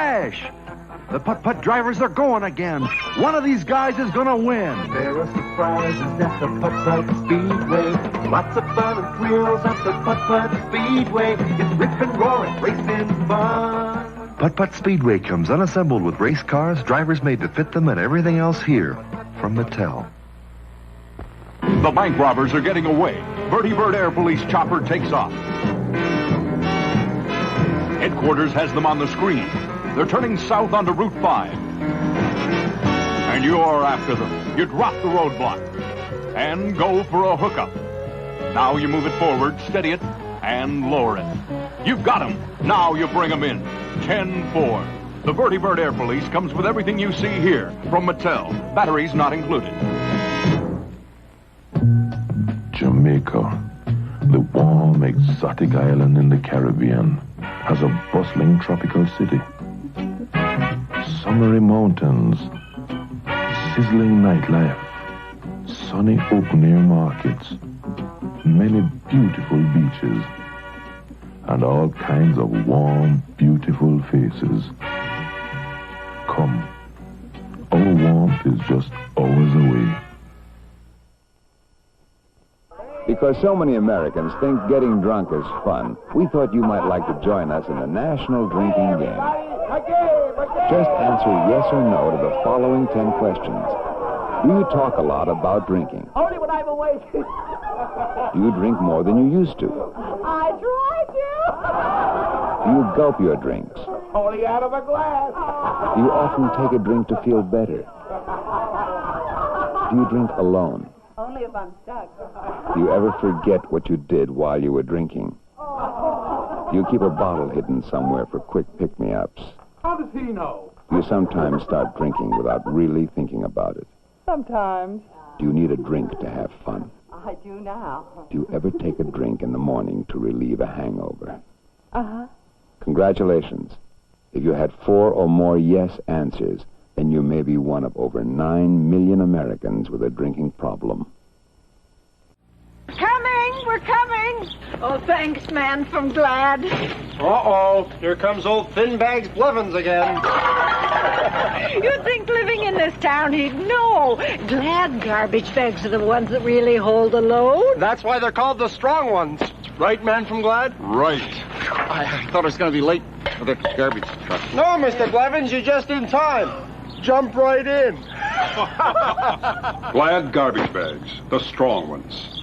Crash! The putt-putt drivers are going again. One of these guys is going to win. There are surprises at the putt-putt speedway. Lots of fun and thrills at the putt-putt speedway. It's ripping, roaring, racing fun. Putt-putt Speedway comes unassembled with race cars, drivers made to fit them, and everything else here from Mattel. The bank robbers are getting away. Bertie Bird Air Police chopper takes off. Headquarters has them on the screen. They're turning south onto Route 5. And you're after them. You drop the roadblock and go for a hookup. Now you move it forward, steady it, and lower it. You've got them. Now you bring them in. 10-4. The Bertie Bird Air Police comes with everything you see here from Mattel. Batteries not included. Jamaica, the warm, exotic island in the Caribbean, has a bustling tropical city. Summery mountains, sizzling nightlife, sunny open-air markets, many beautiful beaches, and all kinds of warm, beautiful faces. Come, our warmth is just hours away. Because so many Americans think getting drunk is fun, we thought you might like to join us in the National Drinking Game. Just answer yes or no to the following 10 questions. Do you talk a lot about drinking? Only when I'm awake. Do you drink more than you used to? I try to. Do you gulp your drinks? Only out of a glass. Do you often take a drink to feel better? Do you drink alone? Only if I'm stuck. Do you ever forget what you did while you were drinking? Do you keep a bottle hidden somewhere for quick pick-me-ups? How does he know? Do you sometimes start drinking without really thinking about it? Sometimes. Do you need a drink to have fun? I do now. Do you ever take a drink in the morning to relieve a hangover? Uh-huh. Congratulations. If you had 4 or more yes answers, then you may be one of over 9 million Americans with a drinking problem. Coming! We're coming! Oh, thanks, man from Glad. Uh-oh. Here comes old Thin-Bags Blevins again. You'd think living in this town he'd know. Glad garbage bags are the ones that really hold a load. That's why they're called the strong ones. Right, man from Glad? Right. I thought I was going to be late for the garbage truck. No, Mr. Blevins, you're just in time. Jump right in. Glad garbage bags, the strong ones.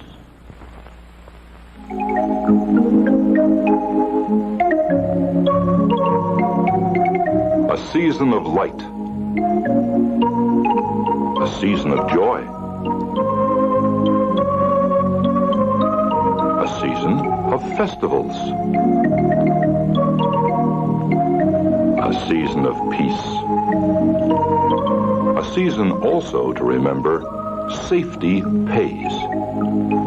A season of light. A season of joy. A season of festivals. A season of peace. A season also to remember safety pays.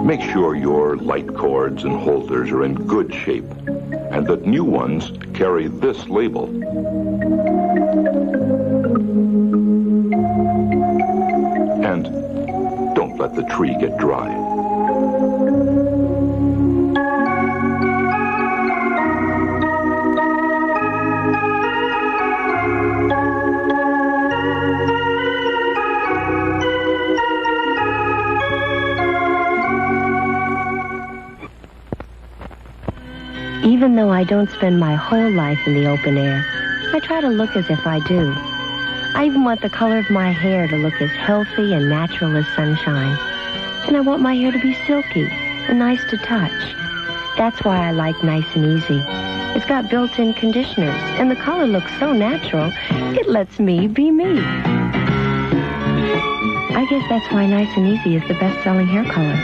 Make sure your light cords and holders are in good shape and that new ones carry this label. And don't let the tree get dry. Even though I don't spend my whole life in the open air, I try to look as if I do. I even want the color of my hair to look as healthy and natural as sunshine. And I want my hair to be silky and nice to touch. That's why I like Nice and Easy. It's got built-in conditioners, and the color looks so natural, it lets me be me. I guess that's why Nice and Easy is the best-selling hair color.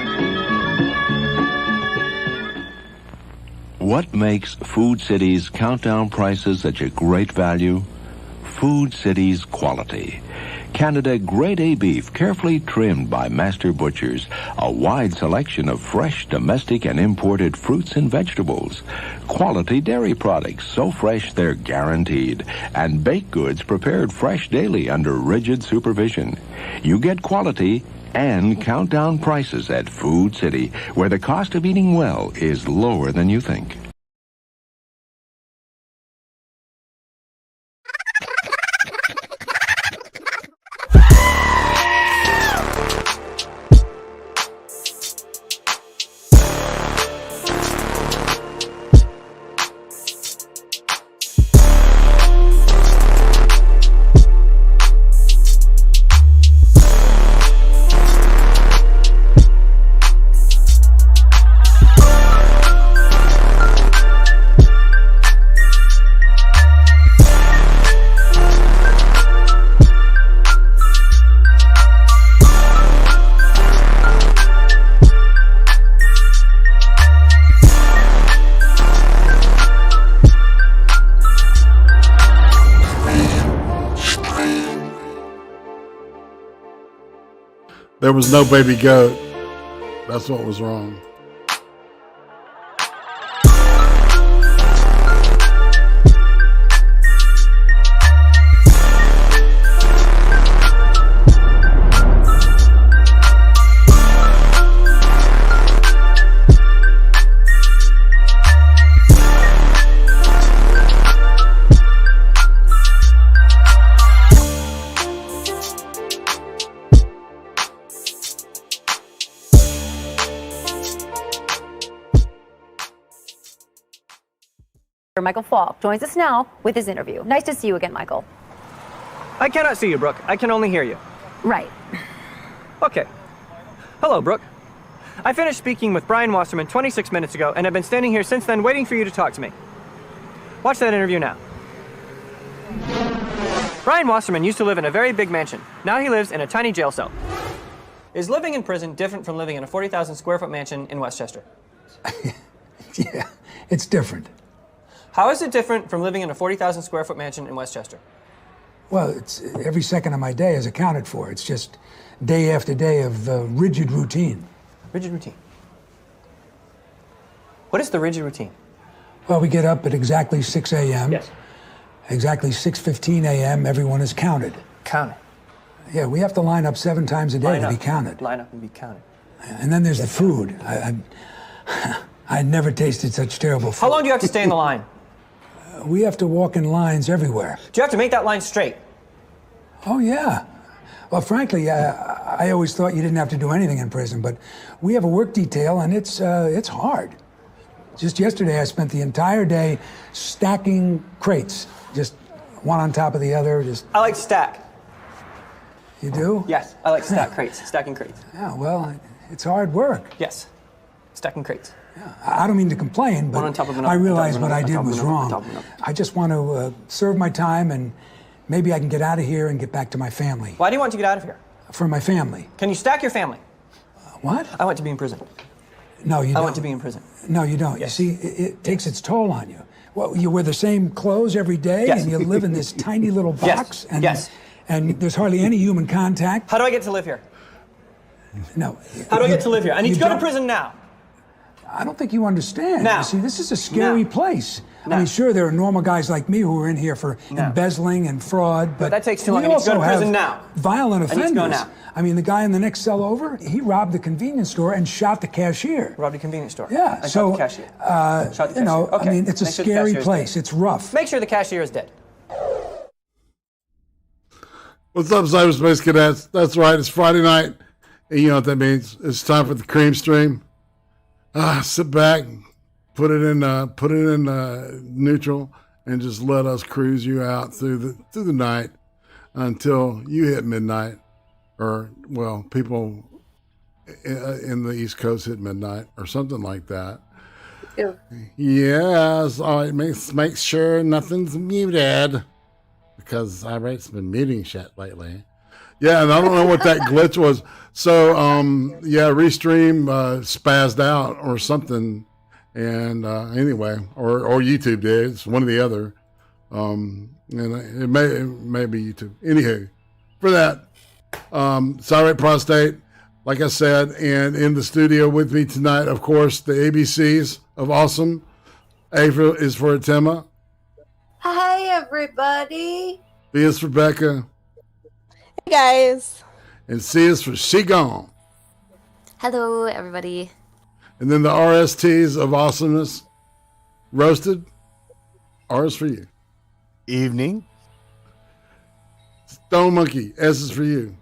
What makes Food City's countdown prices such a great value? Food City's quality. Canada Grade A beef, carefully trimmed by master butchers. A wide selection of fresh, domestic, and imported fruits and vegetables. Quality dairy products, so fresh they're guaranteed. And baked goods prepared fresh daily under rigid supervision. You get quality and countdown prices at Food City, where the cost of eating well is lower than you think. There was no baby goat. That's what was wrong. Michael Falk joins us now with his interview. Nice to see you again, Michael. I cannot see you, Brooke. I can only hear you. Right. Okay. Hello, Brooke. I finished speaking with Brian Wasserman 26 minutes ago, and I've been standing here since then waiting for you to talk to me. Watch that interview now. Brian Wasserman used to live in a very big mansion. Now he lives in a tiny jail cell. Is living in prison different from living in a 40,000 square foot mansion in Westchester? Yeah, it's different. How is it different from living in a 40,000 square foot mansion in Westchester? Well, it's every second of my day is accounted for. It's just day after day of rigid routine. Rigid routine. What is the rigid routine? Well, we get up at exactly 6 a.m. Yes. Exactly 6:15 a.m. Everyone is counted. Counted. Yeah, we have to line up 7 times a day to be counted. Line up and be counted. And then there's the food. I'd never tasted such terrible food. How long do you have to stay in the line? We have to walk in lines everywhere. Do you have to make that line straight? Oh, yeah. Well, frankly, I always thought you didn't have to do anything in prison, but we have a work detail, and it's hard. Just yesterday, I spent the entire day stacking crates, just one on top of the other. I like to stack. You do? Yes, I like to stack crates, stacking crates. Yeah, well, it's hard work. Yes, stacking crates. Yeah. I don't mean to complain, but I realize what I did was wrong. I just want to serve my time, and maybe I can get out of here and get back to my family. Why do you want to get out of here? For my family. Can you stack your family? What? I want to be in prison. No, you don't. I want to be in prison. No, you don't. Yes. You see, it takes its toll on you. Well, you wear the same clothes every day, Yes. and you live in this tiny little box, Yes. and there's hardly any human contact. How do I get to live here? No. How do I get to live here? I need to go to prison now. I don't think you understand. Now. You see, this is a scary place. I mean, sure, there are normal guys like me who are in here for embezzling and fraud, but that takes too long. we I need to go also to prison have now. violent I need to offenders. go now. I mean, the guy in the next cell over, he robbed the convenience store and shot the cashier. Robbed a convenience store. Yeah, I so, shot the cashier. Shot the you know, cashier. Okay. I mean, it's a Make sure the scary cashier's place. dead. It's rough. Make sure the cashier is dead. What's up, Cyberspace Cadets? That's right, it's Friday night. And you know what that means. It's time for the CREEM Stream. Sit back, put it in neutral, and just let us cruise you out through the night until you hit midnight, or well, people in the East Coast hit midnight or something like that. Yeah. Yes, all right, make sure nothing's muted, because iRate's been muting shit lately. Yeah, and I don't know what that glitch was. So, Restream spazzed out or something. And anyway, or YouTube did. It's one or the other. And it may be YouTube. Anywho, for that, Cyrate Prostate, like I said, and in the studio with me tonight, of course, the ABCs of awesome. A is for Atema. Hi, everybody. B is for Becca. Hey, guys. And C is for She Gone. Hello, everybody. And then the RSTs of awesomeness. Roasted. R is for you. Evening. Stone Monkey. S is for you.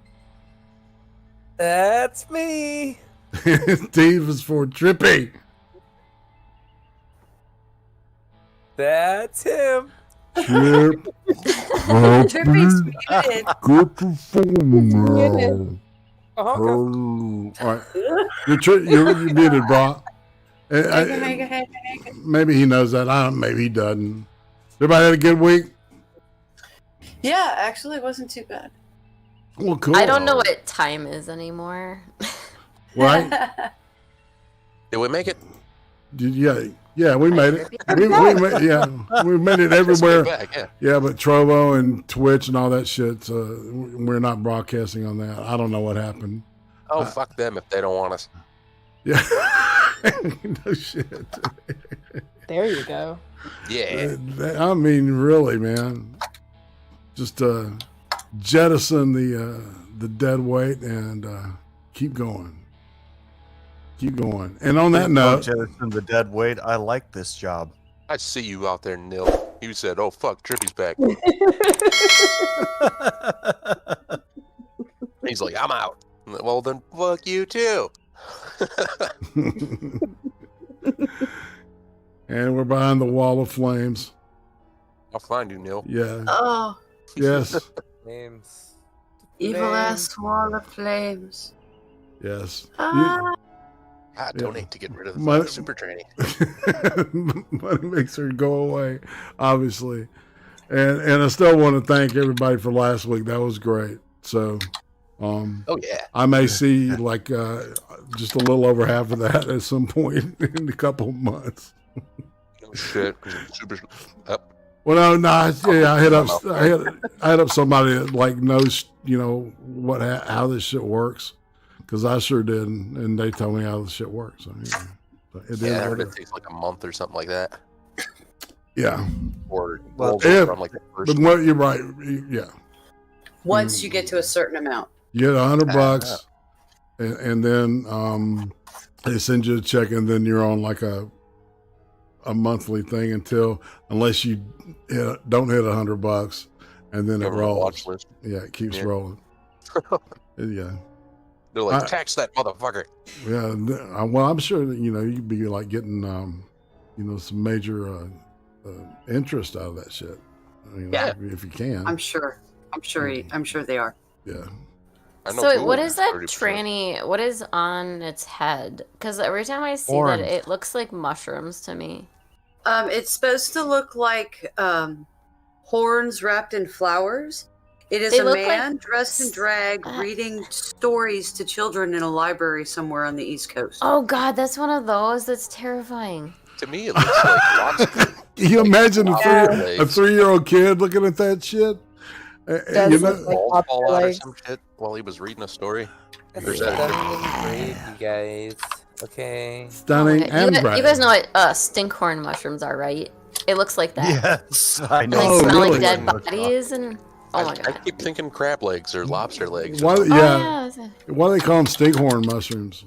That's me. Steve is for Trippy. That's him. Trip. Trippy's muted. Good performance. All right. You're muted, bro. Maybe he knows that. Maybe he doesn't. Everybody had a good week? Yeah, actually, it wasn't too bad. Well, cool. I don't know what time is anymore. Right? Did we make it? Yeah, we made it. We made it everywhere. Back, yeah, but Trovo and Twitch and all that shit, we're not broadcasting on that. I don't know what happened. Oh, fuck them if they don't want us. Yeah. No shit. There you go. Yeah. I mean, really, man. Just jettison the dead weight and keep going. Keep going. And on that note, jettison the dead weight. I like this job. I see you out there, Nil. You said, "Oh fuck, Trippy's back." He's like, "I'm out." Well, then fuck you too. and we're behind the wall of flames. I'll find you, Nil. Yeah. Oh. Yes. Flames. Evil ass wall of flames. Yes. I donate to get rid of the super training. Money makes her go away, obviously. And I still want to thank everybody for last week. That was great. So, oh yeah, I may see like just a little over half of that at some point in a couple of months. Oh shit, super up. Well, no, yeah, I hit up somebody that like knows, you know, how this shit works, because I sure did, and they told me how this shit works. So, I heard it takes like a month or something like that. Yeah. Or from like the first. But what you're right, yeah. Once you get to a certain amount, you get $100, and then they send you a check, and then you're on like a monthly thing unless you don't hit $100, and then it rolls. Yeah, it keeps rolling. Yeah. They're like, tax that motherfucker. Yeah. Well, I'm sure that you'd be like getting some major interest out of that shit. If you can. I'm sure they are. Yeah. So what is that tranny? What is on its head? Because every time I see that, it looks like mushrooms to me. It's supposed to look like horns wrapped in flowers. It is a man dressed in drag reading stories to children in a library somewhere on the East Coast. Oh God, that's one of those. That's terrifying. To me, it looks like lobster. Can you imagine a 3-year-old kid looking at that shit? Balls fall out or some shit while he was reading a story. Great, you guys. Okay. Stunning and bright. You guys know what stinkhorn mushrooms are, right? It looks like that. Yes, I know. And they smell like dead bodies, and oh my God. I keep thinking crab legs or lobster legs. Why do they call them stinkhorn mushrooms?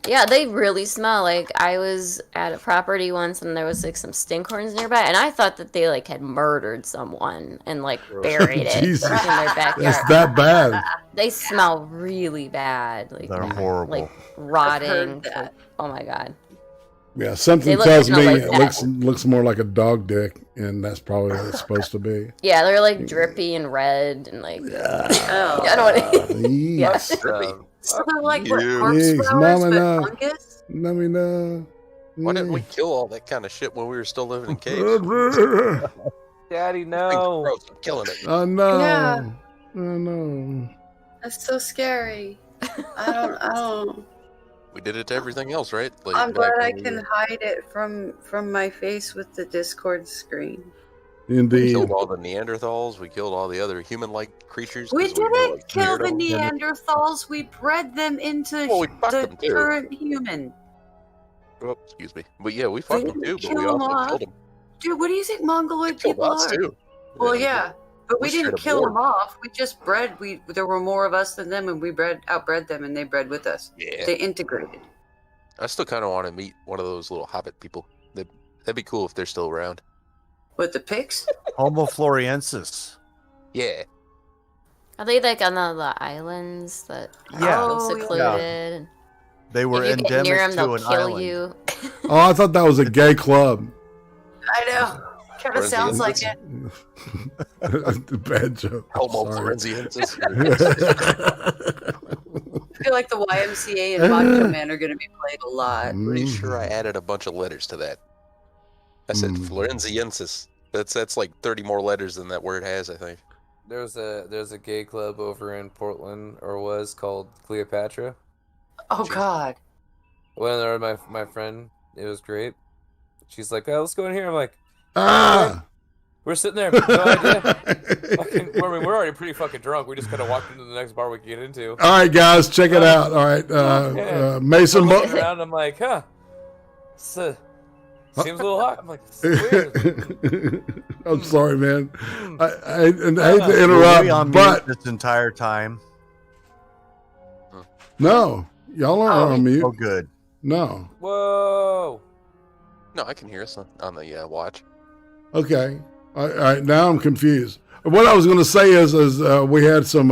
Yeah, they really smell like. I was at a property once, and there was like some stinkhorns nearby, and I thought that they like had murdered someone and like buried it in their backyard. It's that bad. They smell really bad. Like they're horrible. Like rotting. Oh my God. Yeah, something tells me it looks more like a dog dick, and that's probably what it's supposed to be. Yeah, they're like drippy and red and like. I don't want to. Yes. So they're like what, corpse flowers, but fungus? Let me know. Why didn't we kill all that kind of shit when we were still living in caves? Daddy, no. Gross, I'm killing it. Oh no. Yeah. Oh no. That's so scary. I don't. We did it to everything else, right? Like, I'm glad I can hide it from my face with the Discord screen. Indeed. We killed all the Neanderthals. We killed all the other human-like creatures. We didn't kill the Neanderthals. We bred them into the current human. Oh, excuse me. But yeah, we fucked them too, but we also killed them. Dude, what do you think Mongoloid people are? Too. Well, yeah, but we didn't kill them off. We just bred. There were more of us than them, and we outbred them, and they bred with us. Yeah. They integrated. I still kind of want to meet one of those little hobbit people. That'd be cool if they're still around. What, the pigs? Homo floresiensis. Yeah. Are they like on the islands that are secluded? Yeah. They were if you get near them, endemic to they'll an kill island. you. Oh, I thought that was a gay club. I know. Kind of sounds like it. Bad joke. Homo floresiensis. I feel like the YMCA and Macho Man are going to be played a lot. Pretty sure I added a bunch of letters to that. I said floresiensis. That's like 30 more letters than that word has, I think. There's a gay club over in Portland, or was called Cleopatra. Oh God. When there was my friend, it was great. She's like, "Oh, let's go in here." I'm like, Ah. We're sitting there, no idea. we're already pretty fucking drunk. We just kind of walked into the next bar we could get into. All right, guys, check it out. All right, Mason. I'm looking around. I'm like, seems a little hot. I'm like, weird. I'm sorry, man. I hate to interrupt, but this entire time. No, y'all aren't on mute. Oh, good. No. Whoa. No, I can hear us on the watch. Okay. All right. Now I'm confused. What I was going to say is we had some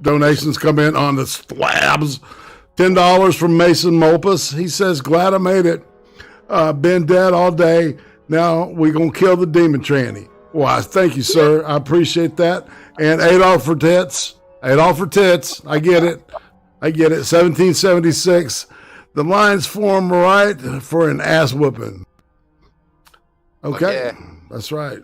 donations come in on the slabs. $10 from Mason Molpus. He says, glad I made it. Been dead all day. Now we're going to kill the demon tranny. Why, thank you, sir. I appreciate that. And Adolf for tits. Adolf for tits. I get it. 1776. The lines form right for an ass whooping. Okay. That's right.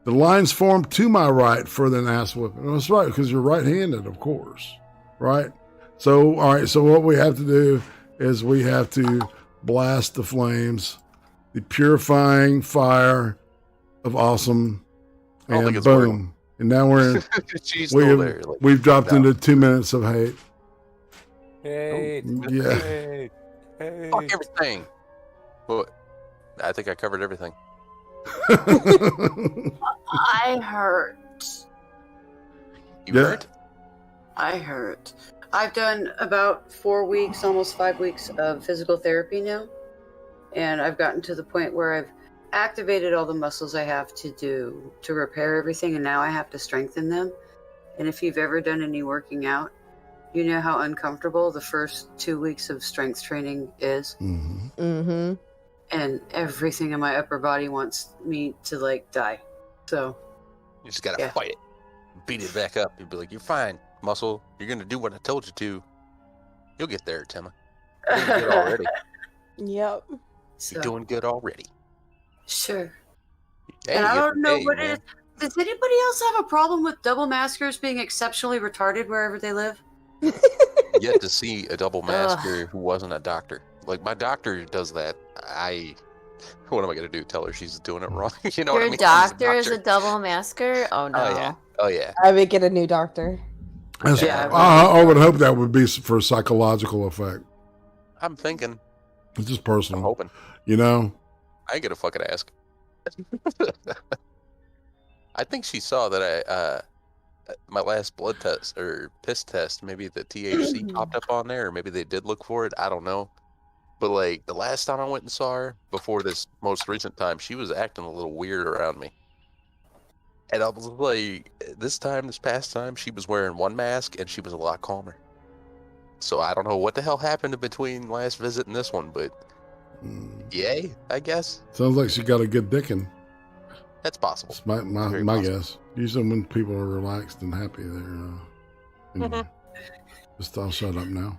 The lines form to my right for an ass whooping. That's right, because you're right-handed, of course. Right? So, all right, so what we have to do is we have to blast the flames, the purifying fire of awesome, and boom. Working. And now we're in, we've dropped into 2 minutes of hate. Hate. Yeah. Hate. Fuck everything. Well, I think I covered everything. I hurt. You hurt? I hurt. I've done about 4 weeks, almost 5 weeks of physical therapy now. And I've gotten to the point where I've activated all the muscles I have to repair everything. And now I have to strengthen them. And if you've ever done any working out, you know how uncomfortable the first 2 weeks of strength training is. Mm-hmm. Mm-hmm. And everything in my upper body wants me to die. So you just gotta fight it. Beat it back up. You'd be like, you're fine, muscle. You're gonna do what I told you to. You'll get there, Timma. You're doing good already. Yep. You're doing good already. Sure. Hey, and I don't know what it is. Does anybody else have a problem with double maskers being exceptionally retarded wherever they live? Yet to see a double masker who wasn't a doctor. Like, my doctor does that. What am I going to do? Tell her she's doing it wrong? You know what I mean? Your doctor is a double masker? Oh, no. Oh, yeah. I would get a new doctor. I would hope that would be for a psychological effect. I'm thinking. It's just personal. I'm hoping. You know? I ain't going to fucking ask. I think she saw that my last blood test or piss test, maybe the THC popped up on there, or maybe they did look for it. I don't know. But like the last time I went and saw her, before this most recent time, she was acting a little weird around me. And I was like, this past time, she was wearing one mask and she was a lot calmer. So I don't know what the hell happened in between last visit and this one, but yay, I guess. Sounds like she got a good dicking. That's possible. It's my guess. Usually when people are relaxed and happy, they're just I'll shut up now.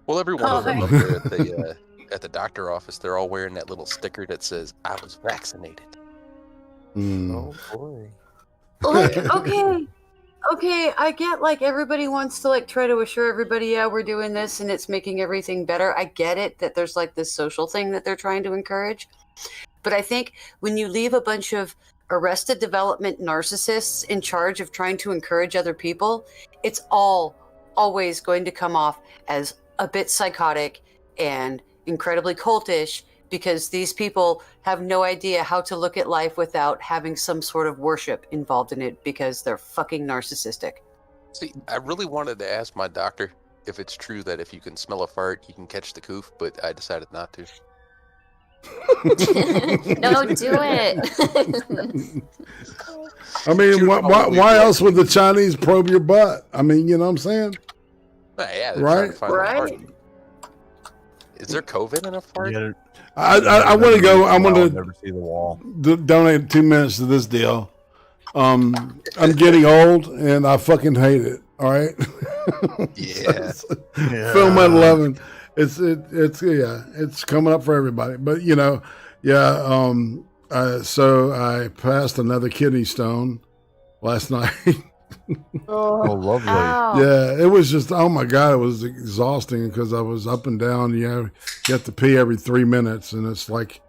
Well, every one of them up there at the doctor office, they're all wearing that little sticker that says, I was vaccinated. Oh, boy. Okay, I get everybody wants to try to assure everybody, yeah, we're doing this and it's making everything better. I get it that there's this social thing that they're trying to encourage. But I think when you leave a bunch of arrested development narcissists in charge of trying to encourage other people, it's always going to come off as a bit psychotic and incredibly cultish, because these people have no idea how to look at life without having some sort of worship involved in it, because they're fucking narcissistic. See, I really wanted to ask my doctor if it's true that if you can smell a fart, you can catch the coof, but I decided not to. No, do it. I mean, why else would the Chinese probe your butt? I mean, you know what I'm saying? Yeah, right. Right. Is there COVID in a fart? I want to go. I want to never see the wall. Donate 2 minutes to this deal. I'm getting old and I fucking hate it. All right. Yeah. Film at 11. It's coming up for everybody. But so I passed another kidney stone last night. Oh, lovely. Ow. Yeah, it was just, oh my God, it was exhausting because I was up and down. You have to pee every 3 minutes, and it's this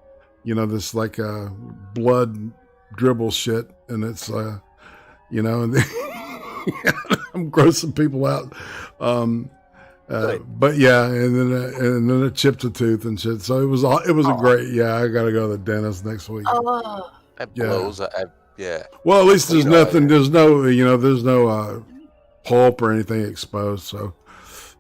blood dribble shit. and it's you know, and I'm grossing people out. But yeah, and then it chipped a tooth and shit. So it was a great. Yeah, I gotta go to the dentist next week. Oh, that blows. Yeah. Well, at least there's nothing. There's no, there's no pulp or anything exposed. So,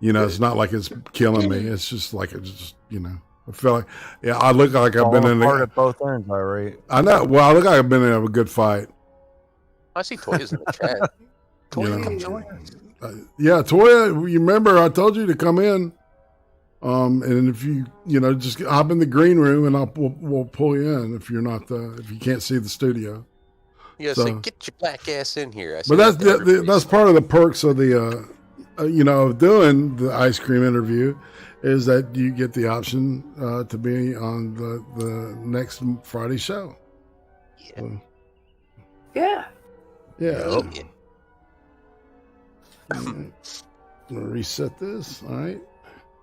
it's not like it's killing me. It's just like I feel like, I look like I've been in at both ends, right? I know. Well, I look like I've been in a good fight. I see Toya's in the chat. Toya, come join us. Yeah, Toya, you remember I told you to come in. And if you, just hop in the green room and we'll pull you in if you're not if you can't see the studio. Yeah, say, get your black ass in here. But that's part of the perks of the, of doing the ice cream interview, is that you get the option to be on the next Friday show. Yeah. So, yeah. Yeah. I'm gonna reset this. All right.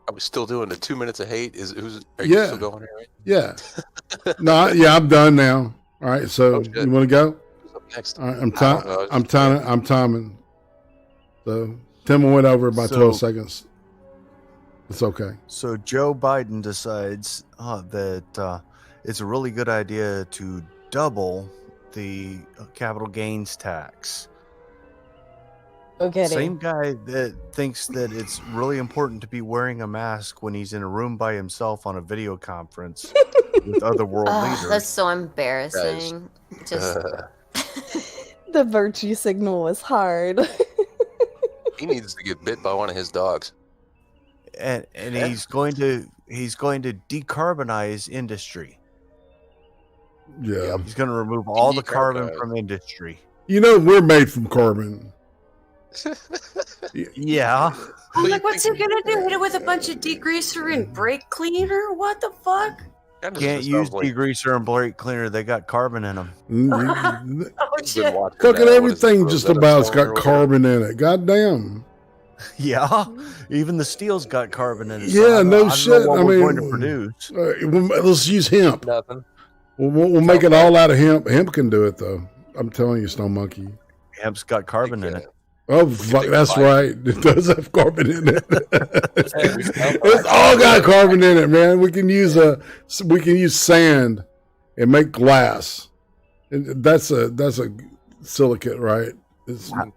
Are we still doing the 2 minutes of hate? Are you still going here? Right? Yeah. No. Yeah, I'm done now. All right. So you want to go? Who's up next? All right, I'm timing. So Tim went over by 12 seconds. It's okay. So Joe Biden decides that it's a really good idea to double the capital gains tax. Okay. Same guy that thinks that it's really important to be wearing a mask when he's in a room by himself on a video conference with other world leaders. That's so embarrassing. Just the virtue signal was hard. He needs to get bit by one of his dogs. And he's going to decarbonize industry. Yeah. He's going to remove all the carbon from industry. We're made from carbon. Yeah. I'm like, what's he gonna do? Hit it with a bunch of degreaser and brake cleaner? What the fuck? Can't use degreaser and brake cleaner. They got carbon in them. Oh shit! Fucking everything just about's got carbon in it. Goddamn. Yeah, even the steel's got carbon in it. Yeah, no shit. I mean, we're going to produce. Let's use hemp. Nothing. We'll make it all out of hemp. Hemp can do it though. I'm telling you, Snow Monkey. Hemp's got carbon in it. Oh, fuck, that's right. It does have carbon in it. It's all got carbon in it, man. We can use sand and make glass. And that's a silicate, right?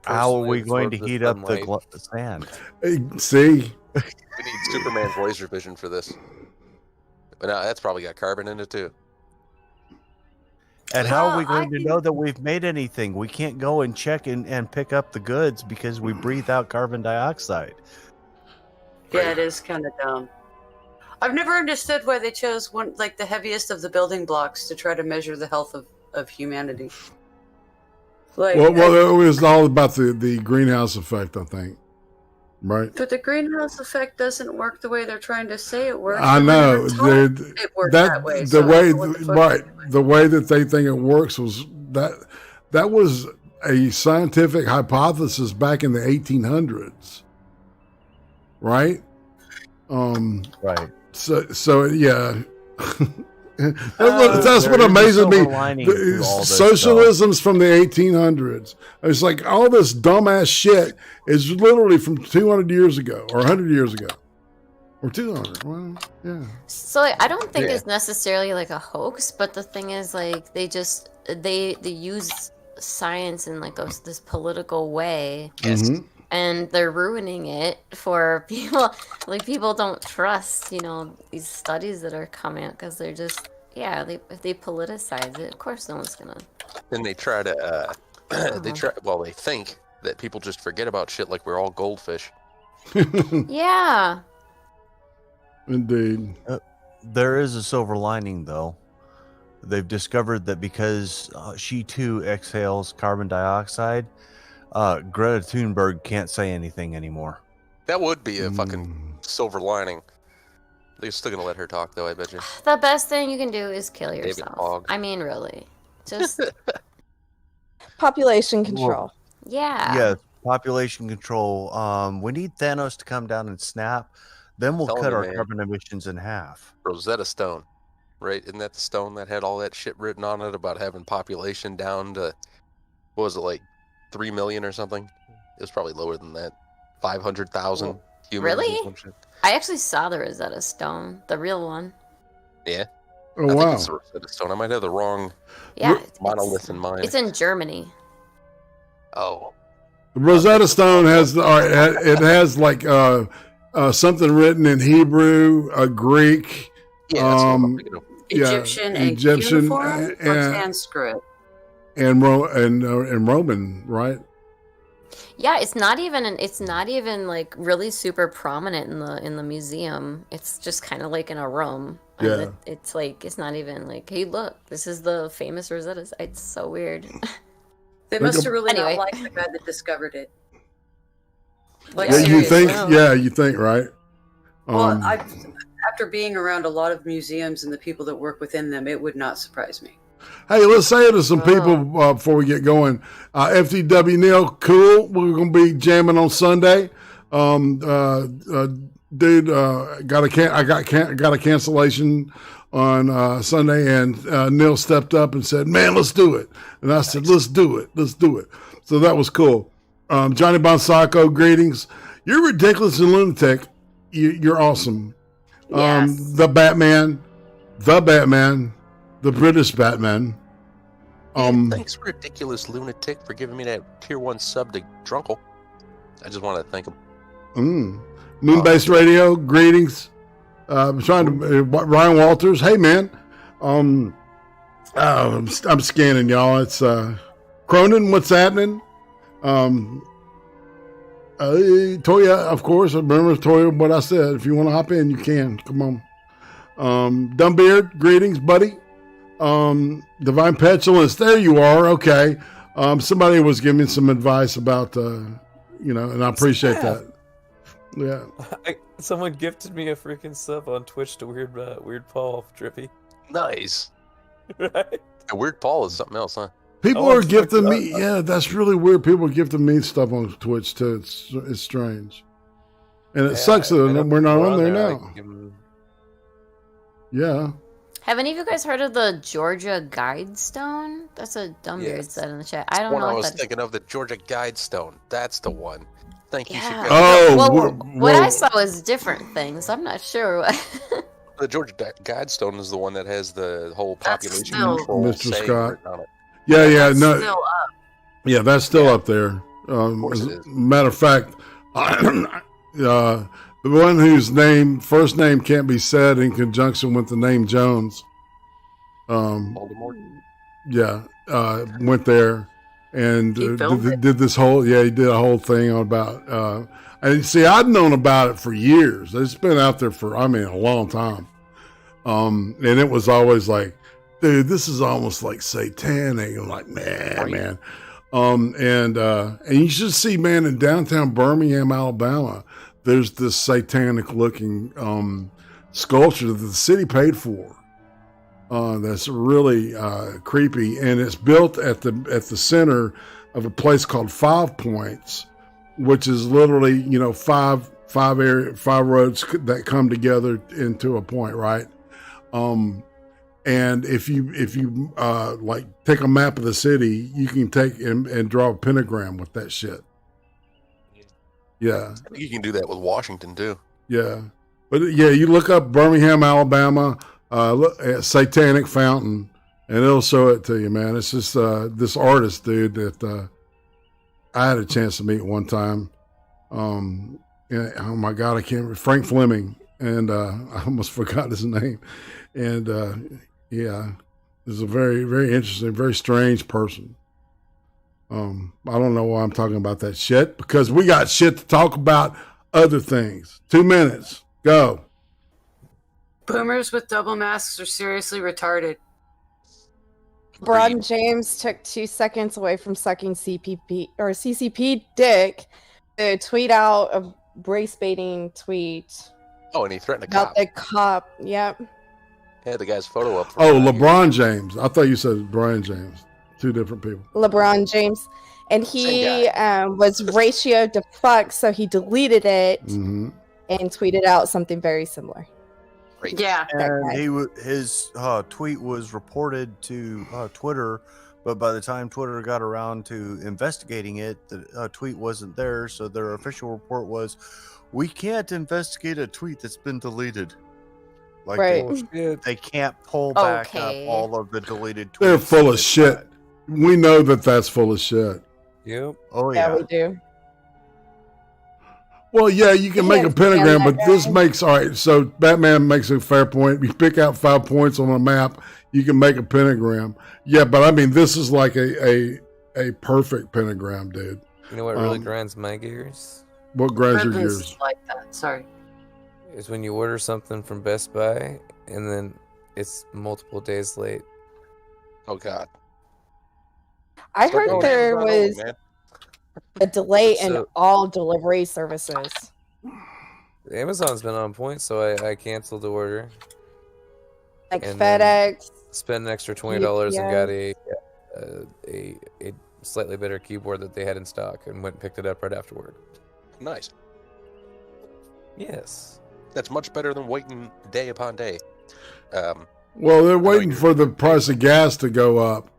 How are we going to heat up the sand? See? We need Superman's laser vision for this. But now that's probably got carbon in it too. And how are we going to know that we've made anything? We can't go and check and pick up the goods because we breathe out carbon dioxide. Yeah, it is kind of dumb. I've never understood why they chose the heaviest of the building blocks to try to measure the health of humanity. Well, it was all about the greenhouse effect, I think. Right. But the greenhouse effect doesn't work the way they're trying to say it works. I know. It worked that way. The way that they think it works was that was a scientific hypothesis back in the 1800s. Right? Right. So yeah. That's what amazes me. Socialism's from the 1800s. It's like all this dumbass shit is literally from 200 years ago or 100 years ago or 200. Well, yeah. So I don't think it's necessarily like a hoax, but the thing is, like, they use science in like this political way. Mm-hmm. And they're ruining it for people. Like, people don't trust, these studies that are coming out because they're just, if they politicize it, of course no one's gonna. And they try to, they think that people just forget about shit like we're all goldfish. Yeah. Indeed. There is a silver lining, though. They've discovered that because she too exhales carbon dioxide, Greta Thunberg can't say anything anymore. That would be a fucking silver lining. They're still gonna let her talk, though, I bet you. The best thing you can do is kill yourself. I mean, really. Just population control. Yeah, population control. We need Thanos to come down and snap. Then we'll cut our carbon emissions in half. Rosetta Stone, right? Isn't that the stone that had all that shit written on it about having population down to what was it, like 3 million or something? It was probably lower than that. 500,000 humans. Really? or some shit. I actually saw the Rosetta Stone, the real one. Yeah. Oh, I wow. think it's the Rosetta Stone. I might have the wrong monolith in mind. It's in Germany. Oh. The Rosetta Stone has it has like something written in Hebrew, Greek, Egyptian and cuneiform or Sanskrit and Roman, right? Yeah, it's not even like really super prominent in the museum. It's just kind of like in a room. Yeah. It's like it's not even like, hey, look, this is the famous Rosetta. It's so weird. They must have really not liked the guy that discovered it. Like, yeah, you think, right? Well, after being around a lot of museums and the people that work within them, it would not surprise me. Hey, let's say it to some people before we get going. FTW Neil, cool. We're gonna be jamming on Sunday. Dude, I got a cancellation on Sunday, and Neil stepped up and said, "Man, let's do it." And I said, "Let's do it. Let's do it." So that was cool. Johnny Bonsaco, greetings. You're ridiculous and lunatic. You're awesome. Yes. The Batman, the British Batman. Thanks, ridiculous lunatic, for giving me that tier 1 sub to Drunkle. I just want to thank him. Moonbase Radio, greetings. I'm trying to Ryan Walters. Hey man, I'm scanning y'all. It's Cronin. What's happening? Toya, of course. I remember Toya. What I said. If you want to hop in, you can. Come on. Dumbbeard, greetings, buddy. Divine Petulance. There you are. Okay. Somebody was giving some advice about and I appreciate that. Yeah. Someone gifted me a freaking sub on Twitch to Weird Paul Trippy. Nice. Right? And Weird Paul is something else, huh? People are gifting me. Yeah, that's really weird. People are gifting me stuff on Twitch too. It's strange, and it sucks that we're not on there now. Yeah. Have any of you guys heard of the Georgia Guidestone? That's a Dumbbeard said in the chat. I don't know. I was thinking of the Georgia Guidestone. That's the one. Thank you. What I saw was different things. I'm not sure. The Georgia Guidestone is the one that has the whole population control. Mr. Scott. Yeah, no. Still up. Yeah, that's still up there. Matter of fact, the one whose first name can't be said in conjunction with the name Jones. Voldemort. Yeah, went there and did this whole. Yeah, he did a whole thing about. And see, I'd known about it for years. It's been out there for a long time. And it was always like, dude, this is almost like satanic. I'm like, man. And you should see, man, in downtown Birmingham, Alabama, there's this satanic looking sculpture that the city paid for. That's really creepy, and it's built at the center of a place called 5 Points, which is literally five roads that come together into a point, right? And if you like take a map of the city, you can take and draw a pentagram with that shit. Yeah. I think you can do that with Washington too. Yeah. But yeah, you look up Birmingham, Alabama, look at Satanic Fountain, and it'll show it to you, man. It's just this artist, dude, that I had a chance to meet one time. And, oh my God, I can't remember. Frank Fleming, and I almost forgot his name. And yeah, he's a very, very interesting, very strange person. I don't know why I'm talking about that shit, because we got shit to talk about other things. 2 minutes. Go. Boomers with double masks are seriously retarded. LeBron James took 2 seconds away from sucking CCP dick to tweet out a race baiting tweet. Oh, and he threatened a about cop. the cop. Yep. Had the guy's photo up. Oh, LeBron James. I thought you said Brian James. 2 different people. LeBron James. And he was ratioed to fuck, so he deleted it and tweeted out something very similar. Yeah. And his tweet was reported to Twitter But by the time Twitter got around to investigating it, the tweet wasn't there. So their official report was, we can't investigate a tweet that's been deleted. Like they can't pull back up all of the deleted tweets. They're full of shit. We know that that's full of shit. Yep. Oh, yeah. Yeah, we do. Well, yeah, you can make a pentagram, but this makes, all right, so Batman makes a fair point. You pick out 5 points on a map, you can make a pentagram. Yeah, but I mean, this is like a perfect pentagram, dude. You know what really grinds my gears? What grinds your gears? Like that. Sorry. Is when you order something from Best Buy and then it's multiple days late. Oh God. I heard there was a delay in all delivery services. Amazon's been on point, so I canceled the order. Like and FedEx. Spent an extra $20 and got a slightly better keyboard that they had in stock and went and picked it up right afterward. Nice. Yes. That's much better than waiting day upon day. Well, they're waiting for the price of gas to go up,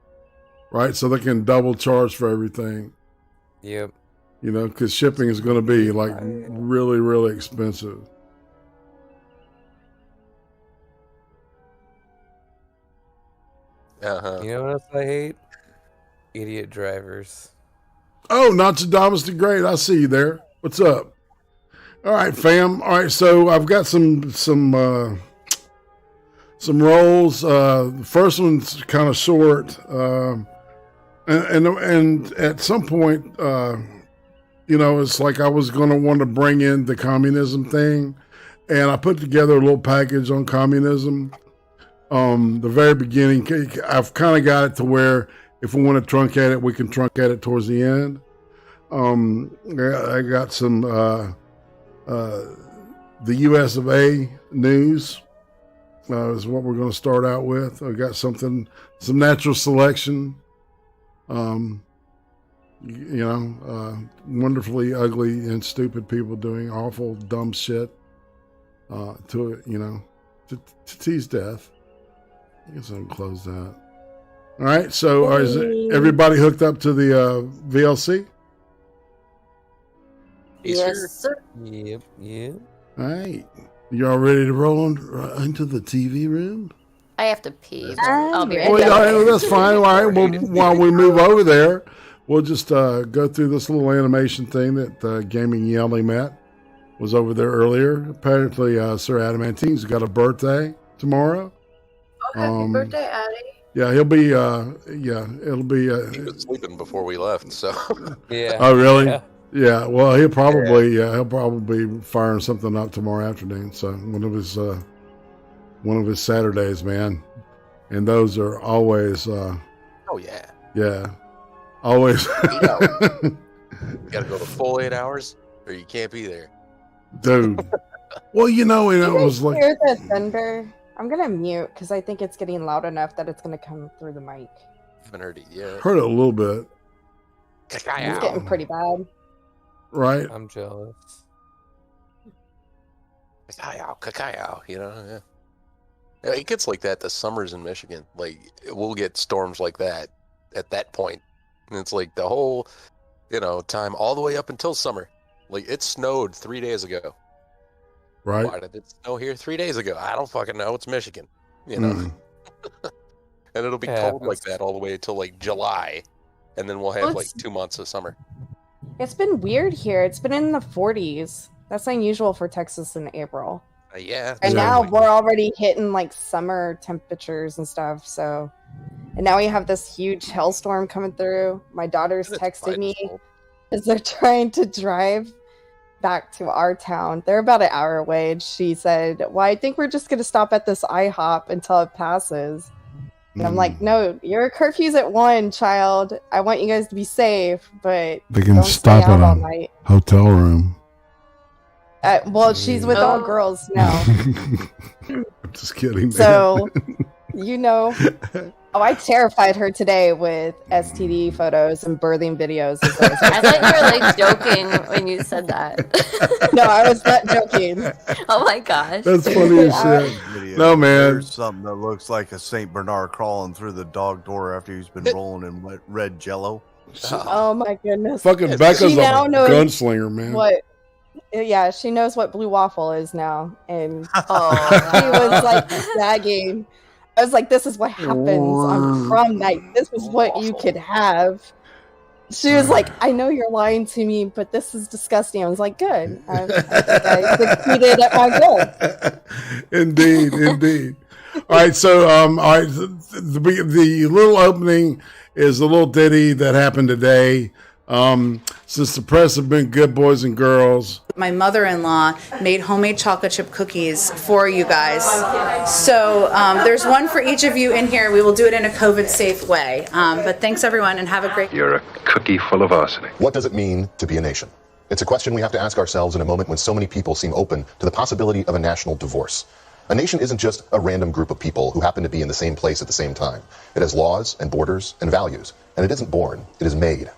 right? So they can double charge for everything. Yep. You know, because shipping is going to be like really, really expensive. You know what else I hate? Idiot drivers. Oh, Nostradamus the Great. I see you there. What's up? All right, fam. All right, so I've got some rolls. The first one's kind of short, and at some point, you know, it's like I was going to want to bring in the communism thing, and I put together a little package on communism. The very beginning, I've kind of got it to where if we want to truncate it, we can truncate it towards the end. I got some the US of A news is what we're going to start out with. I got some natural selection. You know, wonderfully ugly and stupid people doing awful dumb shit to it. You know, to tease death. I guess I'll close that. All right, so is everybody hooked up to the VLC? Yes, sir. Yep, yep. All right. You all ready to roll on into the TV room? I have to pee. I'll be right Well, back. yeah, that's fine. All right. Well, while we move over there, we'll just go through this little animation thing that Gaming Yelly Matt was over there earlier. Apparently, Sir Adamantine's got a birthday tomorrow. Oh, happy birthday, Addie. Yeah, he'll be, it'll be... he was sleeping before we left, so... Yeah. Oh, really? Yeah, well, he'll probably be firing something up tomorrow afternoon. So one of his Saturdays, man, and those are always. Oh yeah. Yeah, always. You gotta go the full 8 hours, or you can't be there, dude. Well, you know, and it was like. Hear the thunder? I'm gonna mute because I think it's getting loud enough that it's gonna come through the mic. Haven't heard it yet. Heard it a little bit. It's getting pretty bad. Right. I'm jealous. Cacao, you know. Yeah. It gets like that the summers in Michigan. Like we'll get storms like that at that point, and it's like the whole, time all the way up until summer. Like it snowed 3 days ago. Right. Why did it snow here 3 days ago? I don't fucking know. It's Michigan, and it'll be cold like that all the way until like July, and then we'll have like 2 months of summer. It's been weird here. It's been in the 40s. That's unusual for Texas in April. Yeah. And now we're already hitting like summer temperatures and stuff. So, and now we have this huge hailstorm coming through. My daughter's texting me as they're trying to drive back to our town. They're about an hour away. And she said, well, I think we're just going to stop at this IHOP until it passes. And I'm like, no, your curfew's at 1, child. I want you guys to be safe, but they can don't stop stay out at all a night. hotel room. Well, she's with all girls now. I'm just kidding. Man. So, Oh, I terrified her today with STD photos and birthing videos. I thought you were like joking when you said that. No, I was not joking. Oh my gosh. That's funny as shit. No, man. There's something that looks like a Saint Bernard crawling through the dog door after he's been rolling in red Jello. Oh my goodness. Fucking Becca's a gunslinger, man. Yeah, she knows what blue waffle is now, and she was like sagging. I was like, "This is what happens on prom night. This is what you could have." She was like, "I know you're lying to me, but this is disgusting." I was like, "Good, I succeeded at my goal." Indeed. All right, so all right, the little opening is a little ditty that happened today. Since the press have been good boys and girls. My mother-in-law made homemade chocolate chip cookies for you guys. So there's one for each of you in here. We will do it in a COVID-safe way. But thanks, everyone, and have a great... You're a cookie full of arsenic. What does it mean to be a nation? It's a question we have to ask ourselves in a moment when so many people seem open to the possibility of a national divorce. A nation isn't just a random group of people who happen to be in the same place at the same time. It has laws and borders and values. And it isn't born, it is made.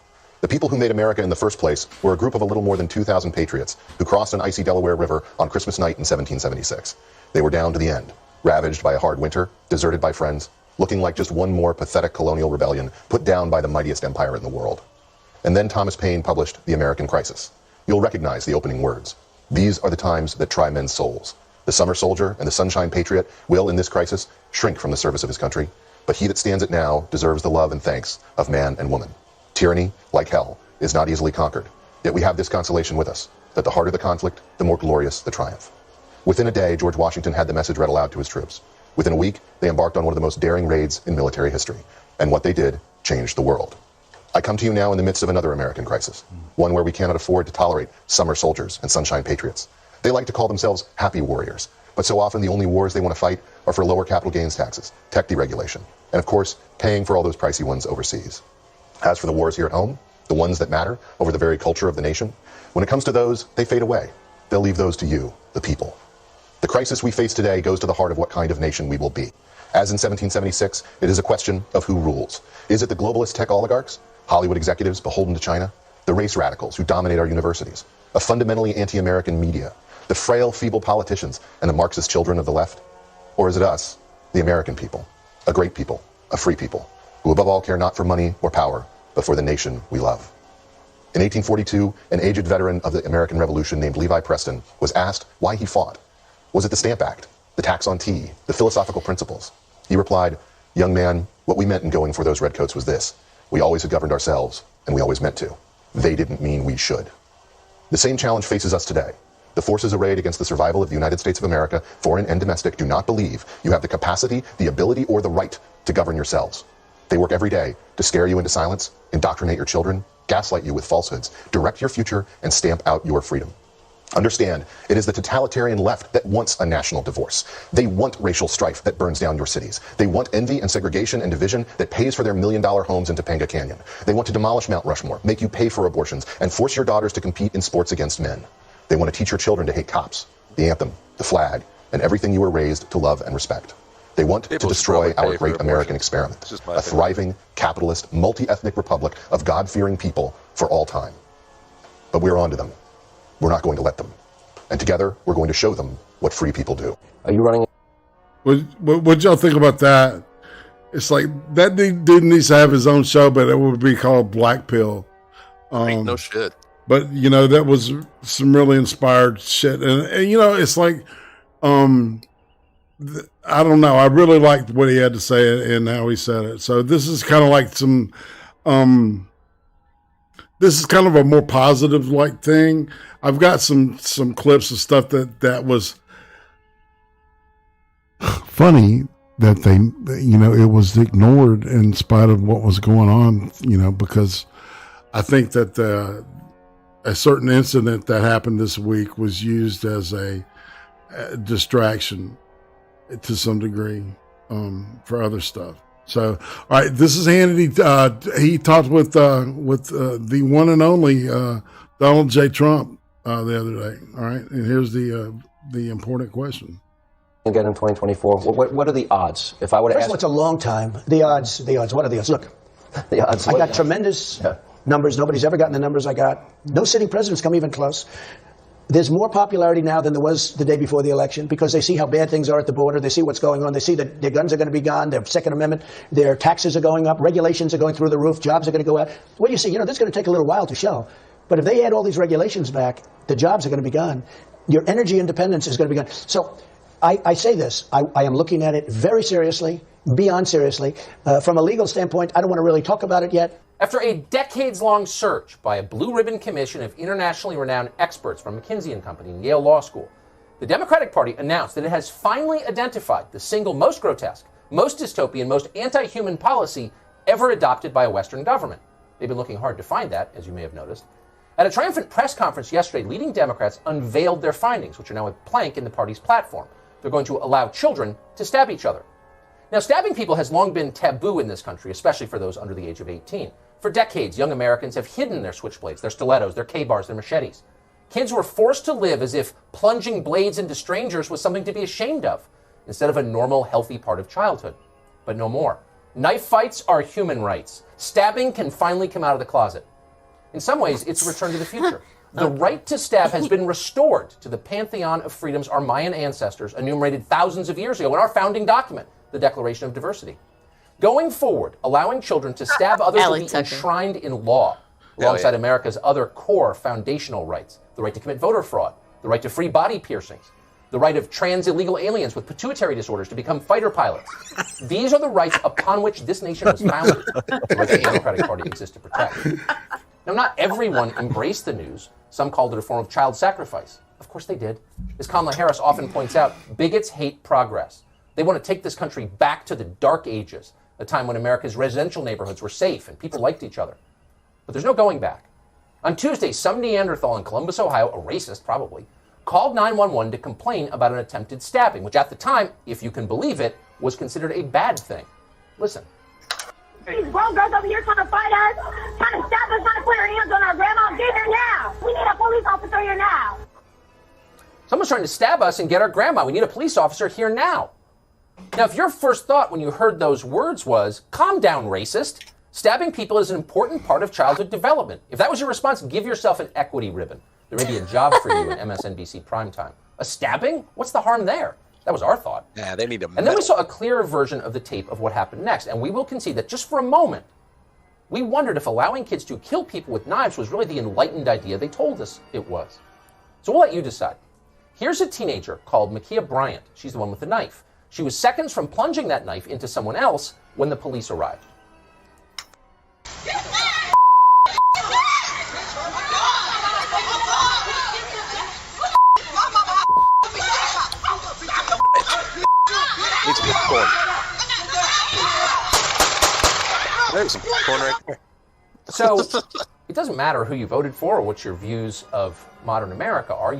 The people who made America in the first place were a group of a little more than 2,000 patriots who crossed an icy Delaware River on Christmas night in 1776. They were down to the end, ravaged by a hard winter, deserted by friends, looking like just one more pathetic colonial rebellion put down by the mightiest empire in the world. And then Thomas Paine published The American Crisis. You'll recognize the opening words. These are the times that try men's souls. The summer soldier and the sunshine patriot will, in this crisis, shrink from the service of his country, but he that stands it now deserves the love and thanks of man and woman. Tyranny, like hell, is not easily conquered, yet we have this consolation with us, that the harder the conflict, the more glorious the triumph. Within a day, George Washington had the message read aloud to his troops. Within a week, they embarked on one of the most daring raids in military history, and what they did changed the world. I come to you now in the midst of another American crisis, one where we cannot afford to tolerate summer soldiers and sunshine patriots. They like to call themselves happy warriors, but so often the only wars they want to fight are for lower capital gains taxes, tech deregulation, and of course, paying for all those pricey ones overseas. As for the wars here at home, the ones that matter over the very culture of the nation, when it comes to those, they fade away. They'll leave those to you, the people. The crisis we face today goes to the heart of what kind of nation we will be. As in 1776, it is a question of who rules. Is it the globalist tech oligarchs, Hollywood executives beholden to China, the race radicals who dominate our universities, a fundamentally anti-American media, the frail, feeble politicians, and the Marxist children of the left? Or is it us, the American people, a great people, a free people, who above all care not for money or power, but for the nation we love? In 1842, an aged veteran of the American Revolution named Levi Preston was asked why he fought. Was it the Stamp Act, the tax on tea, the philosophical principles? He replied, "Young man, what we meant in going for those redcoats was this. We always had governed ourselves, and we always meant to. They didn't mean we should." The same challenge faces us today. The forces arrayed against the survival of the United States of America, foreign and domestic, do not believe you have the capacity, the ability, or the right to govern yourselves. They work every day to scare you into silence, indoctrinate your children, gaslight you with falsehoods, direct your future, and stamp out your freedom. Understand, it is the totalitarian left that wants a national divorce. They want racial strife that burns down your cities. They want envy and segregation and division that pays for their million-dollar homes in Topanga Canyon. They want to demolish Mount Rushmore, make you pay for abortions, and force your daughters to compete in sports against men. They want to teach your children to hate cops, the anthem, the flag, and everything you were raised to love and respect. They want to destroy our great American experiment, a thriving, capitalist, multi-ethnic republic of God-fearing people for all time. But we're on to them. We're not going to let them. And together, we're going to show them what free people do. Are you running? What y'all think about that? It's like, that dude needs to have his own show, but it would be called Black Pill. No shit. But, you know, that was some really inspired shit. And you know, it's like, I don't know. I really liked what he had to say and how he said it. So this is kind of like some, this is kind of a more positive like thing. I've got some clips of stuff that was funny that they, you know, it was ignored in spite of what was going on, you know, because I think that a certain incident that happened this week was used as a distraction to some degree for other stuff. So, all right, this is Hannity. He talked with the one and only Donald J. Trump the other day. All right, and here's the important question. get in 2024? What are the odds? If I were to First ask... of all, it's a long time. The odds. What are the odds? Look, the odds. I got tremendous numbers. Nobody's ever gotten the numbers I got. No sitting presidents come even close. There's more popularity now than there was the day before the election because they see how bad things are at the border. They see what's going on. They see that their guns are going to be gone. Their Second Amendment, their taxes are going up. Regulations are going through the roof. Jobs are going to go out. Well, you see, this is going to take a little while to show. But if they add all these regulations back, the jobs are going to be gone. Your energy independence is going to be gone. So I say this. I am looking at it very seriously, beyond seriously. From a legal standpoint, I don't want to really talk about it yet. After a decades-long search by a blue-ribbon commission of internationally renowned experts from McKinsey & Company and Yale Law School, the Democratic Party announced that it has finally identified the single most grotesque, most dystopian, most anti-human policy ever adopted by a Western government. They've been looking hard to find that, as you may have noticed. At a triumphant press conference yesterday, leading Democrats unveiled their findings, which are now a plank in the party's platform. They're going to allow children to stab each other. Now, stabbing people has long been taboo in this country, especially for those under the age of 18. For decades, young Americans have hidden their switchblades, their stilettos, their K-bars, their machetes. Kids were forced to live as if plunging blades into strangers was something to be ashamed of, instead of a normal, healthy part of childhood. But no more. Knife fights are human rights. Stabbing can finally come out of the closet. In some ways, it's a return to the future. The right to stab has been restored to the pantheon of freedoms our Mayan ancestors enumerated thousands of years ago in our founding document, the Declaration of Diversity. Going forward, allowing children to stab others will be enshrined in law, alongside America's other core foundational rights: the right to commit voter fraud, the right to free body piercings, the right of trans illegal aliens with pituitary disorders to become fighter pilots. These are the rights upon which this nation was founded, the rights the Democratic Party exists to protect. Now, not everyone embraced the news. Some called it a form of child sacrifice. Of course they did. As Kamala Harris often points out, bigots hate progress. They want to take this country back to the dark ages, a time when America's residential neighborhoods were safe and people liked each other. But there's no going back. On Tuesday, some Neanderthal in Columbus, Ohio, a racist probably, called 911 to complain about an attempted stabbing, which at the time, if you can believe it, was considered a bad thing. Listen. These grown girls over here trying to fight us, trying to stab us, trying to put her hands on our grandma. Get here now. We need a police officer here now. Someone's trying to stab us and get our grandma. We need a police officer here now. Now, if your first thought when you heard those words was, calm down, racist, stabbing people is an important part of childhood development. If that was your response, give yourself an equity ribbon. There may be a job for you in MSNBC primetime. A stabbing? What's the harm there? That was our thought. Yeah, they need a And then we saw a clearer version of the tape of what happened next, and we will concede that just for a moment, we wondered if allowing kids to kill people with knives was really the enlightened idea they told us it was. So we'll let you decide. Here's a teenager called Makia Bryant. She's the one with the knife. She was seconds from plunging that knife into someone else when the police arrived. Needs to be corn. There's some corn right there. So it doesn't matter who you voted for or what your views of modern America are.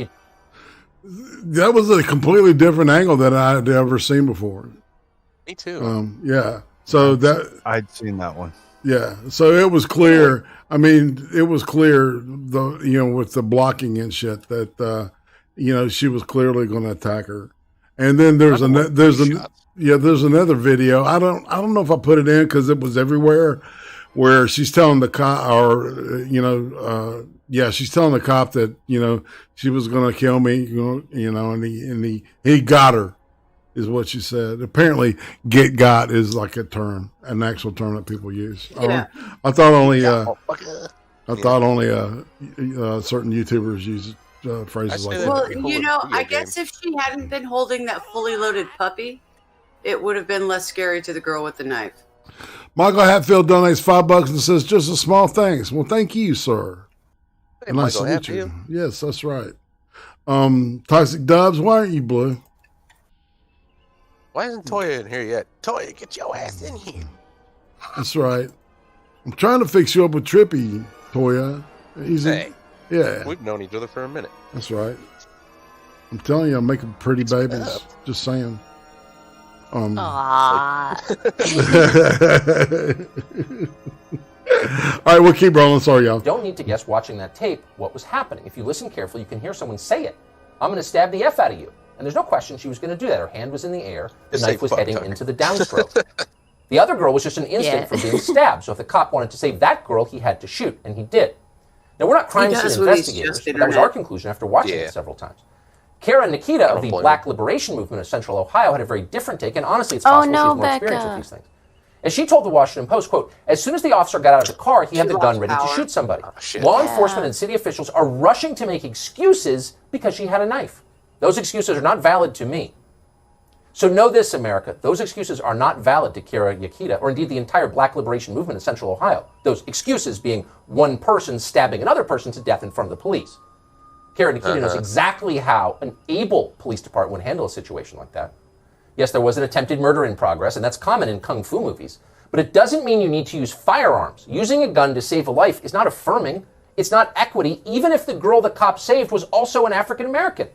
That was a completely different angle than I'd ever seen before. Me too. Yeah. So that I'd seen that one. Yeah. So it was clear. I mean, it was clear, with the blocking and shit that, she was clearly going to attack her. And then there's another video. I don't know if I put it in because it was everywhere, where she's telling the cop, she's telling the cop that she was going to kill me, and he got her, is what she said. Apparently, get got is like an actual term that people use. Yeah. I thought only certain YouTubers use phrases like that. Well, I guess if she hadn't been holding that fully loaded puppy, it would have been less scary to the girl with the knife. Michael Hatfield donates $5 and says, just a small thanks. Well, thank you, sir. Hey, nice Michael to meet you. Hatfield. Yes, that's right. Toxic Dubs, why aren't you blue? Why isn't Toya in here yet? Toya, get your ass in here. That's right. I'm trying to fix you up with Trippy, Toya. Yeah. We've known each other for a minute. That's right. I'm telling you, I'm making pretty babies. Just saying. All right, we'll keep rolling. Sorry, y'all. You don't need to guess watching that tape what was happening. If you listen carefully, you can hear someone say it. I'm going to stab the F out of you. And there's no question she was going to do that. Her hand was in the air. The knife was heading into the downstroke. The other girl was just an instant from being stabbed. So if the cop wanted to save that girl, he had to shoot, and he did. Now, we're not crime scene investigators, but that was our conclusion after watching it several times. Kara Nikita of the Black Liberation Movement of Central Ohio had a very different take, and honestly, it's possible she has more experience with these things. As she told the Washington Post, quote, as soon as the officer got out of the car, he had the gun ready to shoot somebody. Law enforcement and city officials are rushing to make excuses because she had a knife. Those excuses are not valid to me. So know this, America, those excuses are not valid to Kara Nikita, or indeed the entire Black Liberation Movement in Central Ohio. Those excuses being one person stabbing another person to death in front of the police. Kara Nikita knows exactly how an able police department would handle a situation like that. Yes, there was an attempted murder in progress, and that's common in kung fu movies. But it doesn't mean you need to use firearms. Using a gun to save a life is not affirming. It's not equity, even if the girl the cop saved was also an African American.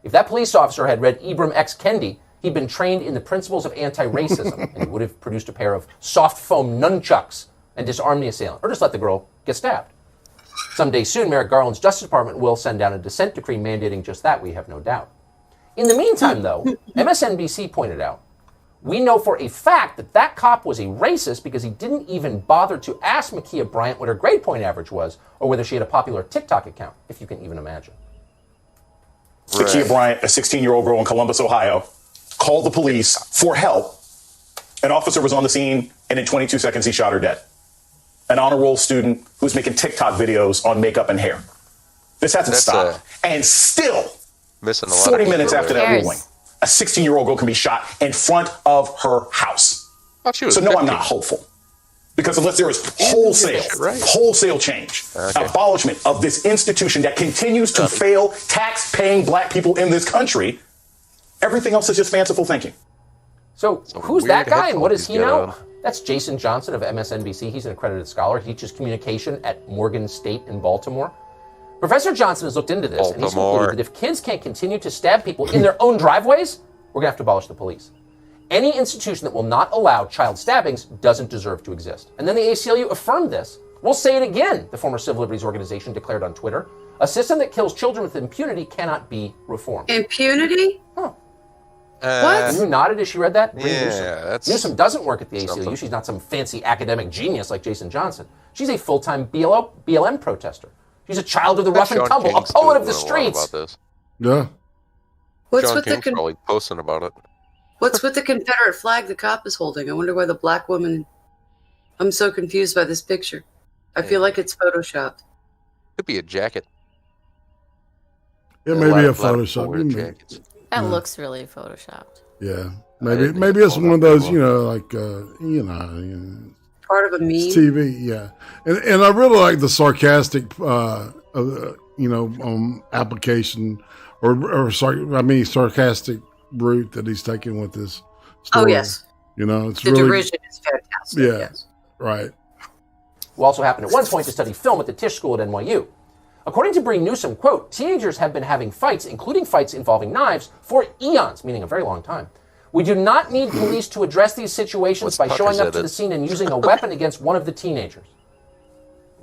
If that police officer had read Ibram X. Kendi, he'd been trained in the principles of anti-racism, and he would have produced a pair of soft foam nunchucks and disarmed the assailant, or just let the girl get stabbed. Someday soon, Merrick Garland's Justice Department will send down a dissent decree mandating just that, we have no doubt. In the meantime, though, MSNBC pointed out, we know for a fact that that cop was a racist because he didn't even bother to ask Ma'Khia Bryant what her grade point average was or whether she had a popular TikTok account, if you can even imagine. Ma'Khia Bryant, a 16-year-old girl in Columbus, Ohio, called the police for help. An officer was on the scene, and in 22 seconds, he shot her dead. An honor roll student who's making TikTok videos on makeup and hair. This hasn't stopped. And still, 40 minutes after that ruling, a 16-year-old girl can be shot in front of her house. So no, I'm not hopeful. Because unless there is wholesale change, abolishment of this institution that continues to fail tax-paying black people in this country, everything else is just fanciful thinking. So who's that guy and what does he know? That's Jason Johnson of MSNBC. He's an accredited scholar. He teaches communication at Morgan State in Baltimore. Professor Johnson has looked into this, and he's concluded that if kids can't continue to stab people in their own driveways, we're going to have to abolish the police. Any institution that will not allow child stabbings doesn't deserve to exist. And then the ACLU affirmed this. We'll say it again, the former Civil Liberties Organization declared on Twitter. A system that kills children with impunity cannot be reformed. Impunity? Huh. What? You nodded as she read that? Yeah, Newsom doesn't work at the ACLU. She's not some fancy academic genius like Jason Johnson. She's a full-time BLM protester. She's a child of the rough and tumble, a poet of the streets. Yeah. What's John with King's probably posting about it. What's with the Confederate flag the cop is holding? I wonder why the black woman... I'm so confused by this picture. I feel like it's photoshopped. Could be a jacket. It may be a Photoshop. That looks really photoshopped. Yeah. Maybe it's one of those, like, part of a meme. It's TV, yeah. And I really like the sarcastic, application sarcastic route that he's taking with this story. Oh, yes. It's the really, derision is fantastic. Yeah, yes. right. Who also happened at one point to study film at the Tisch School at NYU. According to Bree Newsom, quote, teenagers have been having fights, including fights involving knives, for eons, meaning a very long time. We do not need police to address these situations by showing up to the scene and using a weapon against one of the teenagers.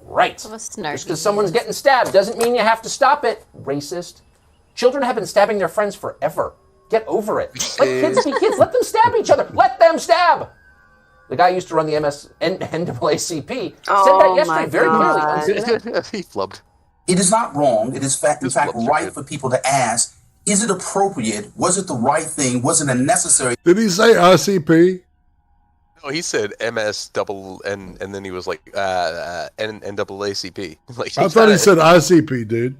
Right. Just because someone's getting stabbed doesn't mean you have to stop it. Racist. Children have been stabbing their friends forever. Get over it. Let kids be kids. Let them stab each other. Let them stab. The guy who used to run the NAACP said that yesterday very clearly on CNN. He flubbed. It is not wrong. It is in fact right for people to ask, is it appropriate? Was it the right thing? Was it a necessary? Did he say ICP? No, he said MS-double-N, and then he was like NAACP. Like, I thought he said ICP, dude.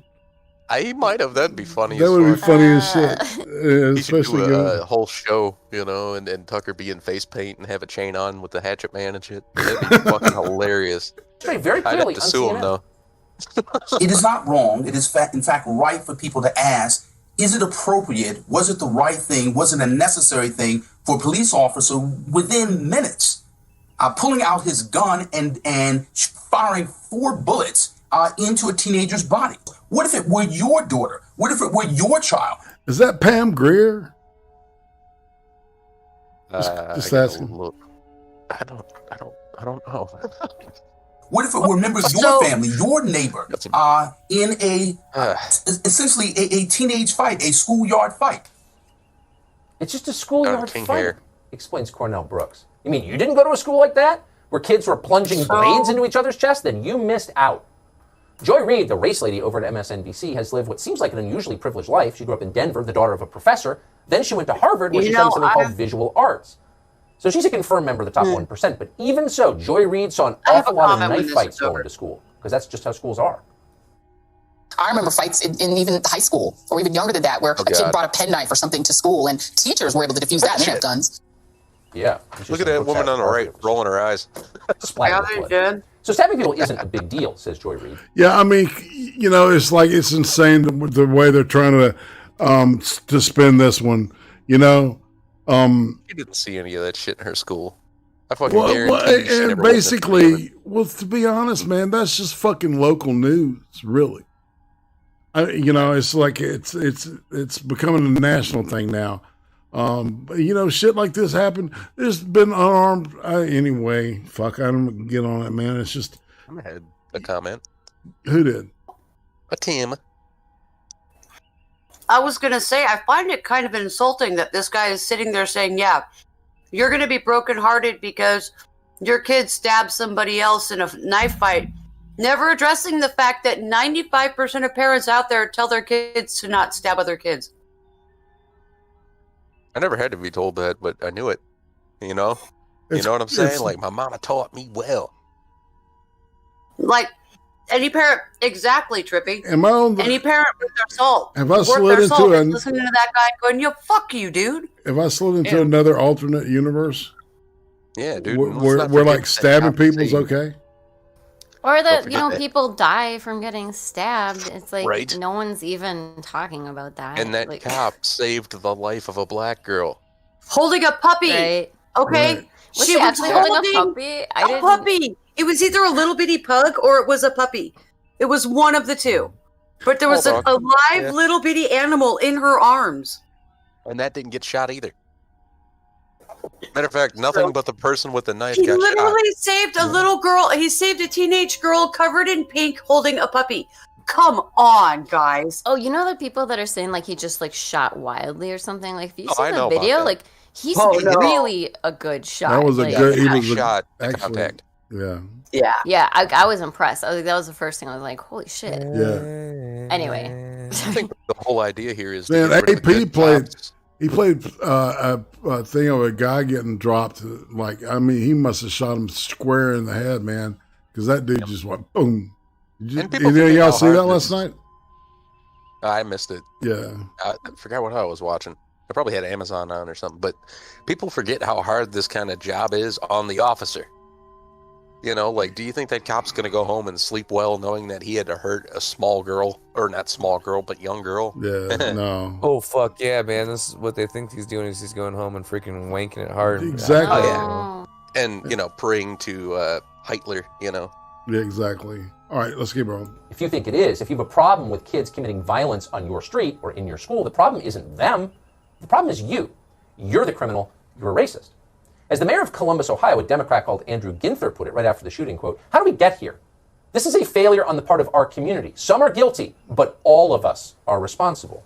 He might have. That'd be funny. That would be funny as shit. Yeah, he should especially do a whole show, and Tucker be in face paint and have a chain on with the hatchet man and shit. That'd be fucking hilarious. Very I'd clearly have to sue him though. It is not wrong. It is in fact right for people to ask, is it appropriate? Was it the right thing? Was it a necessary thing for a police officer within minutes pulling out his gun and firing 4 bullets into a teenager's body? What if it were your daughter? What if it were your child? Is that Pam Grier? Just asking. I don't know. What if it were members of your family, your neighbor, in essentially a teenage fight, a schoolyard fight? It's just a schoolyard King fight, hair. explains Cornell Brooks. You mean you didn't go to a school like that, where kids were plunging blades into each other's chests? Then you missed out. Joy Reid, the race lady over at MSNBC, has lived what seems like an unusually privileged life. She grew up in Denver, the daughter of a professor. Then she went to Harvard, where she studied something called visual arts. So she's a confirmed member of the top 1%. But even so, Joy Reid saw an awful lot of knife fights going to school, because that's just how schools are. I remember fights in even high school, or even younger than that, where a kid brought a penknife or something to school, and teachers were able to defuse that, and they have guns. Yeah. Look at that woman on the right, rolling her eyes. So stabbing people isn't a big deal, says Joy Reid. Yeah, I mean, you know, it's like it's insane the way they're trying to spin this one. You know, She didn't see any of that shit in her school. I fucking guarantee you she and never basically, well, to be honest, man, that's just fucking local news, really. You know, it's like it's becoming a national thing now. But, you know, shit like this happened. There's been unarmed anyway. Fuck, I don't get on it, man. It's just. I had a comment. Who did? A Tim. I was going to say, I find it kind of insulting that this guy is sitting there saying, yeah, you're going to be brokenhearted because your kid stabbed somebody else in a knife fight, never addressing the fact that 95% of parents out there tell their kids to not stab other kids. I never had to be told that, but I knew it. You know? You know what I'm saying? Like, my mama taught me well. Like, any parent, exactly, Trippy. Am I on the, any parent with their salt. Have I worth slid their into salt an- is listening to that guy going, "Yo, fuck you, dude." If I slid into another alternate universe, yeah, dude, we're like stabbing people's okay. Or that, you know, people die from getting stabbed. It's like Right. no one's even talking about that. And that like, cop saved the life of a black girl. Holding a puppy. Right. Okay. Right. Was she actually holding a puppy? I didn't- puppy. It was either a little bitty pug or it was a puppy. It was one of the two. But there was a Hold on. live little bitty animal in her arms. And that didn't get shot either. Matter of fact, nothing but the person with the knife He got shot. literally saved a little girl. He saved a teenage girl covered in pink holding a puppy. Come on, guys. Oh, you know the people that are saying like he just like shot wildly or something? Like if you see I know the about video, that. like he's Oh, no. really a good shot. That was a like, good. He I was shot the actually. contact. Yeah. Yeah. Yeah, I was impressed. I was like, that was the first thing. I was like, holy shit. Yeah. Anyway. I think the whole idea here is to Man, get rid of the AP good played. cops. He played a thing of a guy getting dropped. Like, I mean, he must have shot him square in the head, man, because that dude just went boom. And Did people any of forget y'all how see hard that this- last night? I missed it. Yeah. I forgot what I was watching. I probably had Amazon on or something. But people forget how hard this kind of job is on the officer. You know, like, do you think that cop's going to go home and sleep well knowing that he had to hurt a small girl, or not small girl, but young girl? Yeah, no. Oh fuck yeah, man! This is what they think he's doing. Is he's going home and freaking wanking it hard. Exactly. Oh, yeah. And, you know, praying to Hitler, you know. Yeah, exactly. All right, let's keep going. If you think it is, if you have a problem with kids committing violence on your street or in your school, the problem isn't them. The problem is you. You're the criminal. You're a racist. As the mayor of Columbus, Ohio, a Democrat called Andrew Ginther put it right after the shooting, quote, "How do we get here? This is a failure on the part of our community. Some are guilty, but all of us are responsible."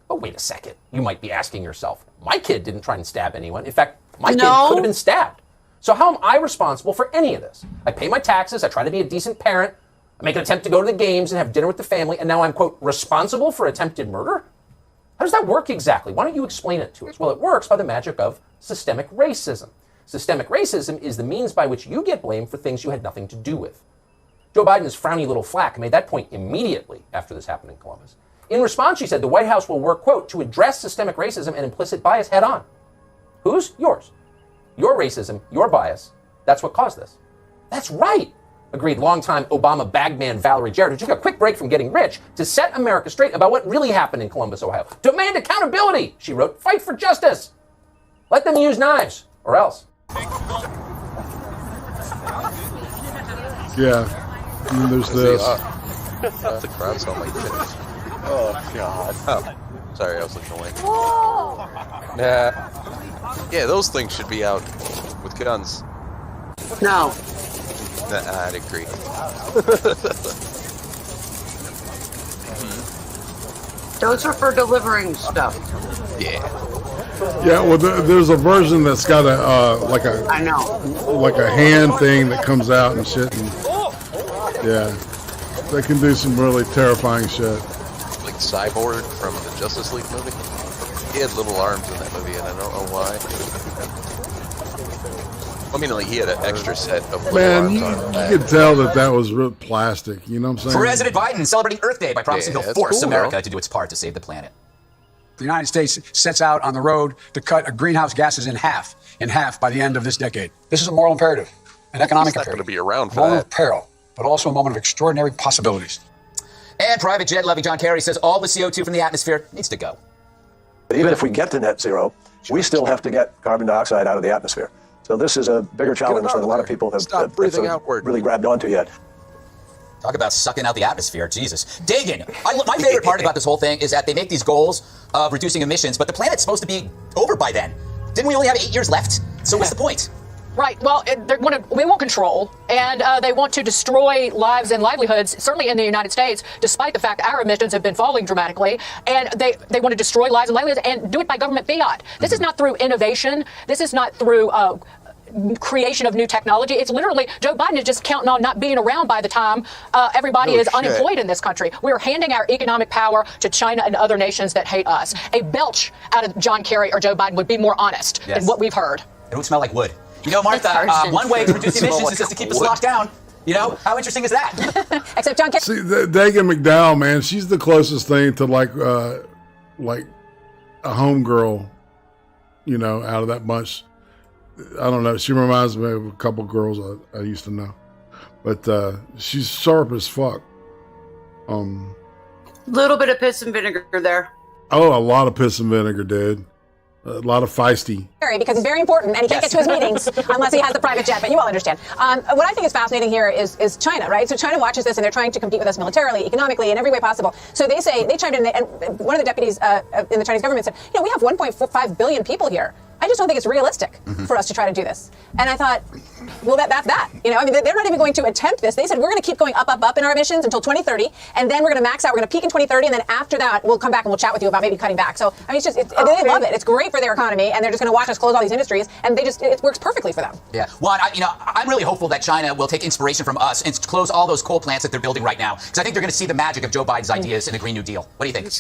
But wait a second. You might be asking yourself, my kid didn't try and stab anyone. In fact, my kid could have been stabbed. So how am I responsible for any of this? I pay my taxes. I try to be a decent parent. I make an attempt to go to the games and have dinner with the family. And now I'm, quote, responsible for attempted murder? How does that work exactly? Why don't you explain it to us? Well, it works by the magic of systemic racism. Systemic racism is the means by which you get blamed for things you had nothing to do with. Joe Biden's frowny little flack made that point immediately after this happened in Columbus. In response, she said the White House will work, quote, to address systemic racism and implicit bias head on. Whose? Yours. Your racism, your bias, that's what caused this. That's right, agreed longtime Obama bagman Valerie Jarrett, who took a quick break from getting rich to set America straight about what really happened in Columbus, Ohio. Demand accountability, she wrote. Fight for justice. Let them use knives, or else. Yeah. And then there's this. The crowd saw my finish. Oh, God. Oh, sorry, I was looking away. Yeah, those things should be out with guns. No. I'd agree. Those are for delivering stuff. Yeah. Yeah, well, there's a version that's got a I know. like a hand thing that comes out and shit. And, yeah, they can do some really terrifying shit. Like Cyborg from the Justice League movie. He had little arms in that movie, and I don't know why. I mean, like he had an extra set of little arms Man, on his you back. could tell that was real plastic. You know what I'm saying? President Biden celebrating Earth Day by promising Yeah, he'll that's force cool, America though. to do its part to save the planet. The United States sets out on the road to cut greenhouse gases in half by the end of this decade. This is a moral imperative, an economic He's not going imperative, to be around a for moment that. of peril, but also a moment of extraordinary possibilities. And private jet loving John Kerry says all the CO2 from the atmosphere needs to go. But even if we get to net zero, we still have to get carbon dioxide out of the atmosphere. So this is a bigger challenge than a lot of people have breathing outward. really grabbed onto yet. Talk about sucking out the atmosphere, Jesus. Dagan, my favorite part about this whole thing is that they make these goals of reducing emissions, but the planet's supposed to be over by then. Didn't we only have 8 years left? So what's the point? Right. Well, we want control, and they want to destroy lives and livelihoods, certainly in the United States, despite the fact our emissions have been falling dramatically. And they want to destroy lives and livelihoods and do it by government fiat. This is not through innovation. This is not through creation of new technology. It's literally Joe Biden is just counting on not being around by the time everybody is unemployed in this country. We are handing our economic power to China and other nations that hate us. A belch out of John Kerry or Joe Biden would be more honest than what we've heard. It would smell like wood. You know, Martha, one way to reduce emissions is just to keep us locked down. You know, how interesting is that? Except John Kerry. See, Dagan McDowell, man, she's the closest thing to like a homegirl, you know, out of that bunch. I don't know. She reminds me of a couple girls I used to know, but she's sharp as fuck. Little bit of piss and vinegar there. Oh, a lot of piss and vinegar, dude. A lot of feisty. Because he's very important and he can't get to his meetings unless he has the private jet, but you all understand. What I think is fascinating here is China, right? So China watches this and they're trying to compete with us militarily, economically, in every way possible. So they chimed in, and one of the deputies in the Chinese government said, you know, we have 1.5 billion people here. I just don't think it's realistic for us to try to do this. And I thought, well, that's that. You know, I mean, they're not even going to attempt this. They said, we're going to keep going up in our emissions until 2030, and then we're going to max out. We're going to peak in 2030, and then after that, we'll come back and we'll chat with you about maybe cutting back. So, I mean, they love it. It's great for their economy, and they're just going to watch us close all these industries, and it works perfectly for them. Yeah. Well, I'm really hopeful that China will take inspiration from us and close all those coal plants that they're building right now, because I think they're going to see the magic of Joe Biden's ideas in the Green New Deal. What do you think?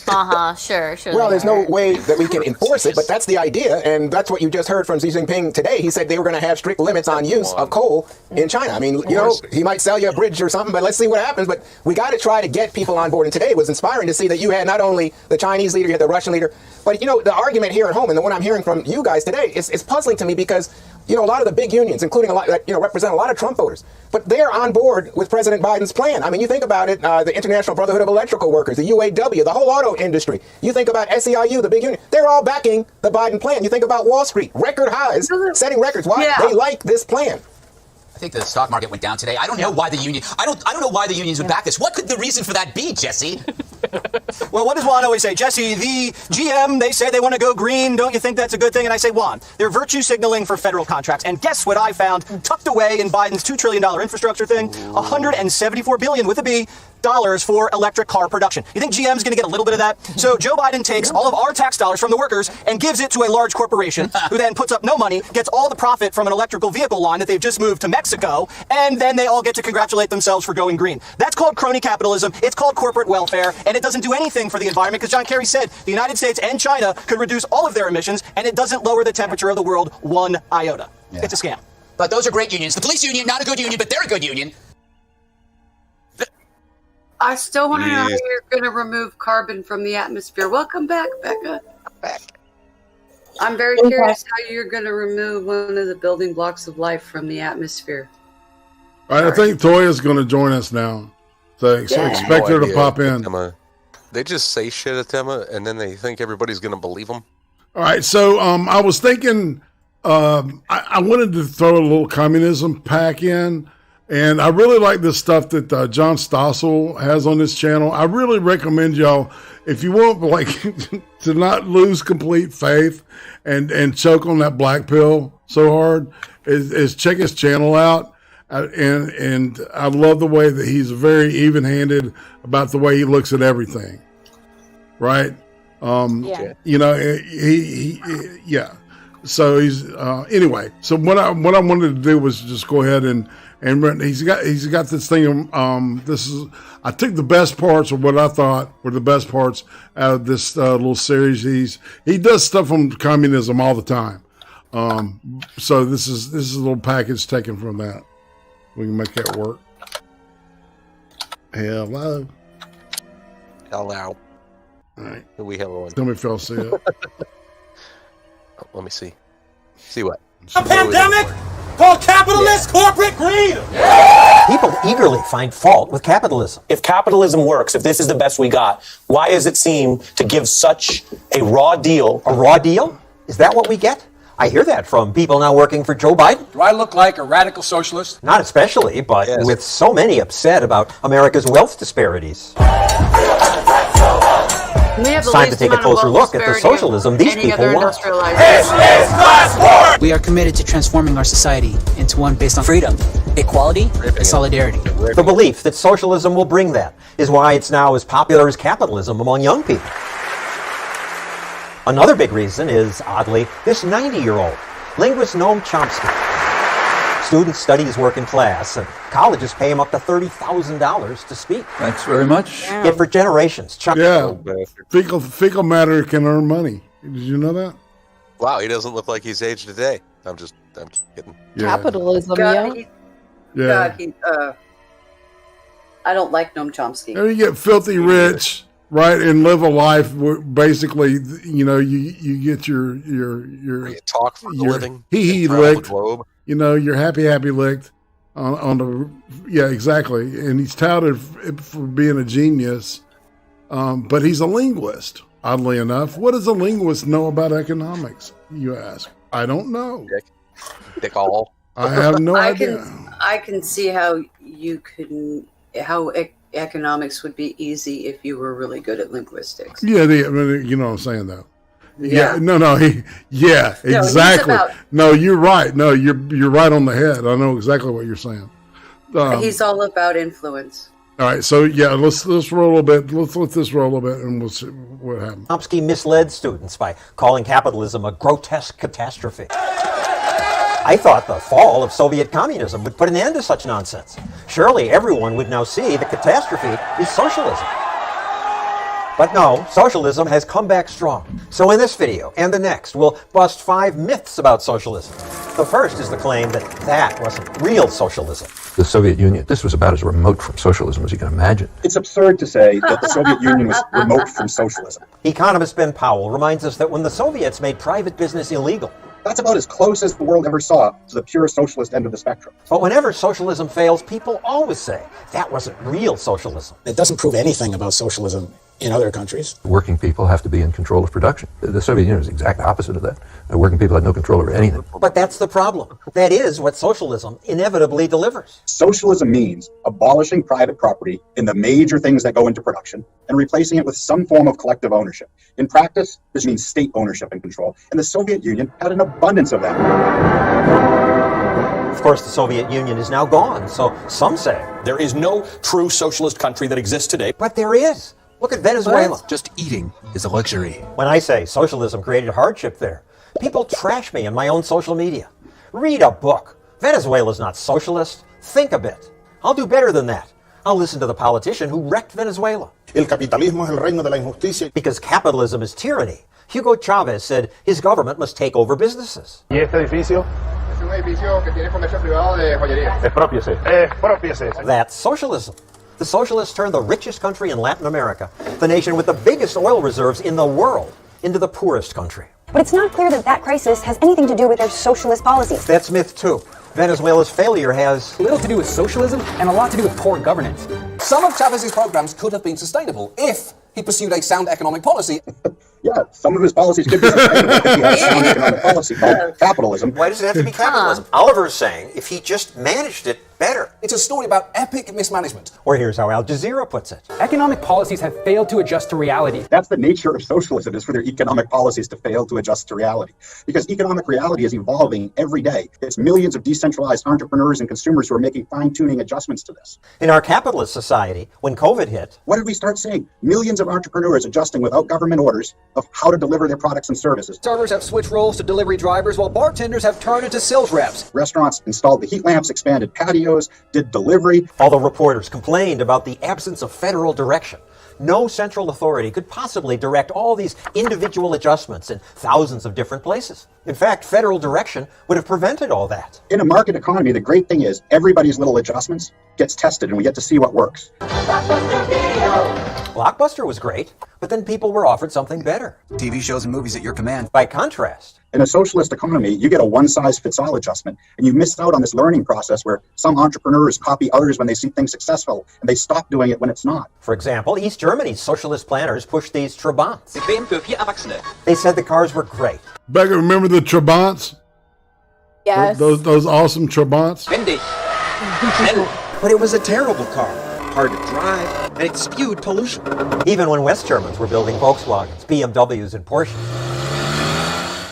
Sure. Well, there's no way that we can enforce it, but that's the idea, and that's what you just heard from Xi Jinping today. He said they were going to have strict limits on use of coal in China. I mean, you know, he might sell you a bridge or something, but let's see what happens. But we got to try to get people on board. And today it was inspiring to see that you had not only the Chinese leader, you had the Russian leader, but, you know, the argument here at home and the one I'm hearing from you guys today is puzzling to me because, you know, a lot of the big unions, including a lot that, you know, represent a lot of Trump voters, but they're on board with President Biden's plan. I mean, you think about it, the International Brotherhood of Electrical Workers, the UAW, the whole auto industry. You think about SEIU, the big union. They're all backing the Biden plan. You think about Wall Street, record highs, setting records. Why? They like this plan. I think the stock market went down today. I don't know why the union. I don't know why the unions would back this. What could the reason for that be, Jesse? Well, what does Juan always say? Jesse, the GM, they say they want to go green. Don't you think that's a good thing? And I say, Juan, they're virtue signaling for federal contracts. And guess what I found tucked away in Biden's $2 trillion infrastructure thing? $174 billion with a B dollars for electric car production. You think GM's going to get a little bit of that? So Joe Biden takes all of our tax dollars from the workers and gives it to a large corporation who then puts up no money, gets all the profit from an electrical vehicle line that they've just moved to Mexico, and then they all get to congratulate themselves for going green. That's called crony capitalism. It's called corporate welfare, and it doesn't do anything for the environment because John Kerry said the United States and China could reduce all of their emissions, and it doesn't lower the temperature of the world one iota. Yeah. It's a scam. But those are great unions. The police union, not a good union, but they're a good union. I still want to know how you're going to remove carbon from the atmosphere. Welcome back, Becca. I'm very curious how you're going to remove one of the building blocks of life from the atmosphere. All right, I think Toya's going to join us now. So expect her to pop in. They just say shit at Tema, and then they think everybody's going to believe them. All right, so I was thinking I wanted to throw a little communism pack in. And I really like this stuff that John Stossel has on this channel. I really recommend y'all, if you want like to not lose complete faith and choke on that black pill so hard, is check his channel out. And I love the way that he's very even-handed about the way he looks at everything. right? You know, yeah. So he's anyway. So what I wanted to do was just go ahead and he's got this thing. This is, I took the best parts of what I thought were the best parts out of this little series. He does stuff on communism all the time. So this is a little package taken from that. We can make that work. Hello. Hello. All right. Who we hello? Tell me if y'all see it. Let me see. See what? A pandemic called capitalist corporate greed. People eagerly find fault with capitalism. If capitalism works, if this is the best we got, why does it seem to give such a raw deal? A raw deal? Is that what we get? I hear that from people now working for Joe Biden. Do I look like a radical socialist? Not especially, but with so many upset about America's wealth disparities. It's time to take a closer look at the socialism these people want. We are committed to transforming our society into one based on freedom, equality, and solidarity. The belief that socialism will bring that is why it's now as popular as capitalism among young people. Another big reason is, oddly, this 90-year-old, linguist Noam Chomsky. Students study his work in class, and colleges pay him up to $30,000 to speak. Thanks very much. Yet for generations, Fecal matter can earn money. Did you know that? Wow, he doesn't look like he's aged a day. I'm kidding. Yeah. Capitalism, I don't like Noam Chomsky. And you get filthy rich, right, and live a life where basically, you know, you get your talk for a living. He licked. You know, you're happy licked on the exactly. And he's touted for being a genius, but he's a linguist. Oddly enough, what does a linguist know about economics? You ask. I don't know. Dick all. I have no idea. I can see how economics would be easy if you were really good at linguistics. Yeah, I mean, you know what I'm saying, though. Yeah. Exactly. No, you're right. No, you're right on the head. I know exactly what you're saying. He's all about influence. All right, so let's roll a bit. Let's let this roll a bit, and we'll see what happens. Chomsky misled students by calling capitalism a grotesque catastrophe. I thought the fall of Soviet communism would put an end to such nonsense. Surely everyone would now see the catastrophe is socialism. But no, socialism has come back strong. So in this video and the next, we'll bust 5 myths about socialism. The first is the claim that wasn't real socialism. The Soviet Union, this was about as remote from socialism as you can imagine. It's absurd to say that the Soviet Union was remote from socialism. Economist Ben Powell reminds us that when the Soviets made private business illegal, that's about as close as the world ever saw to the pure socialist end of the spectrum. But whenever socialism fails, people always say that wasn't real socialism. It doesn't prove anything about socialism in other countries. Working people have to be in control of production. The Soviet Union is the exact opposite of that. Working people had no control over anything. But that's the problem. That is what socialism inevitably delivers. Socialism means abolishing private property in the major things that go into production and replacing it with some form of collective ownership. In practice, this means state ownership and control, and the Soviet Union had an abundance of that. Of course, the Soviet Union is now gone, so some say there is no true socialist country that exists today. But there is. Look at Venezuela. What? Just eating is a luxury. When I say socialism created hardship there, people trash me in my own social media. Read a book. Venezuela's not socialist. Think a bit. I'll do better than that. I'll listen to the politician who wrecked Venezuela. El capitalismo es el reino de la injusticia. Because capitalism is tyranny. Hugo Chavez said his government must take over businesses. ¿Y este edificio? Es un edificio que tiene comercio privado de joyería. Expropiese. Expropiese. That's socialism. The socialists turned the richest country in Latin America, the nation with the biggest oil reserves in the world, into the poorest country. But it's not clear that crisis has anything to do with their socialist policies. That's myth 2. Venezuela's failure has little to do with socialism and a lot to do with poor governance. Some of Chavez's programs could have been sustainable if he pursued a sound economic policy. Yeah, some of his policies could be sustainable if he had a sound economic policy called capitalism. Why does it have to be capitalism? Oliver's saying if he just managed it better. It's a story about epic mismanagement. Or here's how Al Jazeera puts it. Economic policies have failed to adjust to reality. That's the nature of socialism, is for their economic policies to fail to adjust to reality. Because economic reality is evolving every day. It's millions of decentralized entrepreneurs and consumers who are making fine-tuning adjustments to this. In our capitalist society, when COVID hit, what did we start seeing? Millions of entrepreneurs adjusting without government orders of how to deliver their products and services. Servers have switched roles to delivery drivers, while bartenders have turned into sales reps. Restaurants installed the heat lamps, expanded patios, did delivery. Although reporters complained about the absence of federal direction, no central authority could possibly direct all these individual adjustments in thousands of different places. In fact, federal direction would have prevented all that. In a market economy, the great thing is everybody's little adjustments gets tested and we get to see what works. Blockbuster was great, but then people were offered something better. TV shows and movies at your command. By contrast, in a socialist economy, you get a one-size-fits-all adjustment, and you missed out on this learning process where some entrepreneurs copy others when they see things successful, and they stop doing it when it's not. For example, East Germany's socialist planners pushed these Trabants. They said the cars were great. Becca, remember the Trabants? Yes. Those awesome Trabants? But it was a terrible car. Hard to drive, and it spewed pollution. Even when West Germans were building Volkswagens, BMWs, and Porsches,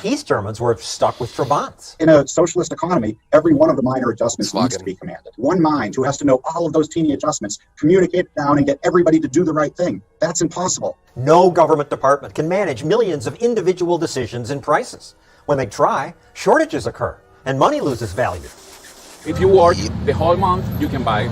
East Germans were stuck with Trabants. In a socialist economy, every one of the minor adjustments needs to be commanded. One mind who has to know all of those teeny adjustments, communicate it down, and get everybody to do the right thing. That's impossible. No government department can manage millions of individual decisions and prices. When they try, shortages occur, and money loses value. If you work the whole month, you can buy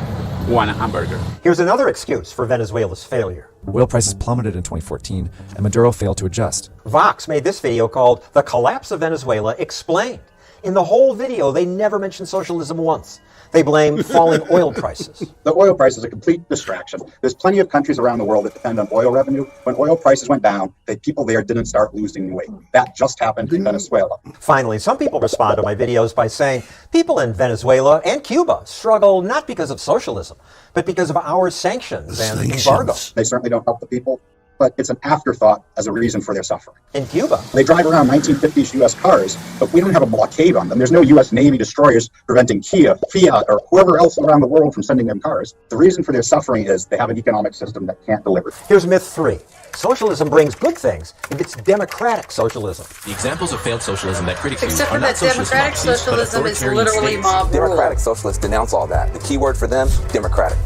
one hamburger. Here's another excuse for Venezuela's failure. Oil prices plummeted in 2014, and Maduro failed to adjust. Vox made this video called The Collapse of Venezuela Explained. In the whole video, they never mentioned socialism once. They blame falling oil prices. The oil price is a complete distraction. There's plenty of countries around the world that depend on oil revenue. When oil prices went down, the people there didn't start losing weight. That just happened in Venezuela. Finally, some people respond to my videos by saying people in Venezuela and Cuba struggle not because of socialism, but because of our sanctions and embargo. They certainly don't help the people, but it's an afterthought as a reason for their suffering. In Cuba, they drive around 1950s U.S. cars, but we don't have a blockade on them. There's no U.S. Navy destroyers preventing Kia, Fiat, or whoever else around the world from sending them cars. The reason for their suffering is they have an economic system that can't deliver. Here's myth 3. Socialism brings good things if it's democratic socialism. The examples of failed socialism that critics use Except are for not that socialist democratic democracies, but socialism is authoritarian literally states. mob rule. Democratic socialists denounce all that. The key word for them, democratic.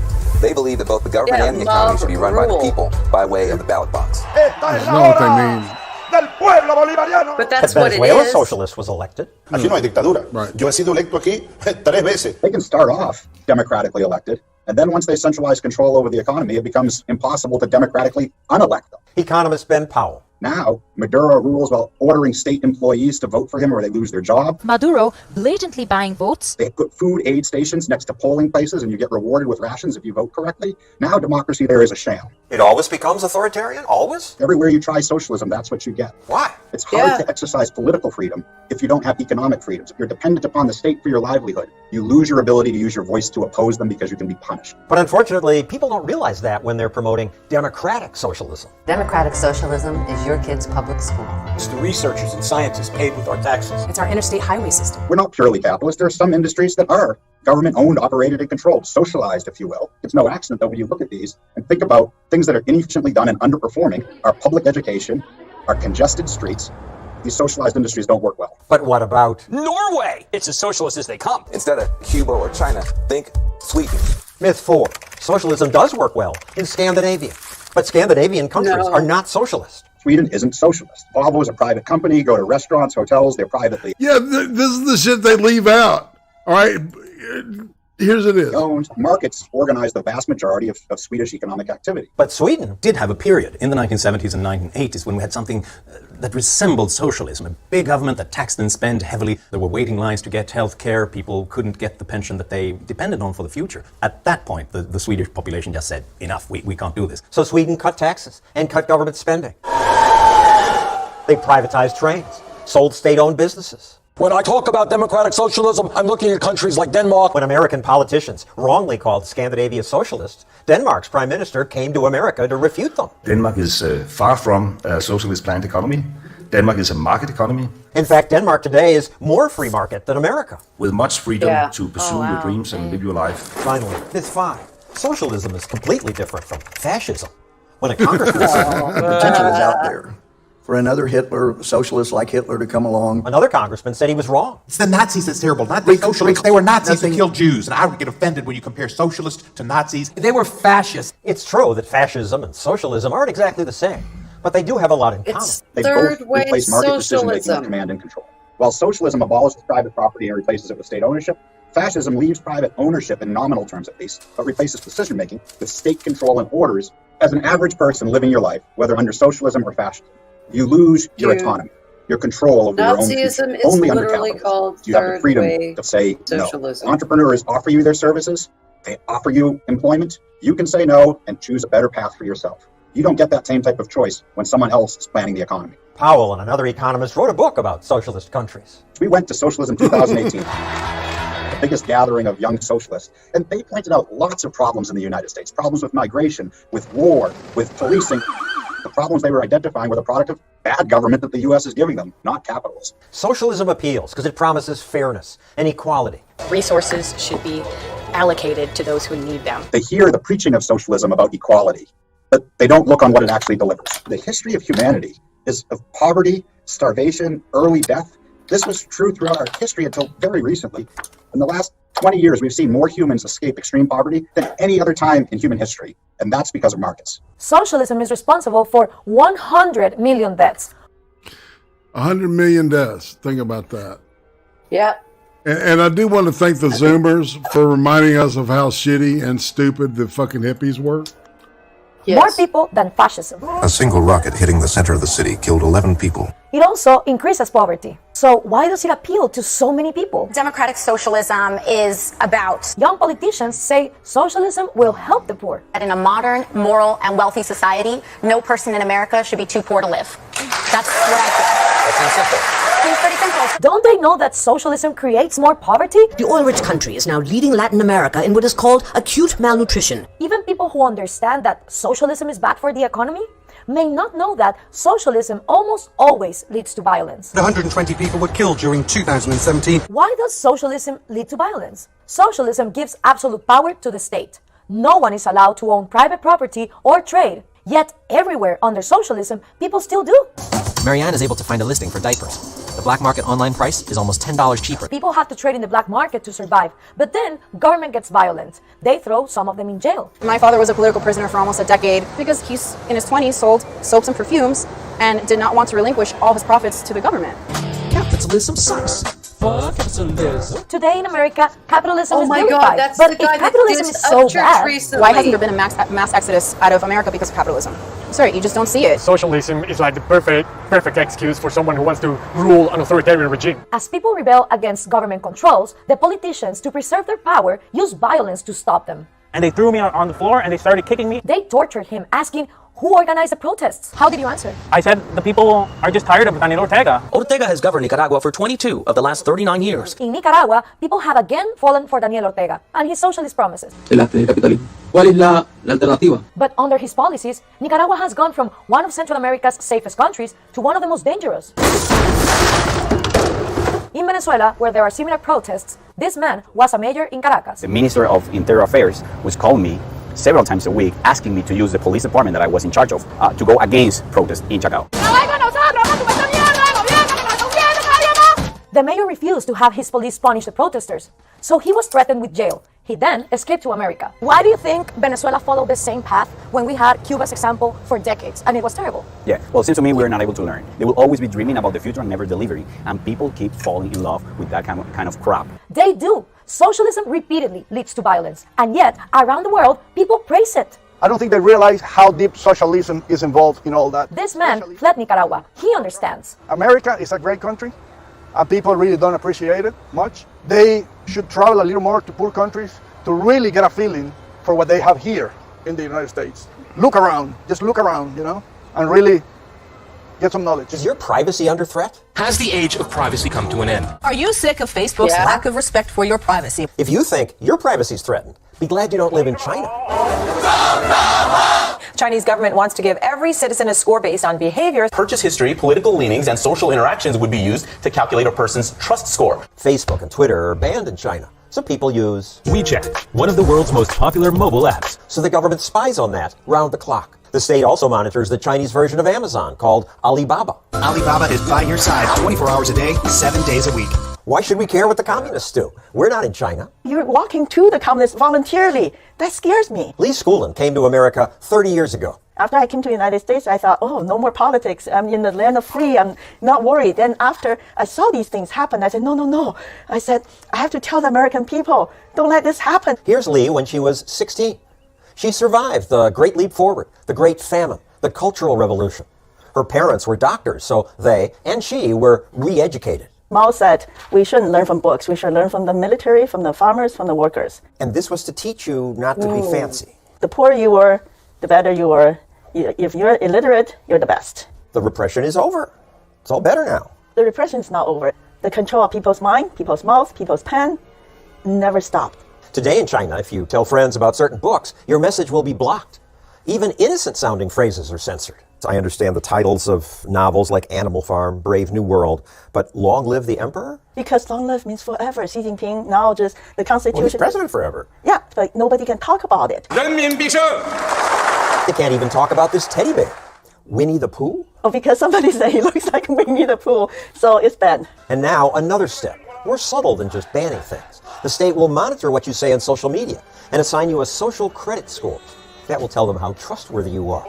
They believe that both the government and the economy should be run by the people by way of the ballot box. That's not what they mean. But that's the what it Venezuela is. socialist was elected. Aquí no hay dictadura. Yo he sido electo aquí 3 veces. They can start off democratically elected, and then once they centralize control over the economy, it becomes impossible to democratically unelect them. Economist Ben Powell. Now, Maduro rules while ordering state employees to vote for him or they lose their job. Maduro blatantly buying votes. They put food aid stations next to polling places and you get rewarded with rations if you vote correctly. Now democracy there is a sham. It always becomes authoritarian? Always? Everywhere you try socialism, that's what you get. Why? It's hard to exercise political freedom if you don't have economic freedoms. If you're dependent upon the state for your livelihood, you lose your ability to use your voice to oppose them because you can be punished. But unfortunately, people don't realize that when they're promoting democratic socialism. Democratic socialism is your kid's public school. It's the researchers and scientists paid with our taxes. It's our interstate highway system. We're not purely capitalist. There are some industries that are government-owned, operated, and controlled, socialized, if you will. It's no accident that when you look at these and think about things that are inefficiently done and underperforming, our public education, our congested streets, these socialized industries don't work well. But what about Norway? It's as socialist as they come. Instead of Cuba or China, think Sweden. Myth 4. Socialism does work well in Scandinavia. But Scandinavian countries are not socialist. Sweden isn't socialist. Volvo is a private company. Go to restaurants, hotels, they're privately. Yeah, this is the shit they leave out. All right, here's it is. Owned markets organize the vast majority of Swedish economic activity. But Sweden did have a period in the 1970s and 1980s when we had something that resembled socialism. A big government that taxed and spent heavily. There were waiting lines to get health care. People couldn't get the pension that they depended on for the future. At that point, the Swedish population just said, enough, we can't do this. So Sweden cut taxes and cut government spending. They privatized trains, sold state-owned businesses. When I talk about democratic socialism, I'm looking at countries like Denmark. When American politicians wrongly called Scandinavia socialists, Denmark's prime minister came to America to refute them. Denmark is far from a socialist planned economy. Denmark is a market economy. In fact, Denmark today is more free market than America. With much freedom Yeah. to pursue your dreams and live your life. Finally, myth 5. Socialism is completely different from fascism. When a congressman... The potential is out there for another Hitler, socialist like Hitler, to come along. Another congressman said he was wrong. It's the Nazis that's terrible, not the socialists. They were Nazis who killed Jews, and I would get offended when you compare socialists to Nazis. They were fascists. It's true that fascism and socialism aren't exactly the same, but they do have a lot in common. They both replace market decision-making with command and control. While socialism abolishes private property and replaces it with state ownership, fascism leaves private ownership in nominal terms at least, but replaces decision-making with state control and orders. As an average person living your life, whether under socialism or fascism, you lose your autonomy, your control over your own future. Nazism is Only under literally capitalism called do you have the third freedom way to say socialism. no. Entrepreneurs offer you their services, they offer you employment, you can say no and choose a better path for yourself. You don't get that same type of choice when someone else is planning the economy. Powell and another economist wrote a book about socialist countries. We went to Socialism 2018, the biggest gathering of young socialists, and they pointed out lots of problems in the United States, problems with migration, with war, with policing. The problems they were identifying were the product of bad government that the U.S. is giving them, not capitalism. Socialism appeals because it promises fairness and equality. Resources should be allocated to those who need them. They hear the preaching of socialism about equality, but they don't look on what it actually delivers. The history of humanity is of poverty, starvation, early death. This was true throughout our history until very recently. In the last 20 years, we've seen more humans escape extreme poverty than any other time in human history, and that's because of markets. Socialism is responsible for 100 million deaths. 100 million deaths. Think about that. Yeah. And I do want to thank the Zoomers for reminding us of how shitty and stupid the fucking hippies were. Yes. More people than fascism. A single rocket hitting the center of the city killed 11 people. It also increases poverty. So why does it appeal to so many people? Democratic socialism is about... Young politicians say socialism will help the poor. That in a modern, moral, and wealthy society, no person in America should be too poor to live. That's what I think. That seems simple. Seems pretty simple. Don't they know that socialism creates more poverty? The oil-rich country is now leading Latin America in what is called acute malnutrition. Even people who understand that socialism is bad for the economy may not know that socialism almost always leads to violence. 120 people were killed during 2017. Why does socialism lead to violence? Socialism gives absolute power to the state. No one is allowed to own private property or trade. Yet everywhere under socialism, people still do. Marianne is able to find a listing for diapers. The black market online price is almost $10 cheaper. People have to trade in the black market to survive, but then government gets violent. They throw some of them in jail. My father was a political prisoner for almost a decade because he's in his 20s sold soaps and perfumes and did not want to relinquish all his profits to the government. Capitalism sucks. Fuck capitalism. Today in America, capitalism is my vilified. God, that's but the guy if capitalism that is so bad, recently. Why hasn't there been a mass exodus out of America because of capitalism? Sorry, you just don't see it. Socialism is like the perfect excuse for someone who wants to rule an authoritarian regime. As people rebel against government controls, the politicians, to preserve their power, use violence to stop them. And they threw me on the floor and they started kicking me. They tortured him, asking who organized the protests. How did you answer? I said the people are just tired of Daniel Ortega. Ortega has governed Nicaragua for 22 of the last 39 years. In Nicaragua, people have again fallen for Daniel Ortega and his socialist promises. ¿Cuál es la alternativa? But under his policies, Nicaragua has gone from one of Central America's safest countries to one of the most dangerous. In Venezuela, where there are similar protests, this man was a mayor in Caracas. The Minister of Interior Affairs was calling me several times a week asking me to use the police department that I was in charge of to go against protests in Chacao. The mayor refused to have his police punish the protesters, so he was threatened with jail. He then escaped to America. Why do you think Venezuela followed the same path when we had Cuba's example for decades and it was terrible? Yeah, well, it seems to me we're not able to learn. They will always be dreaming about the future and never delivering, and people keep falling in love with that kind of crap. They do. Socialism repeatedly leads to violence, and yet, around the world, people praise it. I don't think they realize how deep socialism is involved in all that. This man fled Nicaragua. He understands. America is a great country, and people really don't appreciate it much. They should travel a little more to poor countries to really get a feeling for what they have here in the United States. Look around, just look around, and really get some knowledge. Is your privacy under threat? Has the age of privacy come to an end? Are you sick of Facebook's lack of respect for your privacy? If you think your privacy is threatened, be glad you don't live in China. Chinese government wants to give every citizen a score based on behavior. Purchase history, political leanings, and social interactions would be used to calculate a person's trust score. Facebook and Twitter are banned in China, so people use WeChat, one of the world's most popular mobile apps. So the government spies on that round the clock. The state also monitors the Chinese version of Amazon called Alibaba. Alibaba is by your side 24 hours a day, 7 days a week. Why should we care what the communists do? We're not in China. You're walking to the communists voluntarily. That scares me. Lee Schoolin came to America 30 years ago. After I came to the United States, I thought, oh, no more politics. I'm in the land of free. I'm not worried. Then after I saw these things happen, I said, no. I said, I have to tell the American people, don't let this happen. Here's Lee when she was 16. She survived the Great Leap Forward, the Great Famine, the Cultural Revolution. Her parents were doctors, so they and she were re-educated. Mao said, we shouldn't learn from books. We should learn from the military, from the farmers, from the workers. And this was to teach you not to be fancy. The poorer you were, the better you were. If you're illiterate, you're the best. The repression is over. It's all better now. The repression is not over. The control of people's mind, people's mouth, people's pen never stopped. Today in China, if you tell friends about certain books, your message will be blocked. Even innocent-sounding phrases are censored. I understand the titles of novels like Animal Farm, Brave New World, but Long Live the Emperor? Because long live means forever. Xi Jinping now just the Constitution. Well, he's president forever. Yeah, but nobody can talk about it. They can't even talk about this teddy bear. Winnie the Pooh? Oh, because somebody said he looks like Winnie the Pooh, so it's banned. And now another step, more subtle than just banning things. The state will monitor what you say on social media and assign you a social credit score. That will tell them how trustworthy you are.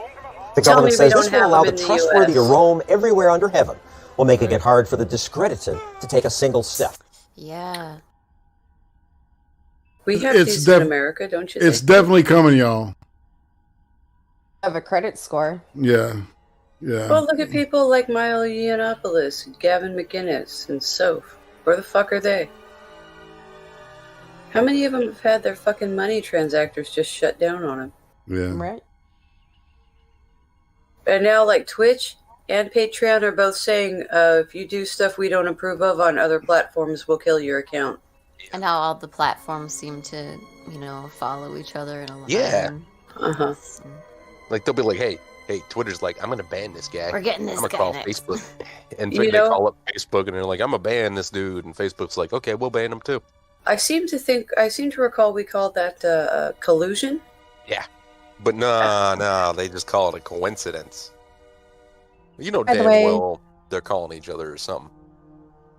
The government says this will allow the trustworthy to roam everywhere under heaven, while making it hard for the discredited to take a single step. Yeah. We have these in America, don't you think? It's definitely coming, y'all. Of a credit score. Yeah. Well, look at people like Milo Yiannopoulos, Gavin McInnes, and Soph. Where the fuck are they? How many of them have had their fucking money transactors just shut down on them? Yeah. Right. And now, like Twitch and Patreon are both saying, if you do stuff we don't approve of on other platforms, we'll kill your account. And how all the platforms seem to, follow each other in a line. Yeah. Uh-huh. Like, they'll be like, hey, Twitter's like, I'm going to ban this guy. We're getting this I'm guy call next. Facebook. And they call up Facebook and they're like, I'm going to ban this dude. And Facebook's like, okay, we'll ban him too. I seem to recall we called that collusion. Yeah. But no, they just call it a coincidence. You know By the damn way- well they're calling each other or something.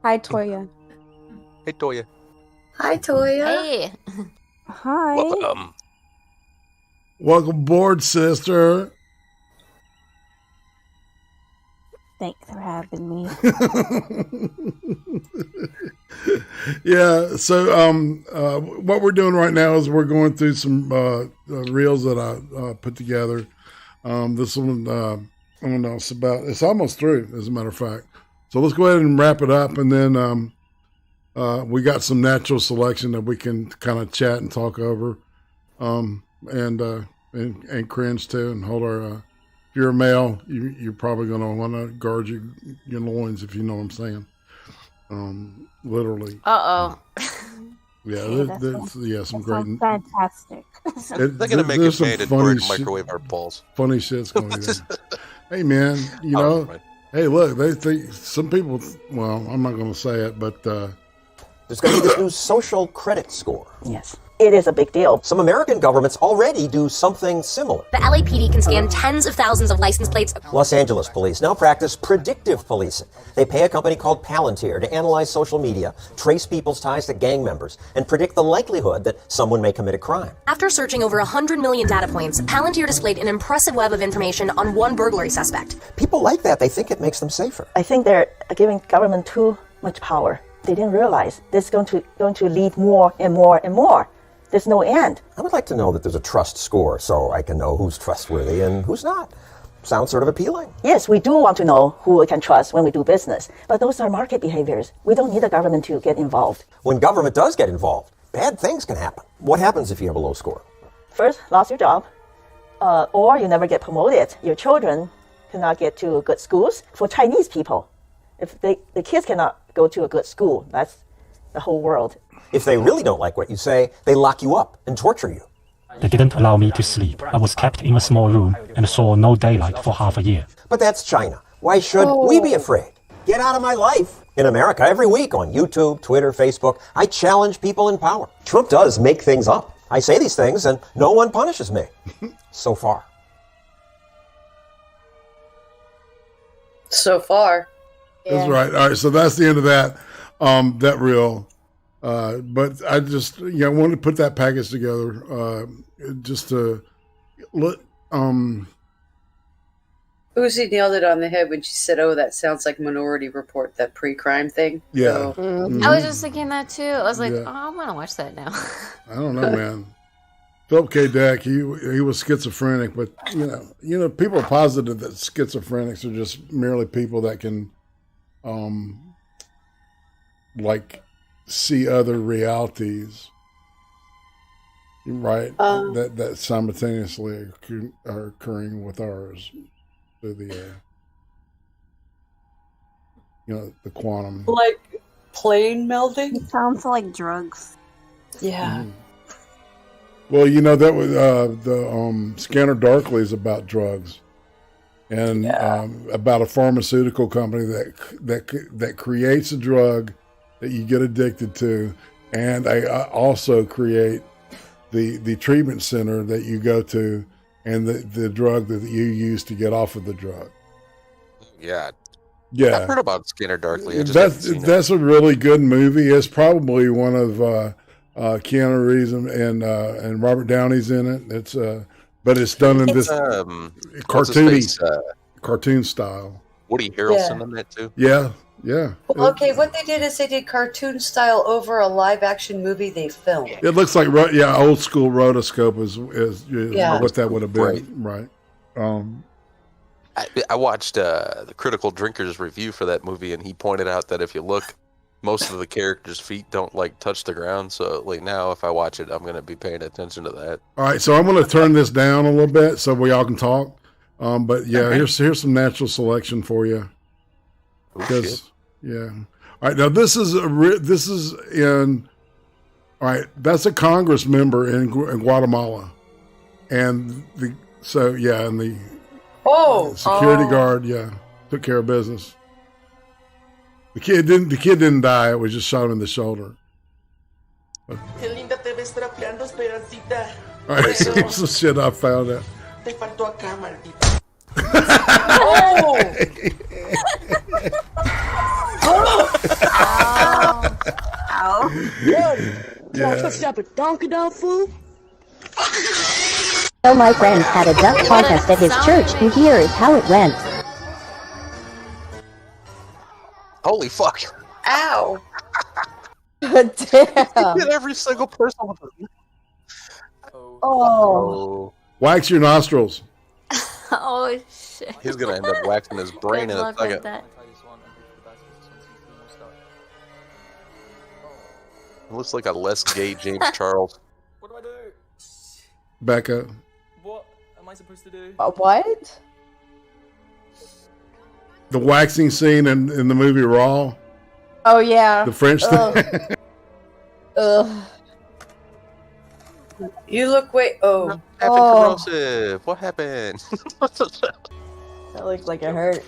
Hi, Toya. Hey, Toya. Hi, Toya. Hey. Hi. Welcome aboard, sister. Thanks for having me. Yeah, so what we're doing right now is we're going through some reels that I put together. This one, I don't know, it's almost through, as a matter of fact. So let's go ahead and wrap it up, and then we got some natural selection that we can kind of chat and talk over, and cringe too, and hold our. If you're a male, you're probably going to want to guard your loins, if you know what I'm saying. Literally. Uh-oh. Yeah, there's some great. Fantastic. They're going to make it mandatory to microwave our balls. Funny shit's going to be there. Hey, man, hey, look, they think some people, well, I'm not going to say it, but. There's going to be this new social credit score. Yes. It is a big deal. Some American governments already do something similar. The LAPD can scan tens of thousands of license plates. Los Angeles police now practice predictive policing. They pay a company called Palantir to analyze social media, trace people's ties to gang members, and predict the likelihood that someone may commit a crime. After searching over 100 million data points, Palantir displayed an impressive web of information on one burglary suspect. People like that. They think it makes them safer. I think they're giving government too much power. They didn't realize this is going to lead more and more and more. There's no end. I would like to know that there's a trust score so I can know who's trustworthy and who's not. Sounds sort of appealing. Yes, we do want to know who we can trust when we do business, but those are market behaviors. We don't need the government to get involved. When government does get involved, bad things can happen. What happens if you have a low score? First, lost your job, or you never get promoted. Your children cannot get to good schools. For Chinese people, if the kids cannot go to a good school, that's the whole world. If they really don't like what you say, they lock you up and torture you. They didn't allow me to sleep. I was kept in a small room and saw no daylight for half a year. But that's China. Why should we be afraid? Get out of my life. In America, every week on YouTube, Twitter, Facebook, I challenge people in power. Trump does make things up. I say these things and no one punishes me. So far. So far. That's right. All right, so that's the end of that that reel. But I just I wanted to put that package together just to look. Uzi nailed it on the head when she said, "Oh, that sounds like Minority Report, that pre-crime thing." Yeah. So, I was just thinking that too. I was like, Yeah. oh, I want to watch that now. I don't know, man. Philip K. Dick, he was schizophrenic, but people are positive that schizophrenics are just merely people that can, like, see other realities, right? That simultaneously are occurring with ours through the, the quantum. like plane melding. It sounds like drugs. Yeah. Well, that was the Scanner Darkly is about drugs, and about a pharmaceutical company that creates a drug that you get addicted to, and I also create the treatment center that you go to, and the drug that you use to get off of the drug. Yeah. Yeah, I've heard about Scanner Darkly. I just haven't seen it. That's a really good movie. It's probably one of Keanu Reeves and Robert Downey's in it. It's but it's done in this cartoon style. Woody Harrelson in that too. Yeah. Well, okay, what they did is they did cartoon style over a live action movie they filmed. It looks like old school rotoscope is what that would have been, right? I watched the Critical Drinker's review for that movie, and he pointed out that if you look, most of the characters' feet don't touch the ground. So now, if I watch it, I'm going to be paying attention to that. All right, so I'm going to turn this down a little bit so we all can talk. But yeah, Okay. here's some natural selection for you. Because all right, now this is in. All right, that's a Congress member in Guatemala, and the security guard took care of business. The kid didn't die. It was just shot him in the shoulder. Qué linda te ves trapeando, Esperancita. All right, here's some shit I found out. Te faltó acá, maldita. Ow. Yeah. Stop it, donkey dog fool. So my friend had a duck contest at his church, and here is how it went. Holy fuck! Ow! Damn. Hit every single person with it. Oh. Wax your nostrils. Oh shit! He's gonna end up waxing his brain Good in a luck with second. that. It looks like a less gay James Charles. What do I do? BECCA. What am I supposed to do? What? The waxing scene in the movie Raw. Oh yeah. The French thing. Ugh. You look After corrosive. What happened? That looks like it hurt.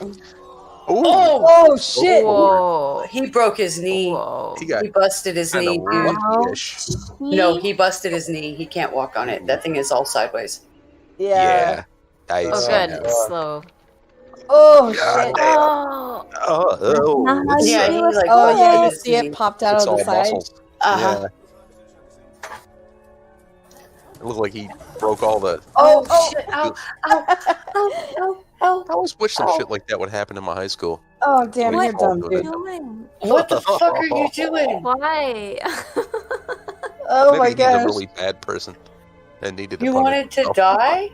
Oh shit! Whoa. He broke his knee. He busted his knee, dude. lucky-ish. No, he busted his knee. He can't walk on it. That thing is all sideways. Yeah. I Oh, saw good. that. Slow. Oh God shit! damn. Oh. Yeah, he like Oh yeah, you busted his see it knee. popped out It's of the all side. muscles. Uh-huh. Yeah. It looked like he broke all the. Oh shit! Ow! Ow! Ow! Ow! Ow! I always wish some shit like that would happen in my high school. Oh damn, What you're dumb, are you dude. Doing? What the fuck are you doing? Why? Oh Maybe my he's a gosh. really bad person and needed to You punish wanted to himself. die?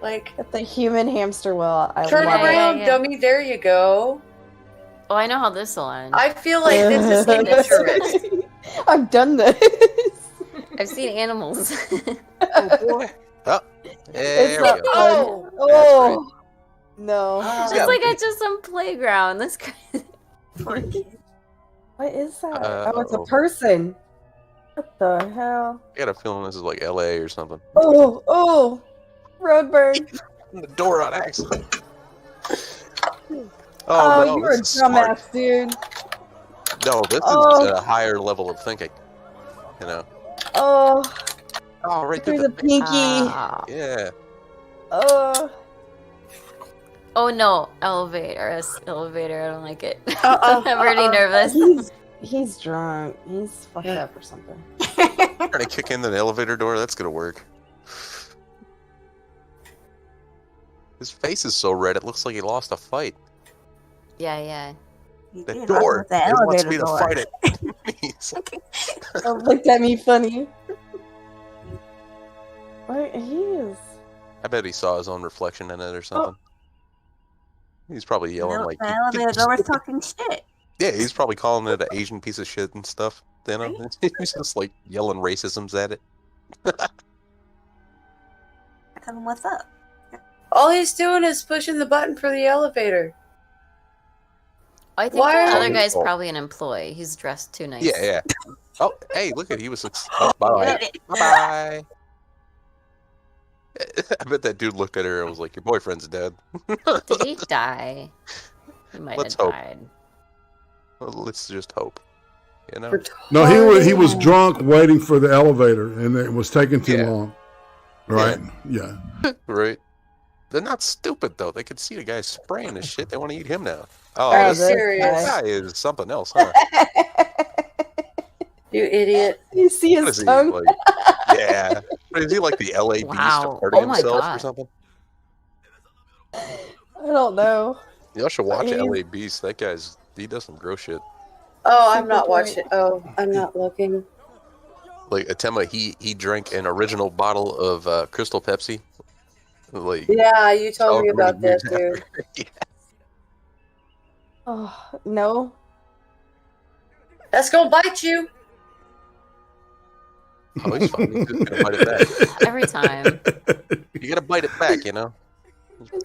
Like At the human hamster wheel. I turn love around, yeah. dummy. There you go. Oh, I know how this will end. I feel like this is dangerous. it. I've done this. I've seen animals. Oh boy. Oh, there It's we not go. fun. Oh no. It's like at just some playground. That's crazy. What is that? Oh, it's a Uh-oh. person. What the hell? I got a feeling this is like LA or something. Oh, Roadburn. The door on accident. Oh, no, you're a this is smart. dumbass, dude. No, this is a higher level of thinking. You know. Oh, right there's through a pinky. Yeah. Oh no, elevator. Elevator, I don't like it. I'm already nervous. He's drunk. He's fucked up or something. Trying to kick in the elevator door, that's gonna work. His face is so red, it looks like he lost a fight. Yeah. The door. The It wants elevator me to door. fight it. Looked at me funny. What? He is. I bet he saw his own reflection in it or something. He's probably yelling like. The elevator door was talking shit. Yeah, he's probably calling it an Asian piece of shit and stuff. You know, he's just like yelling racisms at it. Tell him what's up. All he's doing is pushing the button for the elevator. I think Why the are other you- guy's probably an employee. He's dressed too nice. Yeah. Oh, hey, look at he was. Bye. Bye. I bet that dude looked at her and was like, "Your boyfriend's dead." Did he die? He might Let's have hope. died. Well, let's just hope. You know. No, he was drunk waiting for the elevator, and it was taking too long. Right? Yeah. Right. They're not stupid though. They could see the guy spraying this shit. They want to eat him now. Oh, this serious? guy is something else, huh? You idiot. You see What his is he, tongue? like? Yeah. Is he like the LA Beast Wow. of partying Oh my himself God. or something? I don't know. Y'all should watch He's- LA Beast. That he does some gross shit. Oh, I'm not watching. Oh, I'm not looking. Like Atema, he drank an original bottle of Crystal Pepsi. Like Yeah, you told me however many about that, years dude. after. Yeah. Oh, no. That's gonna bite you. Oh, he's fine. He's just gonna bite it back. Every time. You gotta bite it back, you know.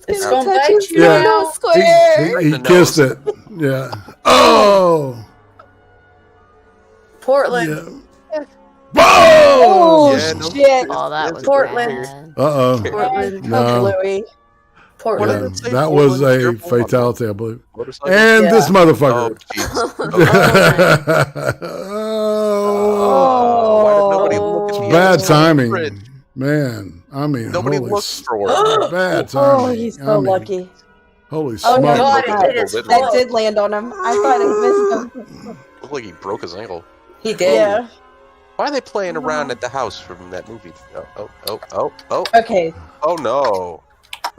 It's gonna bite you. Yeah. No square. He kissed it. Yeah. Oh. Portland. Whoa! Yeah, no shit. Oh, that was Portland. bad. Uh-oh. Portland. No. Louis. Yeah, Portland. that was a fatality, I believe. Motorcycle? And this Yeah. motherfucker. Oh, why did nobody look at the Bad other side of the timing. bridge? Man, I mean, Nobody holy looks for work. bad timing. Oh, he's so lucky. Holy Oh, smokes. God, God. it is That did land on him. I thought it missed him. Looked like he broke his ankle. He did. Yeah. Why are they playing around at the house from that movie? Oh. Okay. Oh no.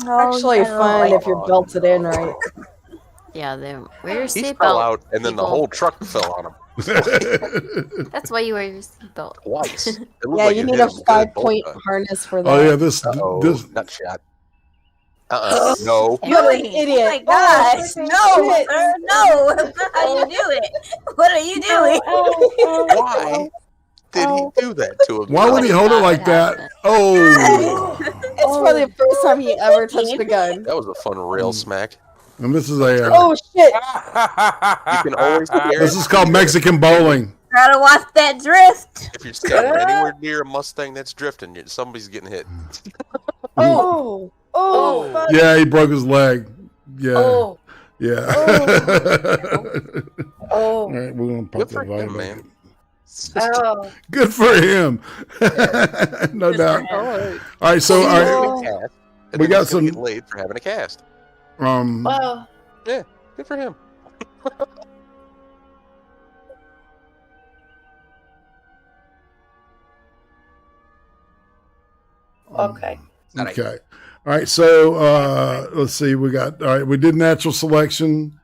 Actually fun if you're belted in right. Yeah, wear your He fell seatbelt. out and then the people. whole truck fell on him. That's why you wear your seatbelt. Twice. It looked Yeah, like you it need hit a him good 5-point both times. harness for that. Oh, yeah, this. Nut shot. No. You're an idiot. Oh my gosh. Oh, No, shit. sir, no. That's not how you do it. What are you doing? Why did he do that to him? Why would he hold it like that? Oh. It's probably the first time he ever touched a gun. That was a fun rail smack. And this is a. Oh shit! You can always hear This is called Mexican bowling. Gotta watch that drift. if you're standing anywhere near a Mustang that's drifting, somebody's getting hit. Oh! Oh! Fuck. Yeah, he broke his leg. Yeah. Oh. Yeah. Oh. All right, we're gonna pop Good for that him, volume. man. Oh. Good for him. No doubt. All right, so all right, we got some. Get laid for having a cast. Wow. Yeah, good for him. Okay. Okay. All right. So let's see. We got. All right. We did natural selection.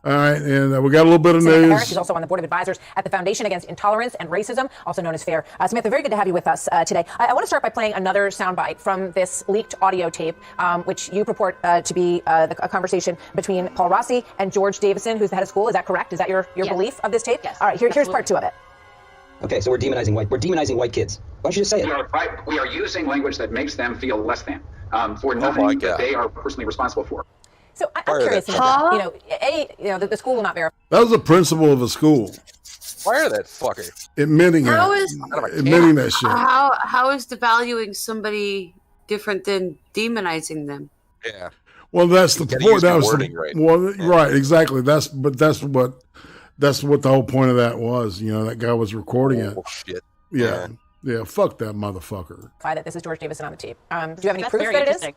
All right, and we got a little bit of Samantha Herrick, news. she's also on the board of advisors at the Foundation Against Intolerance and Racism, also known as FAIR. Samantha, very good to have you with us today. I want to start by playing another soundbite from this leaked audio tape, which you purport to be a conversation between Paul Rossi and George Davison, who's the head of school. Is that correct? Is that your belief of this tape? Yes. All right, here's part 2 of it. Okay, so we're demonizing white kids. Why don't you just say it? We are using language that makes them feel less than for nothing that they are personally responsible for. So I'm curious, Samantha, the school will not verify. That was the principal of a school. Fire that fucker. Admitting that shit. How is devaluing somebody different than demonizing them? Yeah. Well, that's the point. That was right. Exactly. That's what the whole point of that was. You know, that guy was recording it. Shit. Yeah. Yeah. Fuck that motherfucker. That this is George Davison on the tape. Do you have any That's proof very that it is? interesting.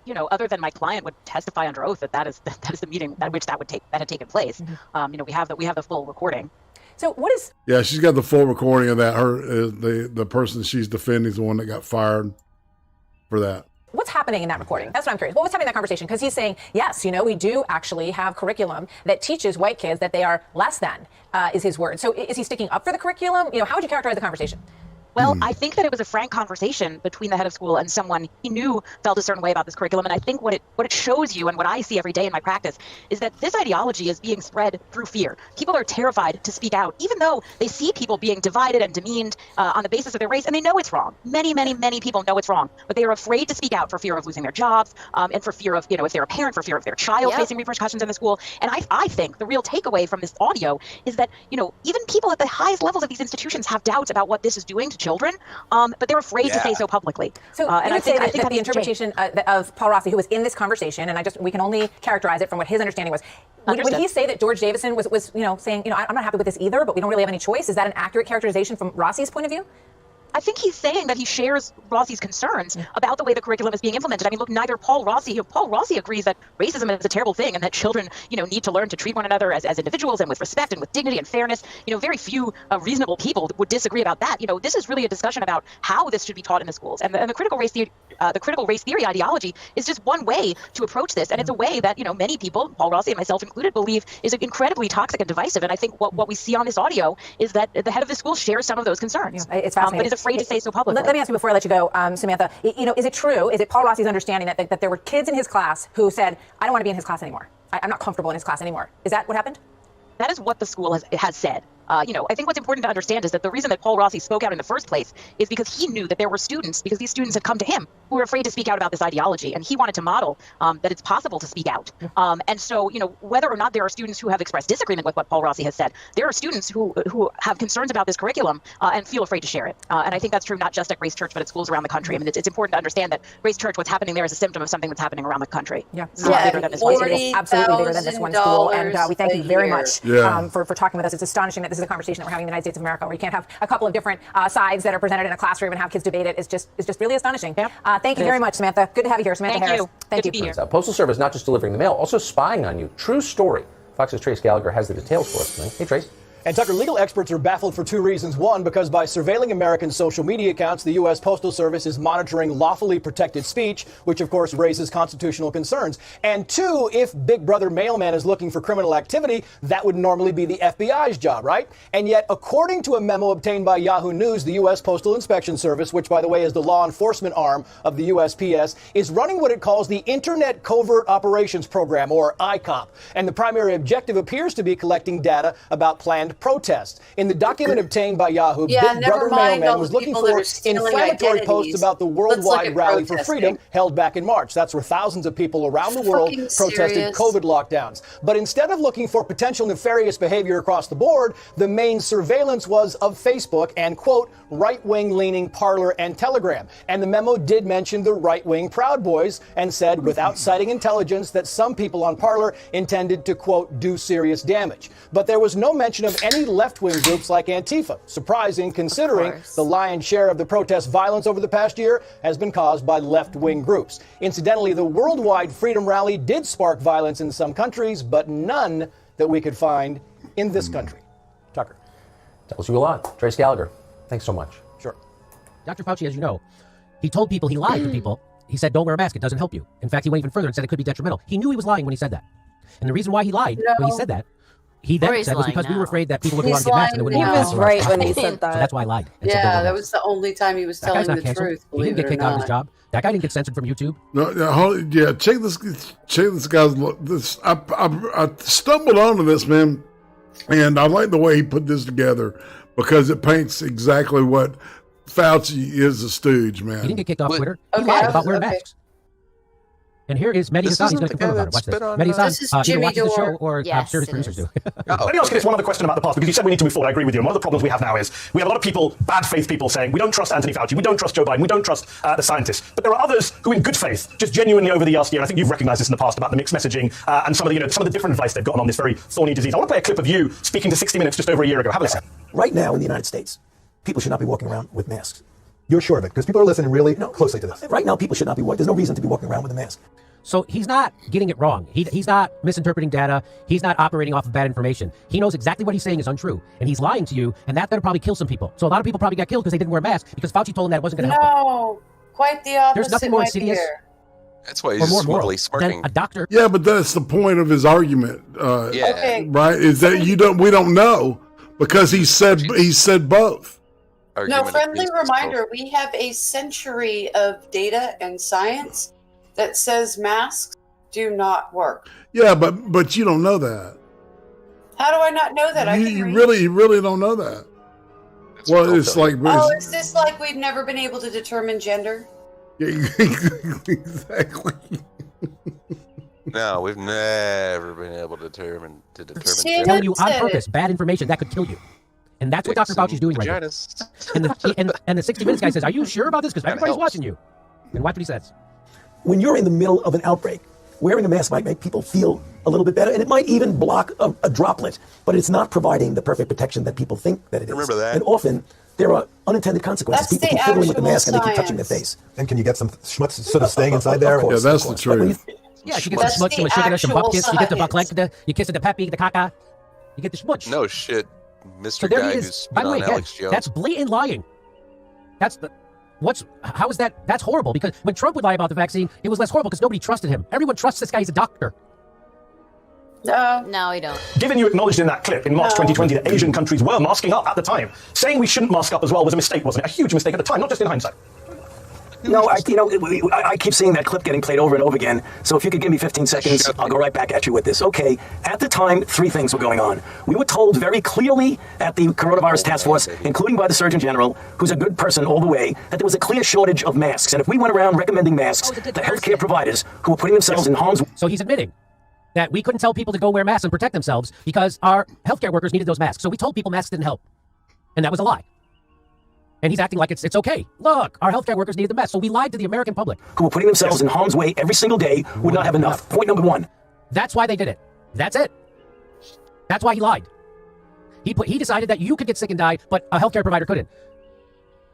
You know, other than my client would testify under oath that is the meeting at which that had taken place. You know, we have the full recording. So what is? Yeah, she's got the full recording of that. The person she's defending is the one that got fired for that. What's happening in that recording? That's what I'm curious. What was happening in that conversation? Because he's saying, yes, you know, we do actually have curriculum that teaches white kids that they are less than, is his word. So is he sticking up for the curriculum? You know, how would you characterize the conversation? Well, I think that it was a frank conversation between the head of school and someone he knew felt a certain way about this curriculum. And I think what it shows you and what I see every day in my practice is that this ideology is being spread through fear. People are terrified to speak out, even though they see people being divided and demeaned on the basis of their race, and they know it's wrong. Many, many, many people know it's wrong, but they are afraid to speak out for fear of losing their jobs and for fear of, you know, if they're a parent, for fear of their child facing repercussions in the school. And I think the real takeaway from this audio is that, you know, even people at the highest levels of these institutions have doubts about what this is doing to children. But they're afraid to say so publicly. So and I think that the interpretation of Paul Rossi, who was in this conversation, and we can only characterize it from what his understanding was. Would he say that George Davison was you know, saying, you know, I'm not happy with this either, but we don't really have any choice? Is that an accurate characterization from Rossi's point of view? I think he's saying that he shares Rossi's concerns about the way the curriculum is being implemented. I mean, look, neither Paul Rossi agrees that racism is a terrible thing and that children, you know, need to learn to treat one another as individuals and with respect and with dignity and fairness. You know, very few reasonable people would disagree about that. You know, this is really a discussion about how this should be taught in the schools. And the critical race theory ideology is just one way to approach this. And it's a way that, you know, many people, Paul Rossi and myself included, believe is incredibly toxic and divisive. And I think what we see on this audio is that the head of the school shares some of those concerns. Yeah, it's fascinating. But is afraid to say so publicly. Let me ask you before I let you go, Samantha, you know, is it true, is it Paul Rossi's understanding that there were kids in his class who said, I don't want to be in his class anymore. I'm not comfortable in his class anymore. Is that what happened? That is what the school has said. You know, I think what's important to understand is that the reason that Paul Rossi spoke out in the first place is because he knew that there were students, because these students had come to him, who were afraid to speak out about this ideology, and he wanted to model that it's possible to speak out. And so, you know, whether or not there are students who have expressed disagreement with what Paul Rossi has said, there are students who have concerns about this curriculum and feel afraid to share it. And I think that's true not just at Grace Church, but at schools around the country. I mean, it's important to understand that Grace Church, what's happening there is a symptom of something that's happening around the country. Yeah, bigger than this one. It is absolutely bigger than this one school, and we thank you very much for talking with us. It's astonishing that this is a conversation that we're having in the United States of America, where you can't have a couple of different sides that are presented in a classroom and have kids debate it. It's just really astonishing. Thank you very much, Samantha. Good to have you here, Samantha Harris. Thank you. Postal Service not just delivering the mail, also spying on you. True story. Fox's Trace Gallagher has the details for us tonight. Hey, Trace. And Tucker, legal experts are baffled for two reasons. One, because by surveilling American social media accounts, the U.S. Postal Service is monitoring lawfully protected speech, which of course raises constitutional concerns. And two, if Big Brother Mailman is looking for criminal activity, that would normally be the FBI's job, right? And yet, according to a memo obtained by Yahoo News, the U.S. Postal Inspection Service, which by the way is the law enforcement arm of the USPS, is running what it calls the Internet Covert Operations Program, or ICOP. And the primary objective appears to be collecting data about planned protests. In the document obtained by Yahoo, Big Brother Mailman was looking for inflammatory posts about the worldwide rally for freedom held back in March. That's where thousands of people around the world protested COVID lockdowns. But instead of looking for potential nefarious behavior across the board, the main surveillance was of Facebook and, quote, right-wing leaning Parler and Telegram. And the memo did mention the right-wing Proud Boys and said, without citing intelligence, that some people on Parler intended to, quote, do serious damage. But there was no mention of any left-wing groups like Antifa. Surprising, considering the lion's share of the protest violence over the past year has been caused by left-wing groups. Incidentally, the worldwide Freedom Rally did spark violence in some countries, but none that we could find in this country. Tucker. Tells you a lot. Trace Gallagher, thanks so much. Sure. Dr. Fauci, as you know, he told people, he lied to people. He said, don't wear a mask, it doesn't help you. In fact, he went even further and said it could be detrimental. He knew he was lying when he said that. And the reason why he lied when he said that, he then said was because we were afraid that people would go out and get masks and they wouldn't He was right when he said that. So that's why I lied. Yeah, that was the only time he was telling the truth. He didn't get kicked out of his job. That guy didn't get censored from YouTube. No, check this guy's. I stumbled onto this, man, and I like the way he put this together because it paints exactly what Fauci is a stooge, man. He didn't get kicked off Twitter. He lied about wearing masks. And here is Mehdi Hassan. He's going to confirm about it. Watch this. Mehdi Hassan either watches the show or I'm sure his producers do. Let me ask you this one other question about the past, because you said we need to move forward. I agree with you. And one of the problems we have now is we have a lot of people, bad faith people, saying we don't trust Anthony Fauci, we don't trust Joe Biden, we don't trust the scientists. But there are others who, in good faith, just genuinely over the last year, and I think you've recognized this in the past about the mixed messaging and some of the different advice they've gotten on this very thorny disease. I want to play a clip of you speaking to 60 Minutes just over a year ago. Have a listen. Right now in the United States, people should not be walking around with masks. You're sure of it? Because people are listening really closely to this. Right now, people should not be walking. There's no reason to be walking around with a mask. So he's not getting it wrong. He's not misinterpreting data. He's not operating off of bad information. He knows exactly what he's saying is untrue, and he's lying to you, and that's going to probably kill some people. So a lot of people probably got killed because they didn't wear masks because Fauci told them that it wasn't going to help them. No, quite the opposite. There's nothing more insidious. That's why he's smugly smirking. A doctor. Yeah, but that's the point of his argument. Okay. Right? Is that we don't know because he said both. No, friendly reminder, we have a century of data and science that says masks do not work. Yeah, but you don't know that. How do I not know that? You really don't know that. Well, it's like... Oh, is this like we've never been able to determine gender? Exactly. No, we've never been able to determine gender. I'm telling you on purpose, bad information that could kill you. And that's what Dr. Fauci's doing right now. And the 60 Minutes guy says, are you sure about this? Because everybody's watching you. And watch what he says. When you're in the middle of an outbreak, wearing a mask might make people feel a little bit better, and it might even block a droplet, but it's not providing the perfect protection that people think that it is. Remember that. And often, there are unintended consequences. That's people keep fiddling with the mask and they keep touching their face. And can you get some schmutz sort of staying inside there? Yeah, that's the truth. Yeah, you get some schmutz, some sugar, some bupkis, you get the buckleg, you kiss the peppy, the caca, you get the schmutz. No shit, Mr. So there Guy he who's is. spit By the way, on again, Alex Jones. that's blatant lying. How is that? That's horrible, because when Trump would lie about the vaccine, it was less horrible because nobody trusted him. Everyone trusts this guy. He's a doctor. No, we don't. Given you acknowledged in that clip in March 2020 that Asian countries were masking up at the time, saying we shouldn't mask up as well was a mistake, wasn't it? A huge mistake at the time, not just in hindsight. No, I keep seeing that clip getting played over and over again. So if you could give me 15 seconds, I'll go right back at you with this. Okay, at the time, 3 things were going on. We were told very clearly at the Coronavirus Task Force, including by the Surgeon General, who's a good person all the way, that there was a clear shortage of masks. And if we went around recommending masks to healthcare providers who were putting themselves in harm's way. So he's admitting that we couldn't tell people to go wear masks and protect themselves because our healthcare workers needed those masks. So we told people masks didn't help. And that was a lie. And he's acting like it's okay. Look, our healthcare workers needed the masks, so we lied to the American public. Who were putting themselves in harm's way every single day would not have enough. Point number 1. That's why they did it. That's it. That's why he lied. He decided that you could get sick and die, but a healthcare provider couldn't.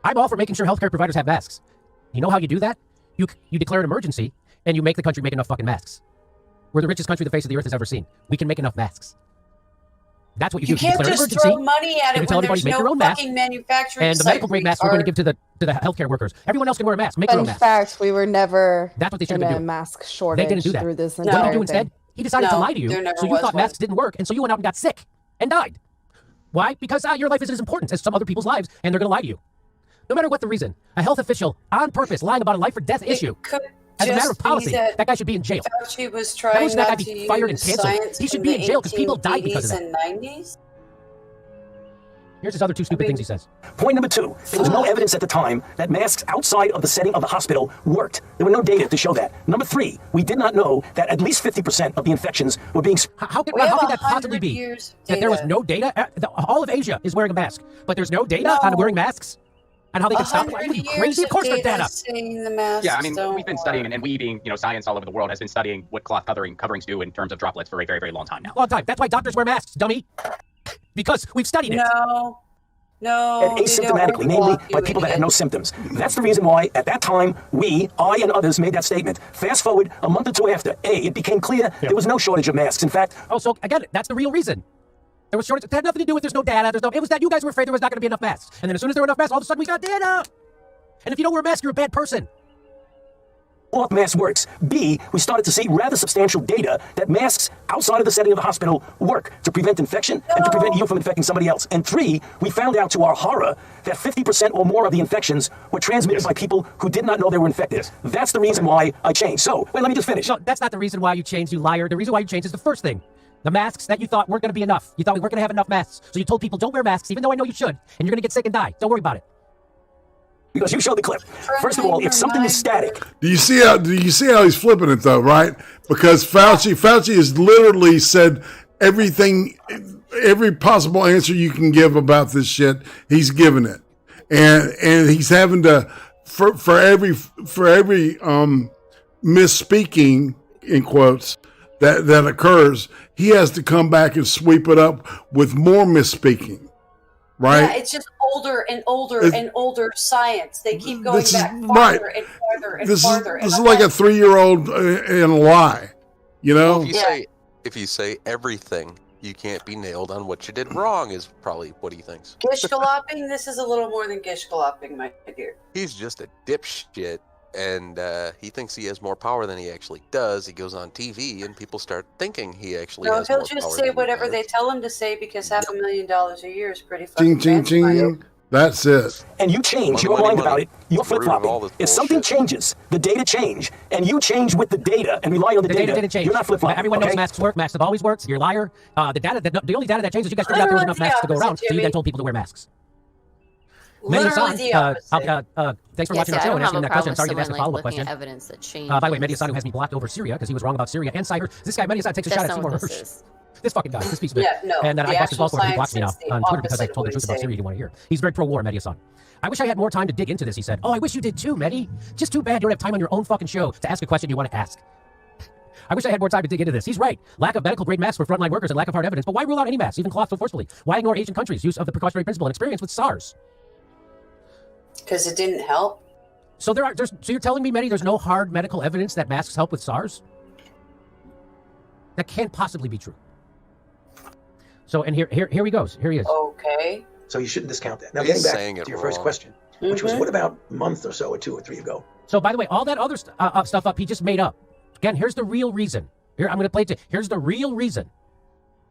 I'm all for making sure healthcare providers have masks. You know how you do that? You declare an emergency, and you make the country make enough fucking masks. We're the richest country the face of the earth has ever seen. We can make enough masks. That's what you do. You can't just throw money at it when there's no fucking manufacturing and the medical grade masks we're going to give to the healthcare workers. Everyone else can wear a mask. Make their own mask. In fact, we were never That's what they should in have a been doing. mask shortage They didn't do that. through this What did entire he do thing. instead? He decided to lie to you, so you thought masks didn't work, and so you went out and got sick and died. Why? Because your life isn't as important as some other people's lives, and they're going to lie to you. No matter what the reason, a health official, on purpose, lying about a life or death issue, as a matter of policy, that guy should be in jail. Fauci was trying that not guy to be fired and use canceled. science He should in be the in jail because people died because of 1880s that. and 90s. Here's his other 2 stupid things he says. Point number 2, there was no evidence at the time that masks outside of the setting of the hospital worked. There were no data to show that. Number 3, we did not know that at least 50% of the infections were being... How could that possibly be? That there was no data? All of Asia is wearing a mask, but there's no data on wearing masks? And how they can stop it? Are you crazy? Of course there's data. Yeah, I mean, we've been studying, and we being, science all over the world has been studying what cloth coverings do in terms of droplets for a very, very long time now. Long time. That's why doctors wear masks, dummy. Because we've studied it. No, and asymptomatically, namely by people that had no symptoms. That's the reason why, at that time, I and others made that statement. Fast forward a month or 2 after, it became clear there was no shortage of masks. In fact... Oh, so again, that's the real reason. There was shortage. It had nothing to do with there's no data. It was that you guys were afraid there was not going to be enough masks. And then as soon as there were enough masks, all of a sudden we got data. And if you don't wear a mask, you're a bad person. Off mask works. B, we started to see rather substantial data that masks outside of the setting of the hospital work to prevent infection and to prevent you from infecting somebody else. And 3, we found out to our horror that 50% or more of the infections were transmitted by people who did not know they were infected. That's the reason why I changed. So, wait, let me just finish. No, that's not the reason why you changed, you liar. The reason why you changed is the first thing. The masks that you thought weren't going to be enough. You thought we weren't going to have enough masks. So you told people, don't wear masks, even though I know you should. And you're going to get sick and die. Don't worry about it. Because you showed the clip. First of all, if something is static. Do you see how he's flipping it though, right? Because Fauci has literally said everything, every possible answer you can give about this shit, he's given it. And he's having to for every misspeaking in quotes that occurs, he has to come back and sweep it up with more misspeaking. Right? Yeah, it's just older and older and older science. They keep going back farther and farther and farther. This is like a 3-year-old in a lie, you know? Well, if you say everything, you can't be nailed on what you did wrong is probably what he thinks. Gish-galloping? This is a little more than gish-galloping, my dear. He's just a dipshit, and he thinks he has more power than he actually does. He goes on TV, and people start thinking he actually has more power. No, he'll just say whatever they tell him to say because $500,000 a year is pretty Ching, fucking ching, ching. That's it. And you change your mind about it, you're flip-flopping. If something changes, the data change, and you change with the data and rely on the data, didn't change. you're not flip-flopping. Everyone knows masks work. Masks have always worked. You're a liar. The only data that changes, you guys figured out there was enough masks to go around, so you then told people to wear masks. Literally the opposite. Thanks for watching our show and asking that question. I'm sorry to ask a follow-up looking question. at evidence that changed. By the way, Mediasan, who has me blocked over Syria because he was wrong about Syria and cyber. This guy, Mediasan, takes a shot at Seymour Hirsch. This fucking guy, this piece of it. Yeah, no, and then I got his fault for it. He blocks me now the on Twitter because I opposite told the of truth what about he's Syria you didn't want to hear. He's very pro-war, Mediasan. I wish I had more time to dig into this, he said. Oh, I wish you did too, Medi. Just too bad you don't have time on your own fucking show to ask a question you want to ask. I wish I had more time to dig into this. He's right. Lack of medical-grade masks for frontline workers and lack of hard evidence. But why rule out any masks, even cloth so forcefully? Why ignore Asian countries' use of the precautionary principle and experience with SARS? Because it didn't help. So so you're telling me, Medi, there's no hard medical evidence that masks help with SARS? That can't possibly be true. So, and here he goes. Here he is. Okay. So you shouldn't discount that. Now, He's getting saying back it to your first wrong. question, which was, what about a month or so, or 2 or 3 ago? So, by the way, all that other stuff up, he just made up. Again, here's the real reason. Here, I'm going to play it to you. Here's the real reason.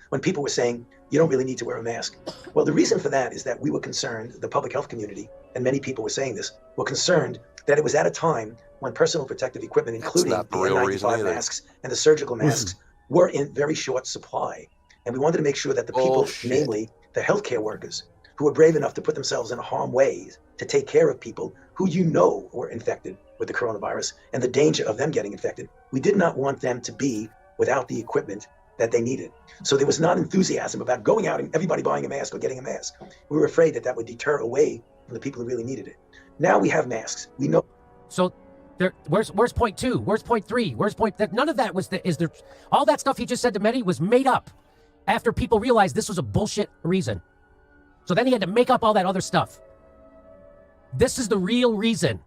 When people were saying, you don't really need to wear a mask. Well, the reason for that is that we were concerned, the public health community, and many people were saying this, were concerned that it was at a time when personal protective equipment, including the N95 masks and the surgical masks, were in very short supply. And we wanted to make sure that the people, namely the healthcare workers, who were brave enough to put themselves in harm's way to take care of people who were infected with the coronavirus and the danger of them getting infected, we did not want them to be without the equipment that they needed. So there was not enthusiasm about going out and everybody buying a mask or getting a mask. We were afraid that would deter away from the people who really needed it. Now we have masks. We know. So where's point 2? Where's point 3? Where's point that? None of that is there. All that stuff he just said to Medi was made up after people realized this was a bullshit reason. So then he had to make up all that other stuff. This is the real reason.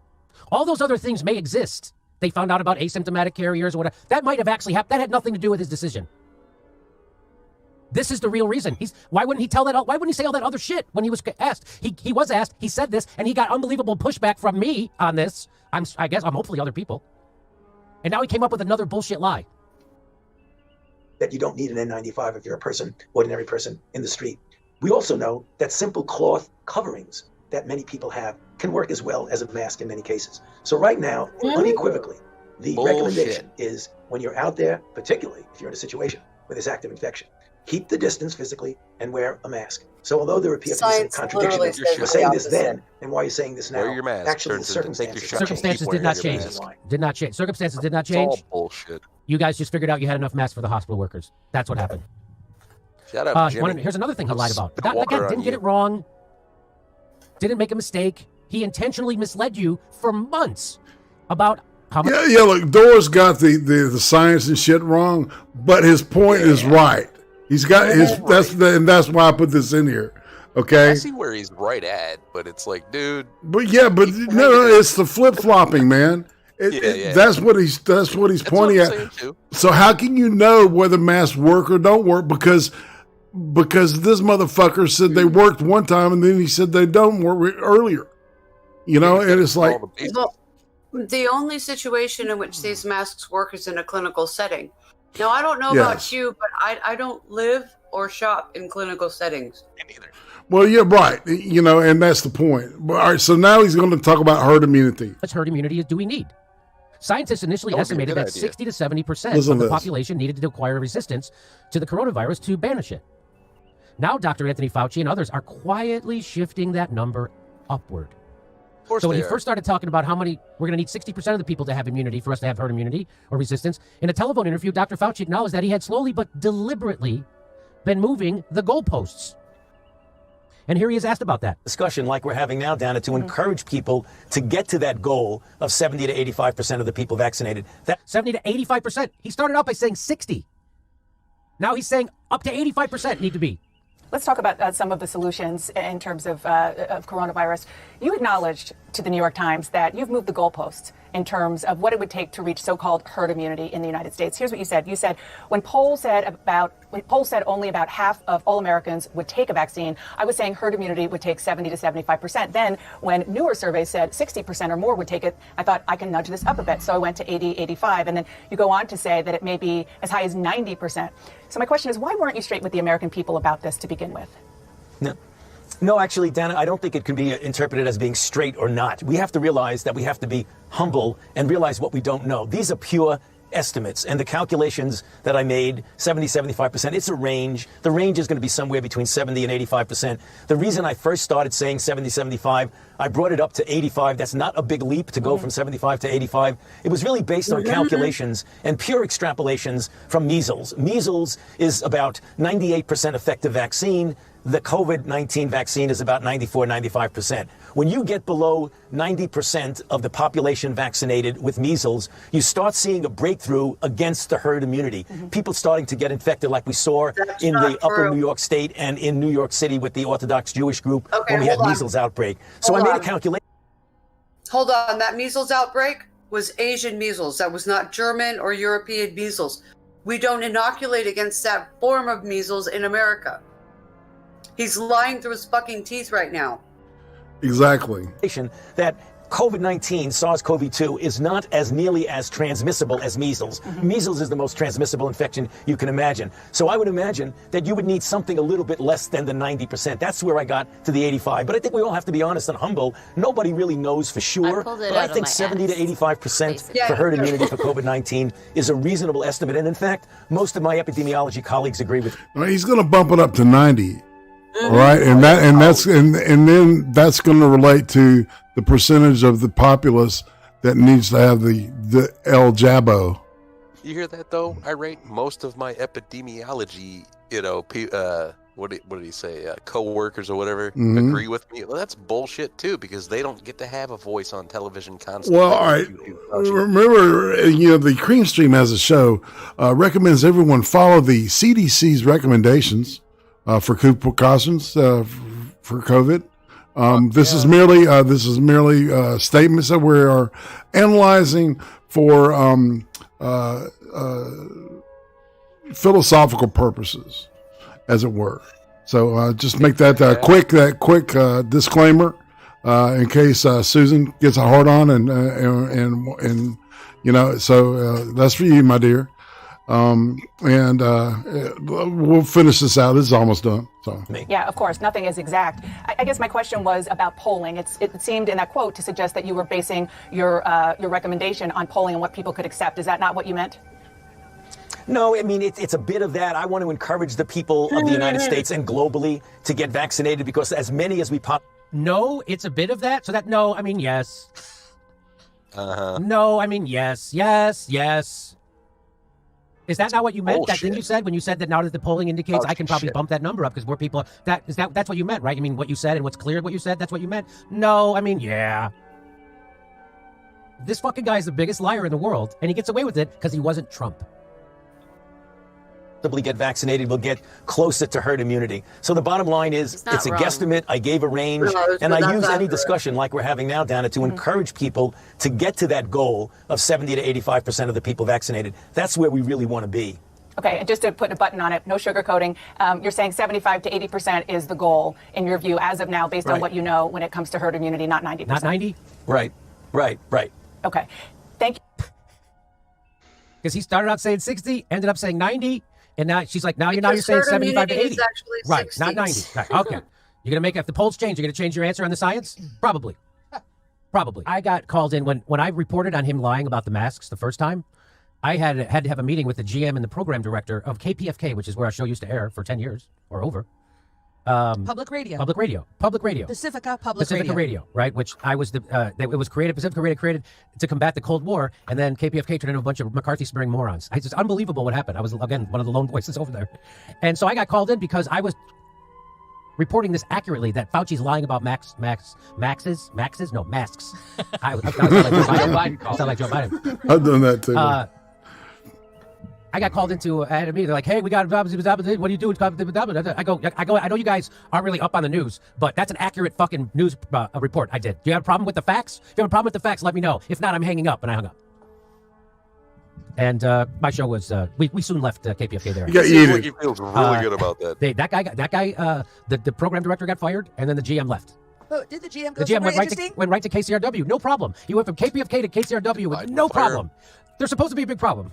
All those other things may exist. They found out about asymptomatic carriers or whatever. That might have actually happened. That had nothing to do with his decision. This is the real reason. Why wouldn't he tell that? Why wouldn't he say all that other shit when he was asked? He was asked. He said this, and he got unbelievable pushback from me on this. I guess hopefully other people. And now he came up with another bullshit lie. That you don't need an N95 if you're a person, ordinary person in the street. We also know that simple cloth coverings that many people have can work as well as a mask in many cases. So right now, unequivocally, the recommendation is when you're out there, particularly if you're in a situation where there's active infection, keep the distance physically and wear a mask. So although there appear to be some contradictions, you're saying this then, and why are you saying this now? Wear your mask. Actually, the circumstances did not change. Did not change. Circumstances did not change. It's all bullshit. You guys just figured out you had enough masks for the hospital workers. That's what happened. Shut up, Jimmy. Here's another thing he lied about. Again, didn't get it wrong. Didn't make a mistake. He intentionally misled you for months about how much. Yeah. Look, Doris got the science and shit wrong, but his point is right. He's got his. And that's why I put this in here. Okay. I see where he's right at, but it's like, dude. But no, it's the flip flopping, man. That's what he's pointing at. So how can you know whether masks work or don't work? Because this motherfucker said they worked one time and then he said they don't work earlier. You know, and it's like. Well, the only situation in which these masks work is in a clinical setting. Now, I don't know about you, but I don't live or shop in clinical settings. Me neither. Well, you're right. You know, and that's the point. All right, so now he's going to talk about herd immunity. How much herd immunity do we need? Scientists initially estimated that 60 to 70% of the population needed to acquire resistance to the coronavirus to banish it. Now, Dr. Anthony Fauci and others are quietly shifting that number upward. So when he first started talking about how many, we're going to need 60% of the people to have immunity for us to have herd immunity or resistance, in a telephone interview, Dr. Fauci acknowledged that he had slowly but deliberately been moving the goalposts. And here he is asked about that. Discussion like we're having now, Dana, to encourage people to get to that goal of 70 to 85% of the people vaccinated. 70 to 85%. He started out by saying 60. Now he's saying up to 85% need to be. Let's talk about some of the solutions in terms of coronavirus. You acknowledged to the New York Times that you've moved the goalposts in terms of what it would take to reach so-called herd immunity in the United States. Here's what you said. You said when polls said only about half of all Americans would take a vaccine, I was saying herd immunity would take 70 to 75%. Then when newer surveys said 60% or more would take it, I thought I can nudge this up a bit. So I went to 80, 85. And then you go on to say that it may be as high as 90%. So my question is, why weren't you straight with the American people about this to begin with? No, actually, Dana, I don't think it can be interpreted as being straight or not. We have to realize that we have to be humble and realize what we don't know. These are pure estimates, and the calculations that I made, 70, 75%, it's a range. The range is going to be somewhere between 70 and 85%. The reason I first started saying 70, 75, I brought it up to 85. That's not a big leap to go from 75 to 85. It was really based on calculations and pure extrapolations from measles. Measles is about 98% effective vaccine. The COVID-19 vaccine is about 94, 95%. When you get below 90% of the population vaccinated with measles, you start seeing a breakthrough against the herd immunity. People starting to get infected like we saw in the upper New York State and in New York City with the Orthodox Jewish group when we had measles outbreak. So I made a calculation. Hold on, that measles outbreak was Asian measles. That was not German or European measles. We don't inoculate against that form of measles in America. He's lying through his fucking teeth right now. Exactly. That COVID-19, SARS-CoV-2, is not as nearly as transmissible as measles. Measles is the most transmissible infection you can imagine. So I would imagine that you would need something a little bit less than the 90%. That's where I got to the 85. But I think we all have to be honest and humble. Nobody really knows for sure. But I think 70 to 85% for herd immunity for COVID-19 is a reasonable estimate. And in fact, most of my epidemiology colleagues agree with me. He's going to bump it up to 90. All right, and then that's going to relate to the percentage of the populace that needs to have the El Jabo. You hear that though? I rate most of my epidemiology, what did he say? Co-workers or whatever agree with me. Well, that's bullshit too, because they don't get to have a voice on television constantly. Well, all right. Remember, the CREEM Stream has a show recommends everyone follow the CDC's recommendations. For precautions for COVID. This is merely statements that we are analyzing for philosophical purposes, as it were. So just make that quick disclaimer in case Susan gets a hard on and so that's for you, my dear. We'll finish this out. This is almost done. So yeah, of course, nothing is exact. I guess my question was about polling. It seemed in that quote to suggest that you were basing your recommendation on polling and what people could accept. Is that not what you meant? No, I mean, it's a bit of that. I want to encourage the people of the United States and globally to get vaccinated because as many as we No, it's a bit of that. So that, no, I mean, yes. No, I mean, yes. Is that not what you meant? That thing you said when you said that now that the polling indicates I can probably bump that number up because more people that's what you meant, right? I mean, what you said and what's clear what you said, that's what you meant. No, I mean, yeah. This fucking guy is the biggest liar in the world, and he gets away with it because he wasn't Trump. Get vaccinated, we'll get closer to herd immunity. So the bottom line is it's a guesstimate. I gave a range, and I use any discussion like we're having now, Dana, to encourage people to get to that goal of 70 to 85% of the people vaccinated. That's where we really want to be. Okay, and just to put a button on it, no sugarcoating, you're saying 75 to 80% is the goal in your view as of now based on what you know when it comes to herd immunity, not 90%. Not 90? Right. Okay, thank you. Because he started out saying 60, ended up saying 90. And now she's like, now you're saying 75 to 80. Right, 60. Not 90. Right, okay. You're going to make, if the polls change, you're going to change your answer on the science? Probably. I got called in when I reported on him lying about the masks the first time. I had to have a meeting with the GM and the program director of KPFK, which is where our show used to air for 10 years or over. Public radio. Pacifica Public Radio, right? Which I was it was created, Pacifica Radio created to combat the Cold War, and then KPFK turned into a bunch of McCarthy-smearing morons. It's just unbelievable what happened. I was, again, one of the lone voices over there. And so I got called in because I was reporting this accurately, that Fauci's lying about masks. No, masks. I sound like Joe Biden. I've done that too. I got called into a meeting. They're like, "Hey, we got what do you do?" I go. I know you guys aren't really up on the news, but that's an accurate fucking news report I did. Do you have a problem with the facts? If you have a problem with the facts, let me know. If not, I'm hanging up. And I hung up. And my show was we soon left KPFK there. He feels really good about that. That guy, the program director got fired, and then the GM left. Oh, did the GM go The GM went right to KCRW. No problem. He went from KPFK to KCRW with no problem. There's supposed to be a big problem.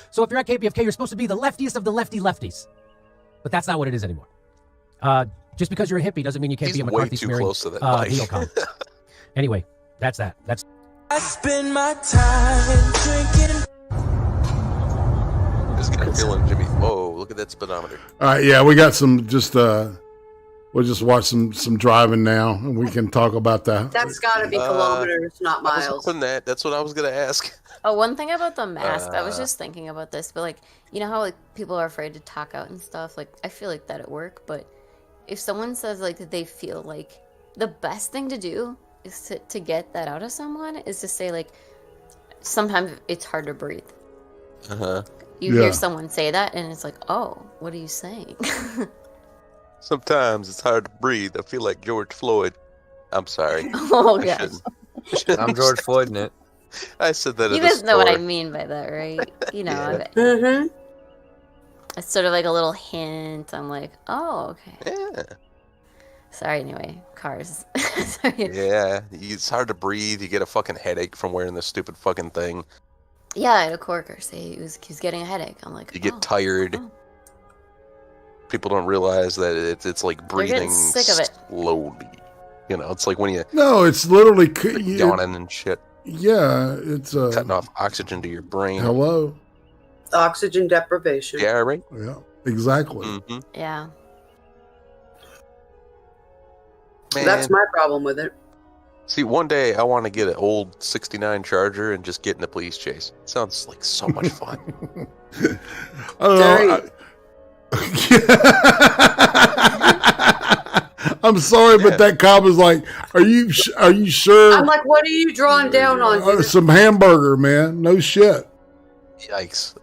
So if you're at KPFK, you're supposed to be the leftiest of the lefties. But that's not what it is anymore. Just because you're a hippie doesn't mean you can't be a McCarthy-smearing neocon. Anyway, that's that. I spend my time drinking. Just kind of feeling Jimmy. Oh, look at that speedometer. All right, yeah, we got some we'll just watch some driving now, and we can talk about that. That's got to be kilometers, not miles. That's what I was going to ask. Oh, one thing about the mask, I was just thinking about this, but like, you know how like people are afraid to talk out and stuff? Like, I feel like that at work, but if someone says like that they feel like the best thing to do is to get that out of someone is to say like, sometimes it's hard to breathe. You hear someone say that and it's like, oh, what are you saying? Sometimes it's hard to breathe. I feel like George Floyd. I'm sorry. Oh, gosh. I'm George Floyd in it. I said that. You guys know what I mean by that, right? You know. Mm-hmm. It's sort of like a little hint. I'm like, oh, okay. Yeah. Sorry, anyway. Cars. Sorry. Yeah. It's hard to breathe. You get a fucking headache from wearing this stupid fucking thing. Yeah, I had a coworker say he was getting a headache. I'm like, you get tired. People don't realize that it's like breathing sick of it. Slowly. You know, it's like when you it's literally yawning and shit. Yeah, it's cutting off oxygen to your brain. Hello. Oxygen deprivation. Yeah, right. Yeah, exactly. Mm-hmm. Yeah. Man. That's my problem with it. See, one day I want to get an old 69 Charger and just get in a police chase. It sounds like so much fun. I don't know. I'm sorry, but that cop is like, "Are you sure?" I'm like, "What are you drawing down on?" Some hamburger, man. No shit. Yikes!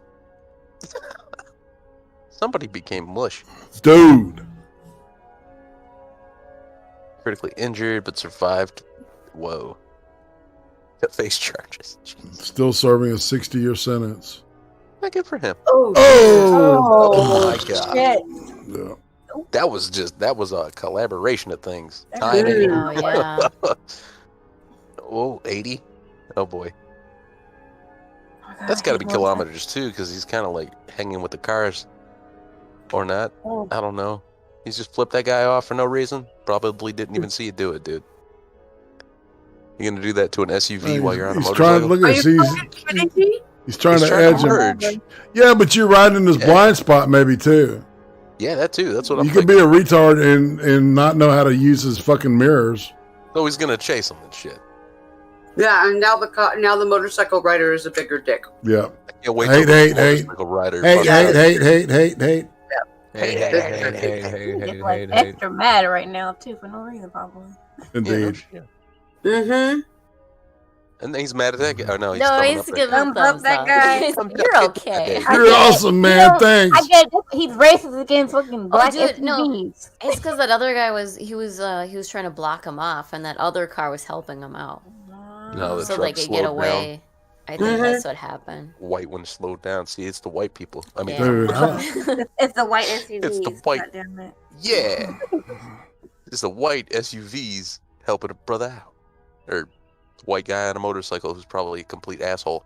Somebody became mush, dude. Critically injured but survived. Whoa! Got face charges. Jeez. Still serving a 60-year sentence. Not good for him. Oh my god! Shit. Yeah. That was a collaboration of things. Timing. Oh, yeah. Oh, 80? Oh, boy. That's got to be kilometers, too, because he's kind of like hanging with the cars. Or not. I don't know. He's just flipped that guy off for no reason. Probably didn't even see you do it, dude. You going to do that to an SUV while you're on a motorcycle? He's trying to edge him. Yeah, but you're riding in this blind spot maybe, too. Yeah, that too. That's what I'm thinking. You could be a retard and not know how to use his fucking mirrors. So he's gonna chase him and shit. Yeah, and now the motorcycle rider is a bigger dick. Yeah. I can't wait hate. Hate. Extra mad right now too for no reason, probably. Indeed. Mm-hmm. And he's mad at that guy. Oh, no, he's giving him thumbs up. Guy. You're okay. You're awesome, man. Thanks. I get it. He's racist against fucking black SUVs. No, it's because that other guy was trying to block him off, and that other car was helping him out. No, the so truck they could get away. Down. I think that's what happened. White one slowed down. See, it's the white people. I mean, it's the white SUVs. It's the white. Goddammit. Yeah. It's the white SUVs helping a brother out, or white guy on a motorcycle who's probably a complete asshole.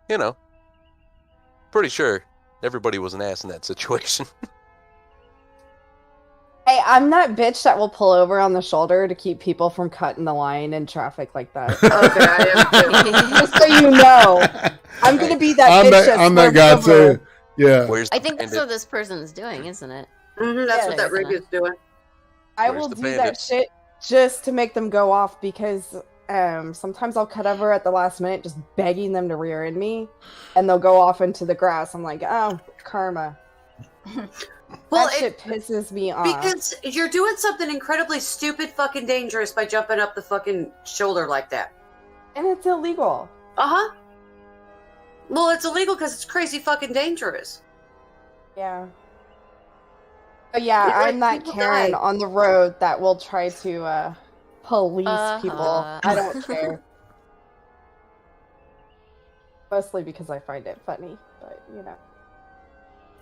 You know. Pretty sure everybody was an ass in that situation. Hey, I'm that bitch that will pull over on the shoulder to keep people from cutting the line in traffic like that. Okay, I am too. Just so you know. I'm going to be that bitch I'm that guy too. Yeah. I think that's what this person's doing, isn't it? Mm-hmm, that's what that rig is doing. I Where's will the do bandit? that shit just to make them go off because sometimes I'll cut over at the last minute just begging them to rear end me and they'll go off into the grass. I'm like, oh, karma. Well, that shit pisses me off. Because you're doing something incredibly stupid fucking dangerous by jumping up the fucking shoulder like that. And it's illegal. Uh-huh. Well, it's illegal because it's crazy fucking dangerous. Yeah. But yeah, Yeah, I'm that people Karen die. on the road that will try to police people. I don't care. Mostly because I find it funny, but you know.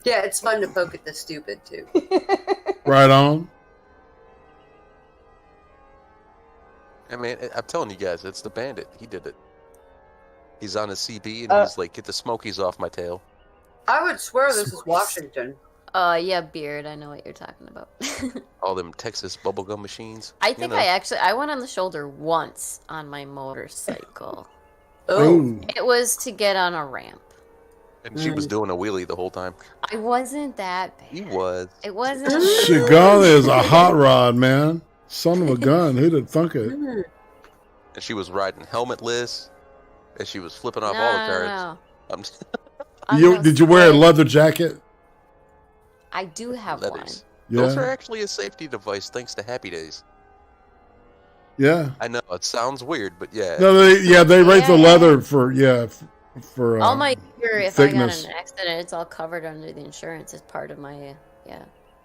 Yeah, it's fun to poke at the stupid too. Right on. I mean, I'm telling you guys, it's the bandit. He did it. He's on his CB and he's like, get the smokies off my tail. I would swear this is Washington. Yeah, Beard. I know what you're talking about. All them Texas bubblegum machines. I think I went on the shoulder once on my motorcycle. Oh. It was to get on a ramp. And she was doing a wheelie the whole time. I wasn't that bad. He was. It wasn't. Chigala is a hot rod, man. Son of a gun. Who'd have thunk it? And she was riding helmetless. And she was flipping off all the cards. No. Did you wear a leather jacket? I do have Leathers. Yeah. Those are actually a safety device thanks to Happy Days. Yeah. I know, it sounds weird, but yeah. No, they rate the leather for all my gear, if thickness. I got in an accident, it's all covered under the insurance as part of my, the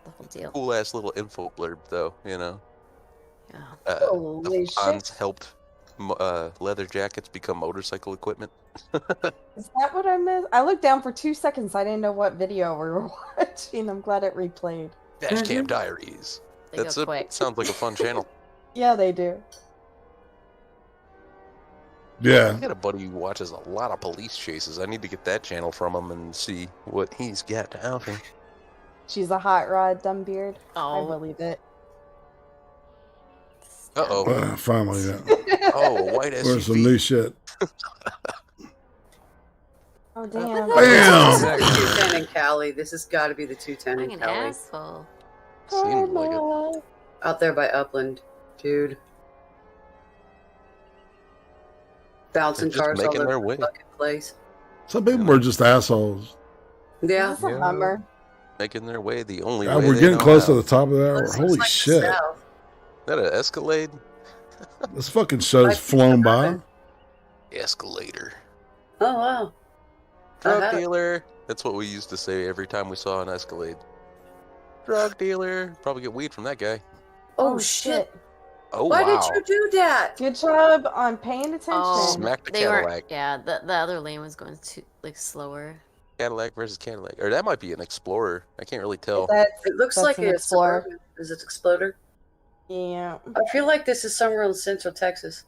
whole deal. Cool ass little info blurb, though, you know. Yeah. Holy the Hans helped leather jackets become motorcycle equipment. Is that what I missed? I looked down for 2 seconds. I didn't know what video we were watching. I'm glad it replayed. Dashcam Diaries. They go quick. Sounds like a fun channel. Yeah, they do. Yeah. I got a buddy who watches a lot of police chases. I need to get that channel from him and see what he's got to offer. She's a hot rod, dumb beard. Oh. I believe it. Uh-oh. Finally, yeah. Oh, a white Where's some SUV. new shit? Oh, damn. Bam! 210 in Cali. This has got to be the 210 in Fucking Cali. asshole. Seems like it. Out there by Upland, dude. Bouncing They're just cars all making over their the way. fucking place. Some people are just assholes. Yeah. It's a Hummer. Making their way the only God, way we're they getting know close how. to the top of that hour. This Holy looks like the shit. South. Is that an Escalade? This fucking show's flown by. Escalator. Oh, wow. Drug dealer. That's what we used to say every time we saw an Escalade. Drug dealer. Probably get weed from that guy. Oh, shit. Oh, Why wow. did you do that? Good job on paying attention. Oh, Smack the they were, Cadillac. yeah, the other lane was going too, slower. Cadillac versus Cadillac. Or that might be an Explorer. I can't really tell. It looks that's like an a Explorer. Suburban. Is it Exploder? Yeah. I feel like this is somewhere in Central Texas.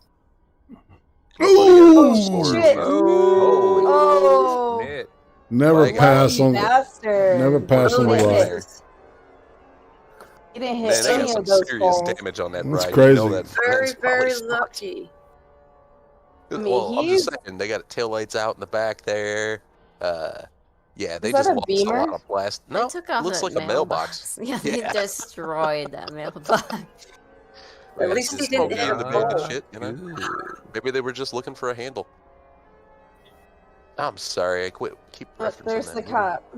Ooh! Shit. Oh. Oh. Never My pass You on. bastard. Never pass on the He ride. didn't He didn't hit Man, they any got some of those serious balls. damage on that That's ride. crazy. You know that Very, that's probably very smart. lucky. I mean, Well, I'm he's- just saying, they got taillights out in the back there. Yeah, they Is that just a lost Beamer? a lot of blast. No, They took off looks that like a mailbox. Yeah, they destroyed that mailbox. At least he didn't have the have big coal. shit, you know? Maybe they were just looking for a handle. I'm sorry, I keep Look, referencing there's that the movie. cop.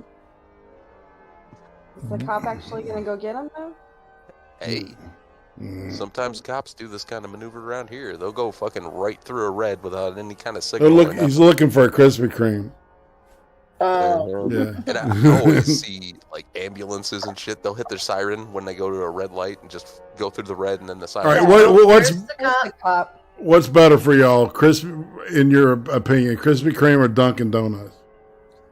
Is the cop actually gonna go get him though? Hey, Mm. sometimes cops do this kind of maneuver around here. They'll go fucking right through a red without any kind of signal. or He's looking for a Krispy Kreme. Oh. Yeah. And I always see like ambulances and shit. They'll hit their siren when they go to a red light and just go through the red and then the All siren. right, what's There's the cop. what's better for y'all, in your opinion, Krispy Kreme or Dunkin' Donuts?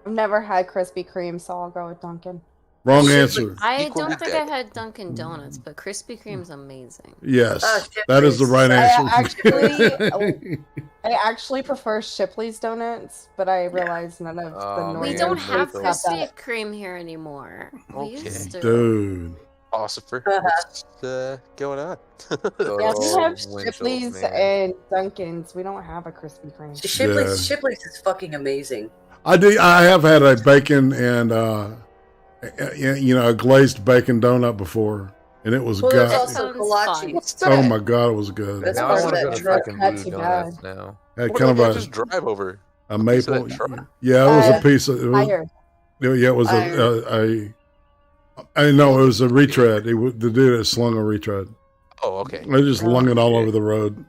I've never had Krispy Kreme, so I'll go with Dunkin'. Wrong answer. I Equally don't think dead. I've had Dunkin' Donuts, but Krispy Kreme's amazing. Yes, Shipley's. that is the right answer. I actually prefer Shipley's donuts, but I realize none of the Oh, Northern We man, don't have states have Krispy that. Kreme here anymore. We used to. Dude. Ossifer, what's going on? Yeah, we have Winchell's, Shipley's man. and Dunkin's. We don't have a Krispy Kreme. Shipley's is fucking amazing. I have had a bacon and a glazed bacon donut before. and it was Well, there's got. also kolache. Oh my god, it was good. That's Now part I of want to that go to drug. fucking Not Voodoo too Donuts bad. now. Had What kind if of I just a drive over? maple. Piece of that truck? Yeah, it was a piece of. It was, Iron. yeah, it was I know it was a retread. The dude that slung a retread. Oh, okay. They just lung it all over the road.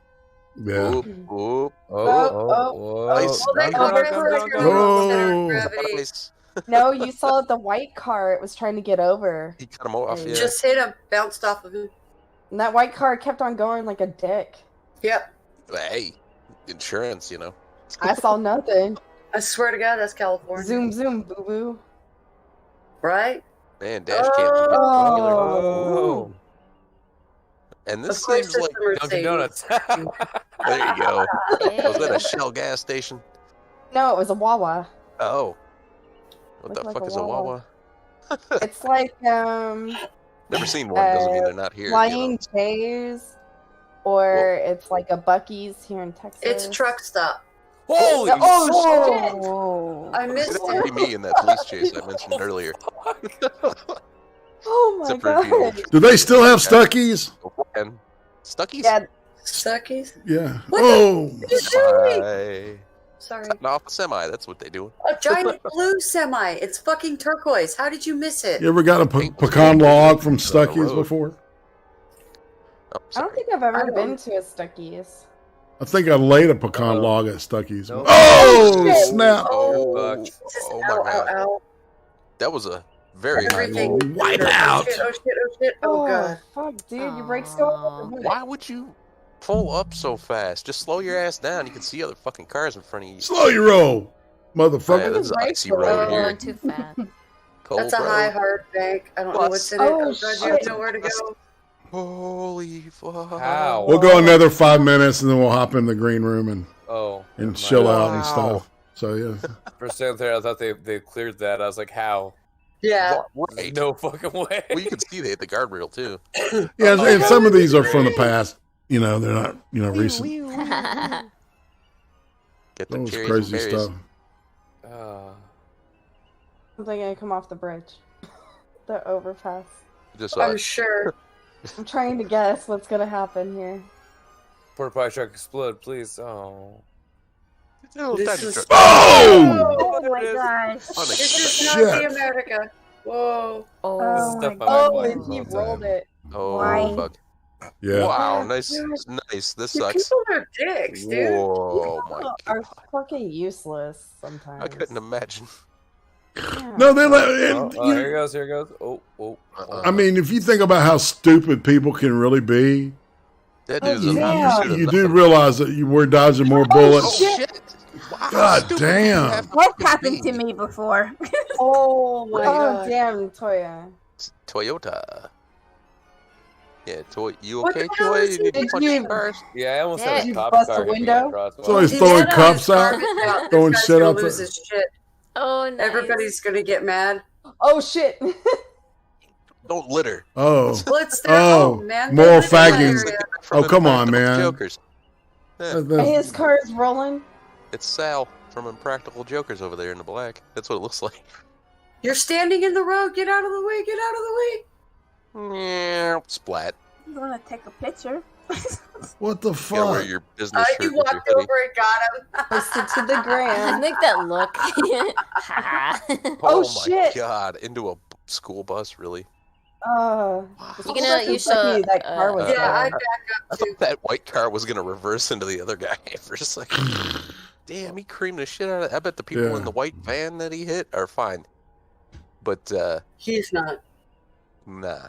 Yeah. Oop, oop. Nice. Nice. No, you saw the white car. It was trying to get over. He cut him off. Yeah. Just hit him. Bounced off of him. And that white car kept on going like a dick. Yep. Hey, insurance, you know. I saw nothing. I swear to God, that's California. Zoom, zoom, boo boo. Right? Man, dash cams. Oh. And this Of course seems like Dunkin' Donuts. there you go. Was that a Shell gas station? No, it was a Wawa. Oh. What the Looked like fuck a is a Wawa? It's like Never seen one. Doesn't mean they're not here. Flying J's, or it's like a Bucky's here in Texas. It's a truck stop. Holy shit! I missed That would be it. me in that police chase I mentioned earlier. Oh my Except for if you- Do they still have Stuckies? And Stuckies? Yeah. Stuckies? Yeah. What Oh. the f- are you doing? Hey. Sorry. Cutting off a semi. That's what they do. A giant blue semi. It's fucking turquoise. How did you miss it? You ever got a pecan log from Stuckies before? I don't think I've ever been to a Stucky's. I think I laid a pecan log at Stuckies. Nope. Oh, shit. snap! Oh my god. Ow. That was a very high Everything. roll. Wipe Oh out. shit, oh shit, oh shit. Oh god. Fuck, dude, your brakes go up. Why would you pull up so fast? Just slow your ass down. You can see other fucking cars in front of you. Slow your roll, Yeah, motherfucker. this is icy road Going here. too fast. Cold That's a road. high hard bank. I don't know what's in it. Oh, Oh god, you shit. have nowhere to go. Holy fuck. How? We'll go another 5 minutes and then we'll hop in the green room Oh. and chill out and stuff. So yeah. For a second there, I thought they cleared that. I was like, how? Yeah. Right. No fucking way. Well, you can see they hit the guardrail too. Yeah, and some of these are from the past. You know, they're not, recent. Get the That was cherries crazy and berries. stuff. I'm thinking I come off the bridge. The overpass. Just I'm sure. I'm trying to guess what's gonna happen here. Porta potty truck explode, please. Oh. This is Oh! Oh my gosh. This is not Shit. the America. Whoa. Oh, Stuff my I Oh, like and he all the rolled time. it. Oh Why? fuck. Yeah. Wow, nice. Nice. This You sucks. people are dicks, dude. Whoa, my People god. are fucking useless sometimes. I couldn't imagine. No, they let. Here it goes, here it goes. Oh. I mean, if you think about how stupid people can really be, That Oh, dude's a damn. pursuit of you do realize that we're dodging more bullets. shit. Wow, God stupid. damn. That's happened to me before. Oh my Oh, god. damn, Toya. Toyota. Yeah, you What okay, the hell Toy? is You need to Did punch you- your cars? Yeah, I almost Yeah. had a You cop bust car a hit me window? across. So he's He's throwing got cups all his out, garbage out. throwing This guy's shit gonna out there. lose his shit. Oh, nice. Everybody's gonna get mad. Oh, shit. Don't litter. Oh, Well, it's their oh, home, man. more They live in that fagging. area. Oh, come on, man. Jokers. Yeah, And his car is rolling. it's Sal from Impractical Jokers over there in the black. That's what it looks like. You're standing in the road. Get out of the way. Get out of the way. Yeah, splat. I'm gonna take a picture. What the You gotta wear fuck? your business shirt. You with your walked hoodie. over and got him. Post it to the I gram. make that look. Oh, my shit. god, into a school bus, really? You show. that car was Yeah, I there. back I up too. thought that white car was gonna reverse into the other guy for a second. Damn, he creamed the shit out of it. I bet the people Yeah. in the white van that he hit are fine. But, He's not. nah.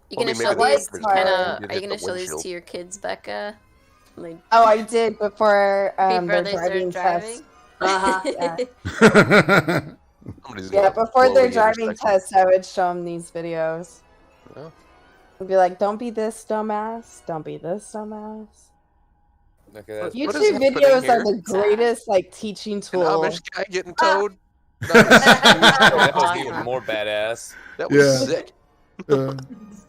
You gonna Well, show maybe these the kind driver of? did Are you hit gonna the show these windshield. to your kids, Becca? Like Oh, I did before before their they driving start test. driving. Yeah. Somebody's Yeah, gonna before blow their the driving intersection. test, I would show them these videos. Yeah. I'd be like, don't be this dumbass. Don't be this dumbass. Okay, that's What is YouTube happening videos here? are the greatest, like, teaching An tool. Amish guy getting towed? that was even more badass. That was Yeah. sick.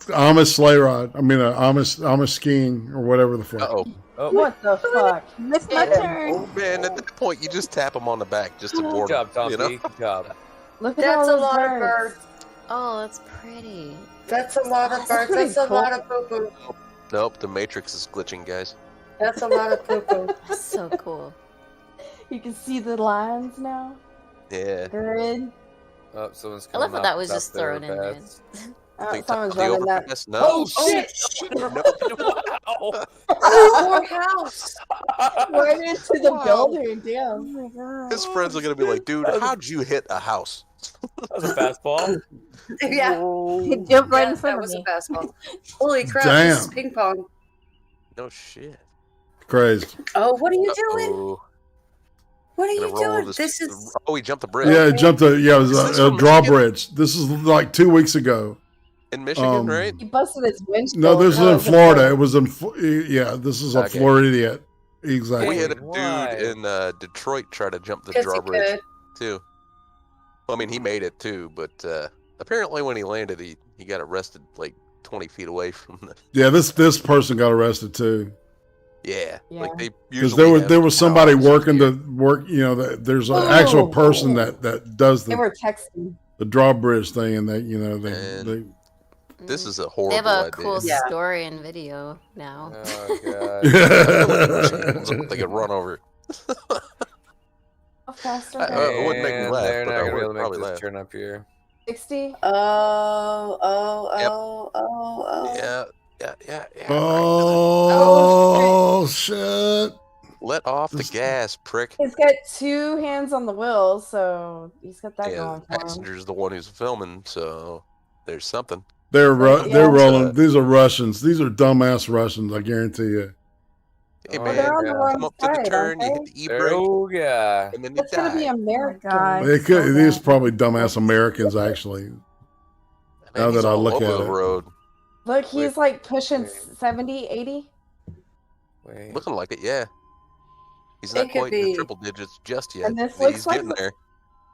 Amish sleigh ride. I mean, Amish skiing or whatever the fuck. Uh-oh. Oh, What the fuck? Missed my turn. Oh, man, at that point, you just tap him on the back just to good board job, him, Tom you know? P. Good job. Look at That's all a those lot of birds. birds. Oh, that's pretty. That's a lot of birds. That's a lot of poo-poo. Nope, the Matrix is glitching, guys. That's a lot of poo-poo. That's so cool. You can see the lines now. Yeah. Good. Oh, someone's I love coming that up was top just there, thrown in there. Bats. Someone's the running that. overpass? No. Oh, shit! No. Wow. Oh, poor house! Right into the Wow. building, damn. His friends are gonna be like, dude, how'd you hit a house? That was a fastball. Yeah. He jumped right in That front of was me. a fastball. Holy crap, Damn. this is ping pong. No shit. Crazy. Oh, what are you doing? Uh-oh. What are Gonna you roll doing? this- This is... Oh, he jumped the bridge. Yeah, it jumped a it was Is this a from drawbridge. This is like 2 weeks ago. In Michigan, right? He busted his windshield. No, this is How in is it Florida. fair? It was in yeah. This is a Okay. Florida. Exactly. We had a Why? dude in Detroit try to jump the 'Cause he drawbridge could. too. Well, I mean, he made it too, but apparently when he landed, he got arrested like 20 feet away from the. Yeah, this person got arrested too. Yeah, like they Because usually there was somebody powers. working to work. You know, there's an actual person that does They the were texting. drawbridge thing, and they This is a They horrible have a idea. cool story and video now. Oh god. They could run over. How fast I are they? it wouldn't make me And laugh, they're but not I gonna be would able to probably make laugh. this turn up here. 60? Yep. Oh. Yeah. Oh shit! Let off the gas, prick. He's got 2 hands on the wheel, so he's got that Yeah, going the for him. passenger's the one who's filming, so there's something. They're Yeah. rolling. These are Russians. These are dumbass Russians. I guarantee you. Hey Oh, man, they're on the wrong come up to the side, turn, you aren't hit the e-brake, Oh yeah. and then you It's gonna be die. American. God. They could. These are probably dumbass Americans actually. Now he's that I all look over at the it. road. Look, he's Wait. like pushing 70, 80. Wait. Looking like it, yeah. He's It not could quite in be. the triple digits just yet. And this but looks he's like getting there.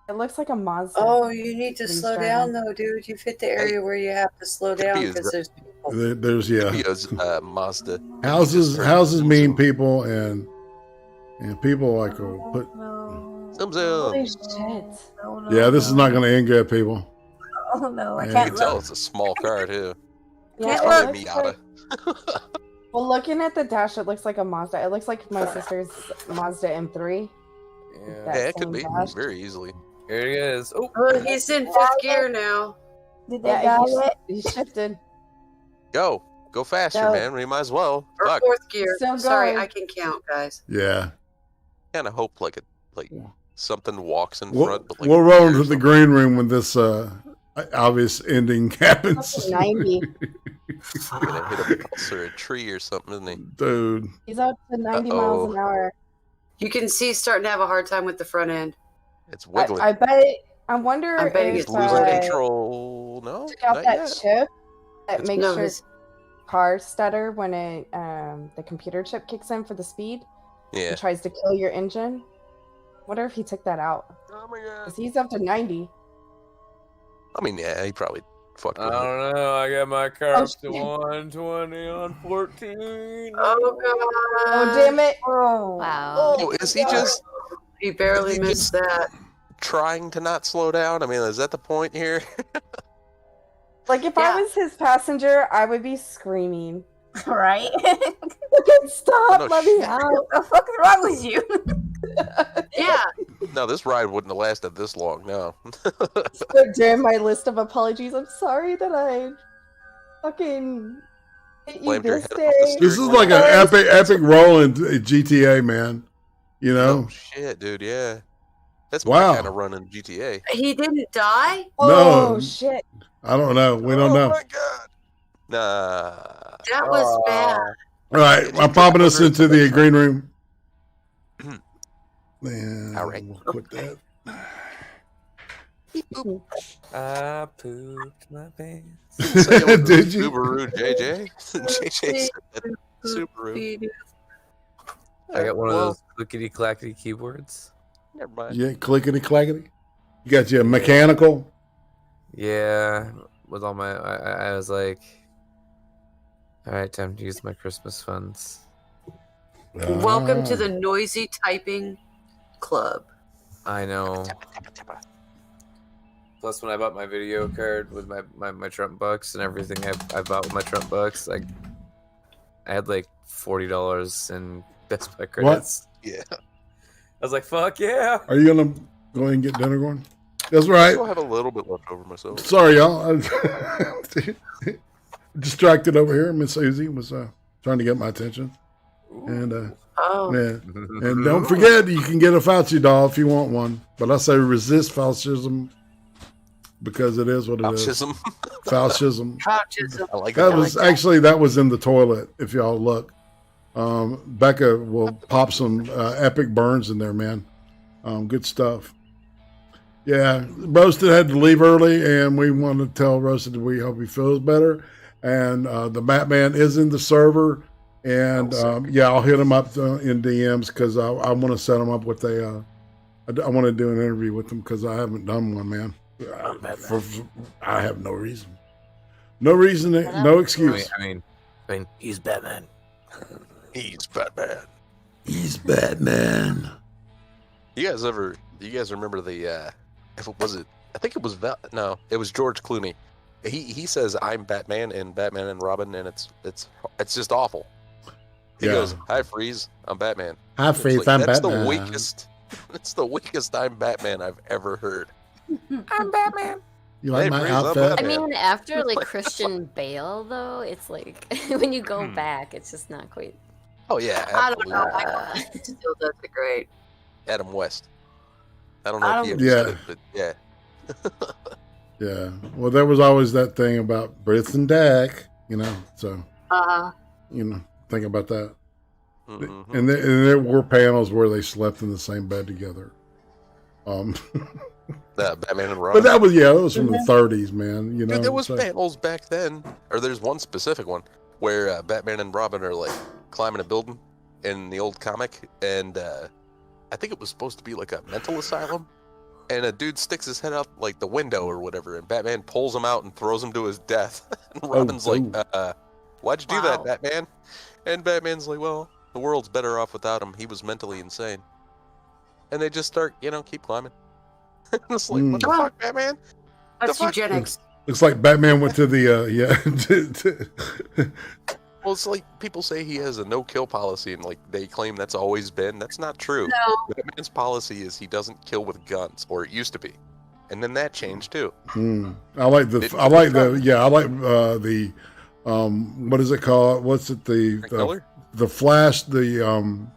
It looks like a Mazda. Oh, you need to He's slow driving. down though, dude. You've hit the area where you have to slow Could down be his because there's people. There's Video's Mazda. houses mean people, and people like will put. Zoom Holy zoom. shit. Oh, no. Yeah, this is not going to end good, people. Oh no, I Yeah. You can't can tell look. it's a small car too. Yeah, Can't it Probably looks Miata. like- well, looking at the dash, it looks like a Mazda. It looks like my sister's Yeah. Mazda M3. That Yeah, it could same be dash. very easily. Here he is. Oh. Oh, he's in 5th gear now. Did they Yeah, got he, it? he shifted. Go faster, Go. man. We might as well. Or Fuck. 4th gear. Still Sorry, going. I can count, guys. Yeah. Kind of hope like something walks in We'll, front. But like we'll roll into the green room when this obvious ending happens. 90. He's gonna hit a pulse or a tree or something, isn't he? Dude. He's up to 90 miles an hour. You can see he's starting to have a hard time with the front end. It's wiggling. I bet. I wonder I'm betting if He's losing I control. No, took out not that yet. chip that It's makes no, your his- car stutter when it the computer chip kicks in for the speed Yeah. and tries to kill your engine. Wonder if he took that out. Oh my god. 'Cause he's up to 90. I mean, yeah, he probably fucked I with it. don't know. I got my car Oh, up to shit. 120 on 14. Oh god. Oh damn it! Oh. Wow. Oh, is he just He barely He missed just- that. trying to not slow down? I mean, is that the point here? Like if I was his passenger, I would be screaming. Right? Stop! No let me shit. out! What the fuck is wrong with you? Yeah. No, this ride wouldn't have lasted this long. No. So during my list of apologies, I'm sorry that I fucking hit you Slammed your this head day. off the This is like an epic roll in GTA, man. You know? Oh shit, dude. Yeah. That's Wow. my kind of run in GTA. He didn't die? Oh No. shit! I don't know. We don't know. Oh my god. Nah. That was bad. All right, I'm popping us into the green room. Man, All right. we'll quit that. I pooped my pants. Did you? Subaru JJ? JJ said Subaru. I got one of Well, those clickety clackety keyboards. Never mind. Yeah, clickety clackety. You got your mechanical. Yeah, with all my, I was like, all right, time to use my Christmas funds. Welcome to the noisy typing club. I know. Plus, when I bought my video card with my Trump bucks and everything I bought with my Trump bucks, I had like $40 in Best Buy credits. Yeah. I was like, fuck yeah. Are you gonna go ahead and get dinner going? That's right. I still have a little bit left over myself. Sorry, y'all. Distracted over here. Miss Susie was trying to get my attention. And yeah. And don't forget, you can get a Fauci doll if you want one. But I say resist Faucism because it is what it is. Faucism. Faucism. Faucism. I like That that. was actually that was in the toilet. If y'all look, BECCA will pop some epic burns in there, man. Good stuff. Yeah, Roasted had to leave early, and we want to tell Roasted that we hope he feels better. And the Batman is in the server, and yeah, I'll hit him up in DMs because I want to set him up with a. I want to do an interview with him because I haven't done one, man. I have no reason, no excuse. I mean, he's Batman. He's Batman. He's Batman. You guys remember the? If it was it, I think it was no, it was George Clooney. He says I'm Batman and Batman and Robin, and it's just awful. He goes, "Hi Freeze, I'm Batman." Hi Freeze, I'm that's Batman. That's the weakest I'm Batman I've ever heard. I'm Batman. You like my Freeze, I'm outfit? I Batman. mean, after like Christian Bale, though, it's like when you go back, it's just not quite. Oh yeah, I don't know. absolutely. Michael Keaton still does it great. Adam West. I don't know if he ever said it, but yeah. Yeah. Well, there was always that thing about Brits and Dak, you know. So, think about that. Mm-hmm. And there were panels where they slept in the same bed together. Batman and Robin. But that was from the 30s, man. You know, Dude, there was so- panels back then, or there's one specific one where Batman and Robin are like climbing a building in the old comic, and I think it was supposed to be like a mental asylum, and a dude sticks his head out like the window or whatever, and Batman pulls him out and throws him to his death. And Robin's like, "Why'd you do that, Batman?" And Batman's like, "Well, the world's better off without him. He was mentally insane." And they just start, keep climbing. It's like, what the fuck, Batman? That's eugenics. Looks like Batman went to the Well, it's like people say he has a no-kill policy, and like they claim that's always been. That's not true. No. Batman's policy is he doesn't kill with guns, or it used to be, and then that changed too. I like the what is it called? What's it the Flash the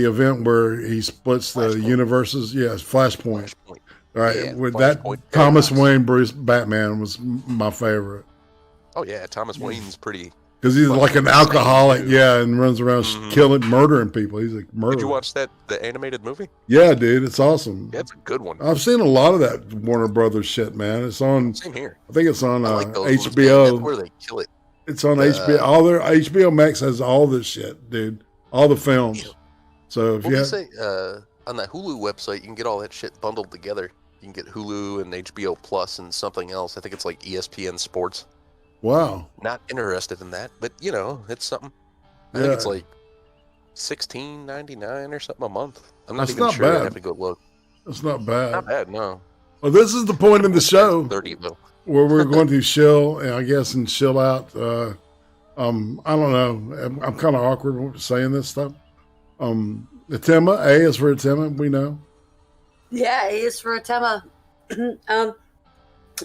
event where he splits the universes? Yes, Flashpoint. All right, Yeah, with Flashpoint. that Thomas Wayne Bruce Batman was my favorite. Oh yeah, Thomas Wayne's pretty. Because he's like an alcoholic, and runs around murdering people. He's like murderer. Did you watch the animated movie? Yeah, dude, it's awesome. Yeah, it's a good one. I've seen a lot of that Warner Brothers shit, man. It's on. Same here. I think it's on I like those ones, man. HBO. That's where they kill it. It's on HBO. All their HBO Max has all this shit, dude. All the films. So if What you do you have, say on that Hulu website? You can get all that shit bundled together. You can get Hulu and HBO Plus and something else. I think it's like ESPN Sports. wow, Not interested in that, but it's something. I think it's like $16.99 or something a month. I'm not That's even not sure. I bad. have to go look. it's not bad. Not bad, no. Well, this is the point in the show 30 though. where we're going to chill, and I guess, and chill out. I don't know. I'm kind of awkward saying this stuff. Atema, A is for Atema. We know. Yeah, A is for Atema.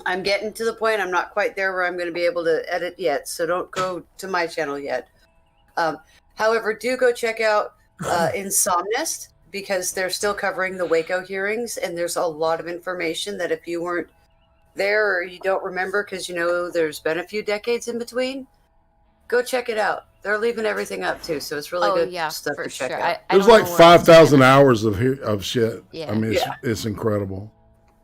I'm getting to the point. I'm not quite there where I'm going to be able to edit yet, so don't go to my channel yet. However, do go check out Insomnist, because they're still covering the Waco hearings, and there's a lot of information that if you weren't there or you don't remember because there's been a few decades in between, go check it out. They're leaving everything up too, so it's really good stuff to check out. There's like 5,000 hours of shit. Yeah. I mean, it's incredible.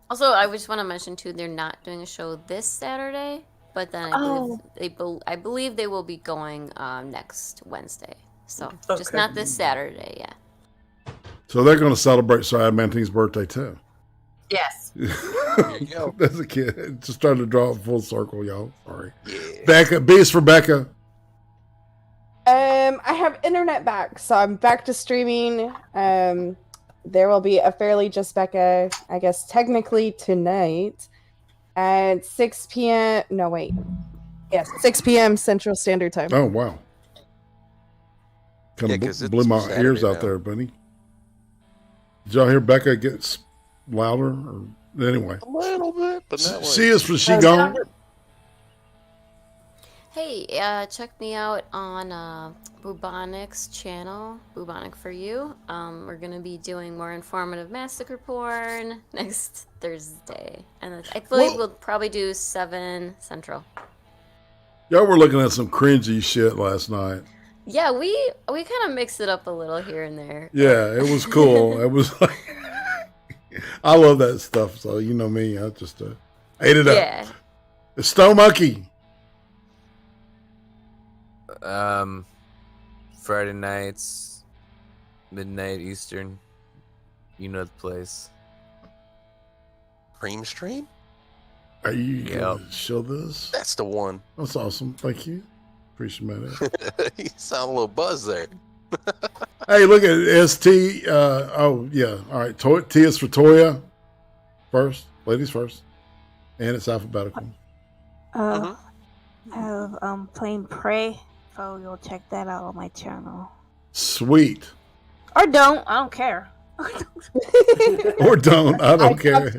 Also, I just want to mention too, they're not doing a show this Saturday, but then I believe they will be going next Wednesday. So just not this Saturday, yeah. So they're going to celebrate Manting's birthday too. Yes. There you go. That's a kid. Just trying to draw a full circle, y'all. Sorry. BECCA, B is for BECCA. I have internet back, so I'm back to streaming. there will be a Fairly Just BECCA, I guess technically tonight at 6 p.m. No, wait. Yes, 6 p.m. Central Standard Time. Oh, wow. Kind of blew my ears out there, buddy. Did y'all hear Becca gets louder? Or, anyway. A little bit, but not she gone? Hey, check me out on Bubonic's channel, Bubonic for You. We're gonna be doing more informative massacre porn next Thursday, and I believe we'll probably do 7 Central. Y'all were looking at some cringy shit last night. Yeah, we kind of mixed it up a little here and there. Yeah, it was cool. It was like, I love that stuff. So you know me, I just ate it up. Yeah. It's Stone Monkey. Friday nights, midnight Eastern. You know the place. CREEM STREEM? Are you gonna show this? That's the one. That's awesome. Thank you. Appreciate it. You sound a little buzzed there. Hey, look at ST. Oh, yeah. All right. T is for Toya first. Ladies first. And it's alphabetical. I have playing Prey, so you'll check that out on my channel. Sweet. Or don't. I don't care. Or don't. I don't care.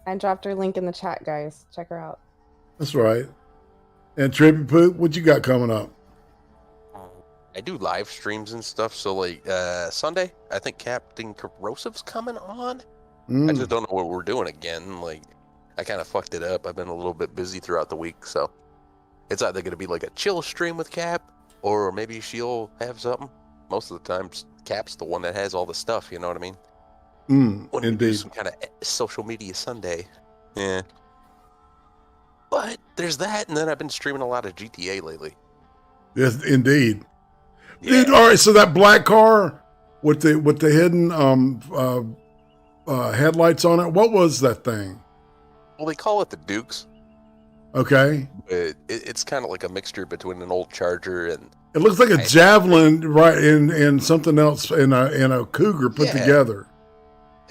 I dropped her link in the chat, guys. Check her out. That's right. And Trippypoop, what you got coming up? I do live streams and stuff, so like Sunday, I think Captain Corrosive's coming on. I just don't know what we're doing again. Like, I kind of fucked it up. I've been a little bit busy throughout the week, so it's either going to be like a chill stream with Cap, or maybe she'll have something. Most of the time, Cap's the one that has all the stuff, you know what I mean? When we do some kind of social media Sunday. Yeah. But there's that, and then I've been streaming a lot of GTA lately. Yes, indeed. Yeah. Dude, all right, so that black car with the hidden headlights on it, what was that thing? Well, they call it the Dukes. Okay. But it's kind of like a mixture between an old Charger and... It looks like a Javelin, right, and something else in a Cougar put together.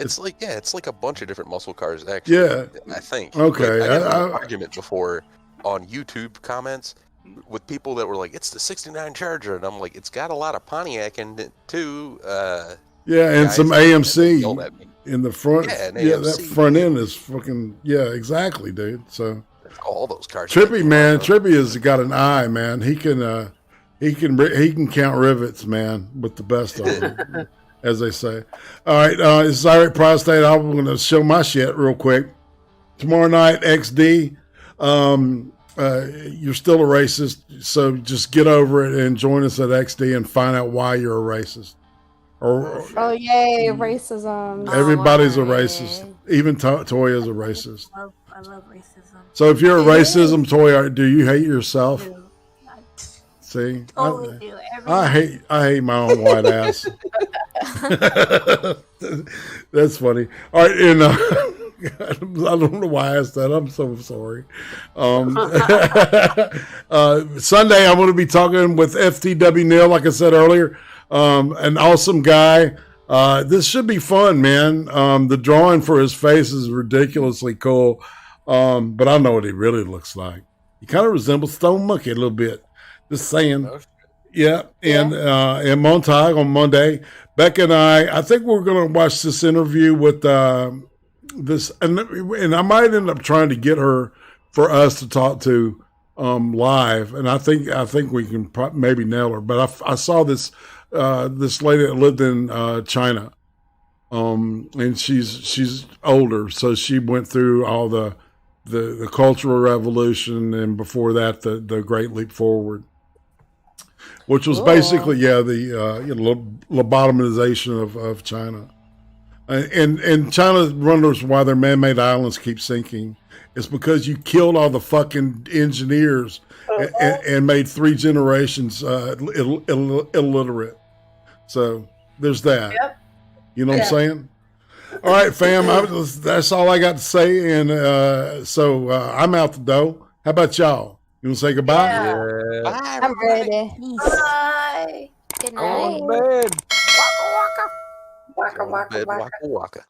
It's like a bunch of different muscle cars, actually. Yeah. I think. Okay. I had an argument before on YouTube comments with people that were like, it's the 69 Charger. And I'm like, it's got a lot of Pontiac in it, too. Yeah, and some AMC in the front. Yeah, that front end is fucking, yeah, exactly, dude. So all those cars. Trippy, man. Trippy has got an eye, man. He can count rivets, man, with the best of them. As they say. All right, this is Irate Prostate. I'm going to show my shit real quick. Tomorrow night, XD. You're still a racist, so just get over it and join us at XD and find out why you're a racist. Oh, yay, racism. Everybody's a racist. Even Toya's a racist. I love racism. So if you're a racism, Toya, do you hate yourself? See? I hate my own white ass. That's funny. All right, and I don't know why I asked that. I'm so sorry. Sunday, I'm going to be talking with FTW Neil, like I said earlier. An awesome guy. This should be fun, man. The drawing for his face is ridiculously cool. But I know what he really looks like. He kind of resembles Stone Monkey a little bit. Just saying. Yeah. And Montag on Monday. Becca and I think we're going to watch this interview with this, and I might end up trying to get her for us to talk to live. And I think we can maybe nail her. But I saw this lady that lived in China, and she's older, so she went through all the Cultural Revolution, and before that the Great Leap Forward, which was basically the lobotomization of China, and China wonders why their man-made islands keep sinking. It's because you killed all the fucking engineers and made 3 generations illiterate. So there's that. Yep. You know what I'm saying? All right, fam. That's all I got to say. And so I'm out the door. How about y'all? You want to say goodbye? Yeah. Bye. I'm ready. Bye. Good night. Oh, man. Waka, waka, Bed, waka. waka waka.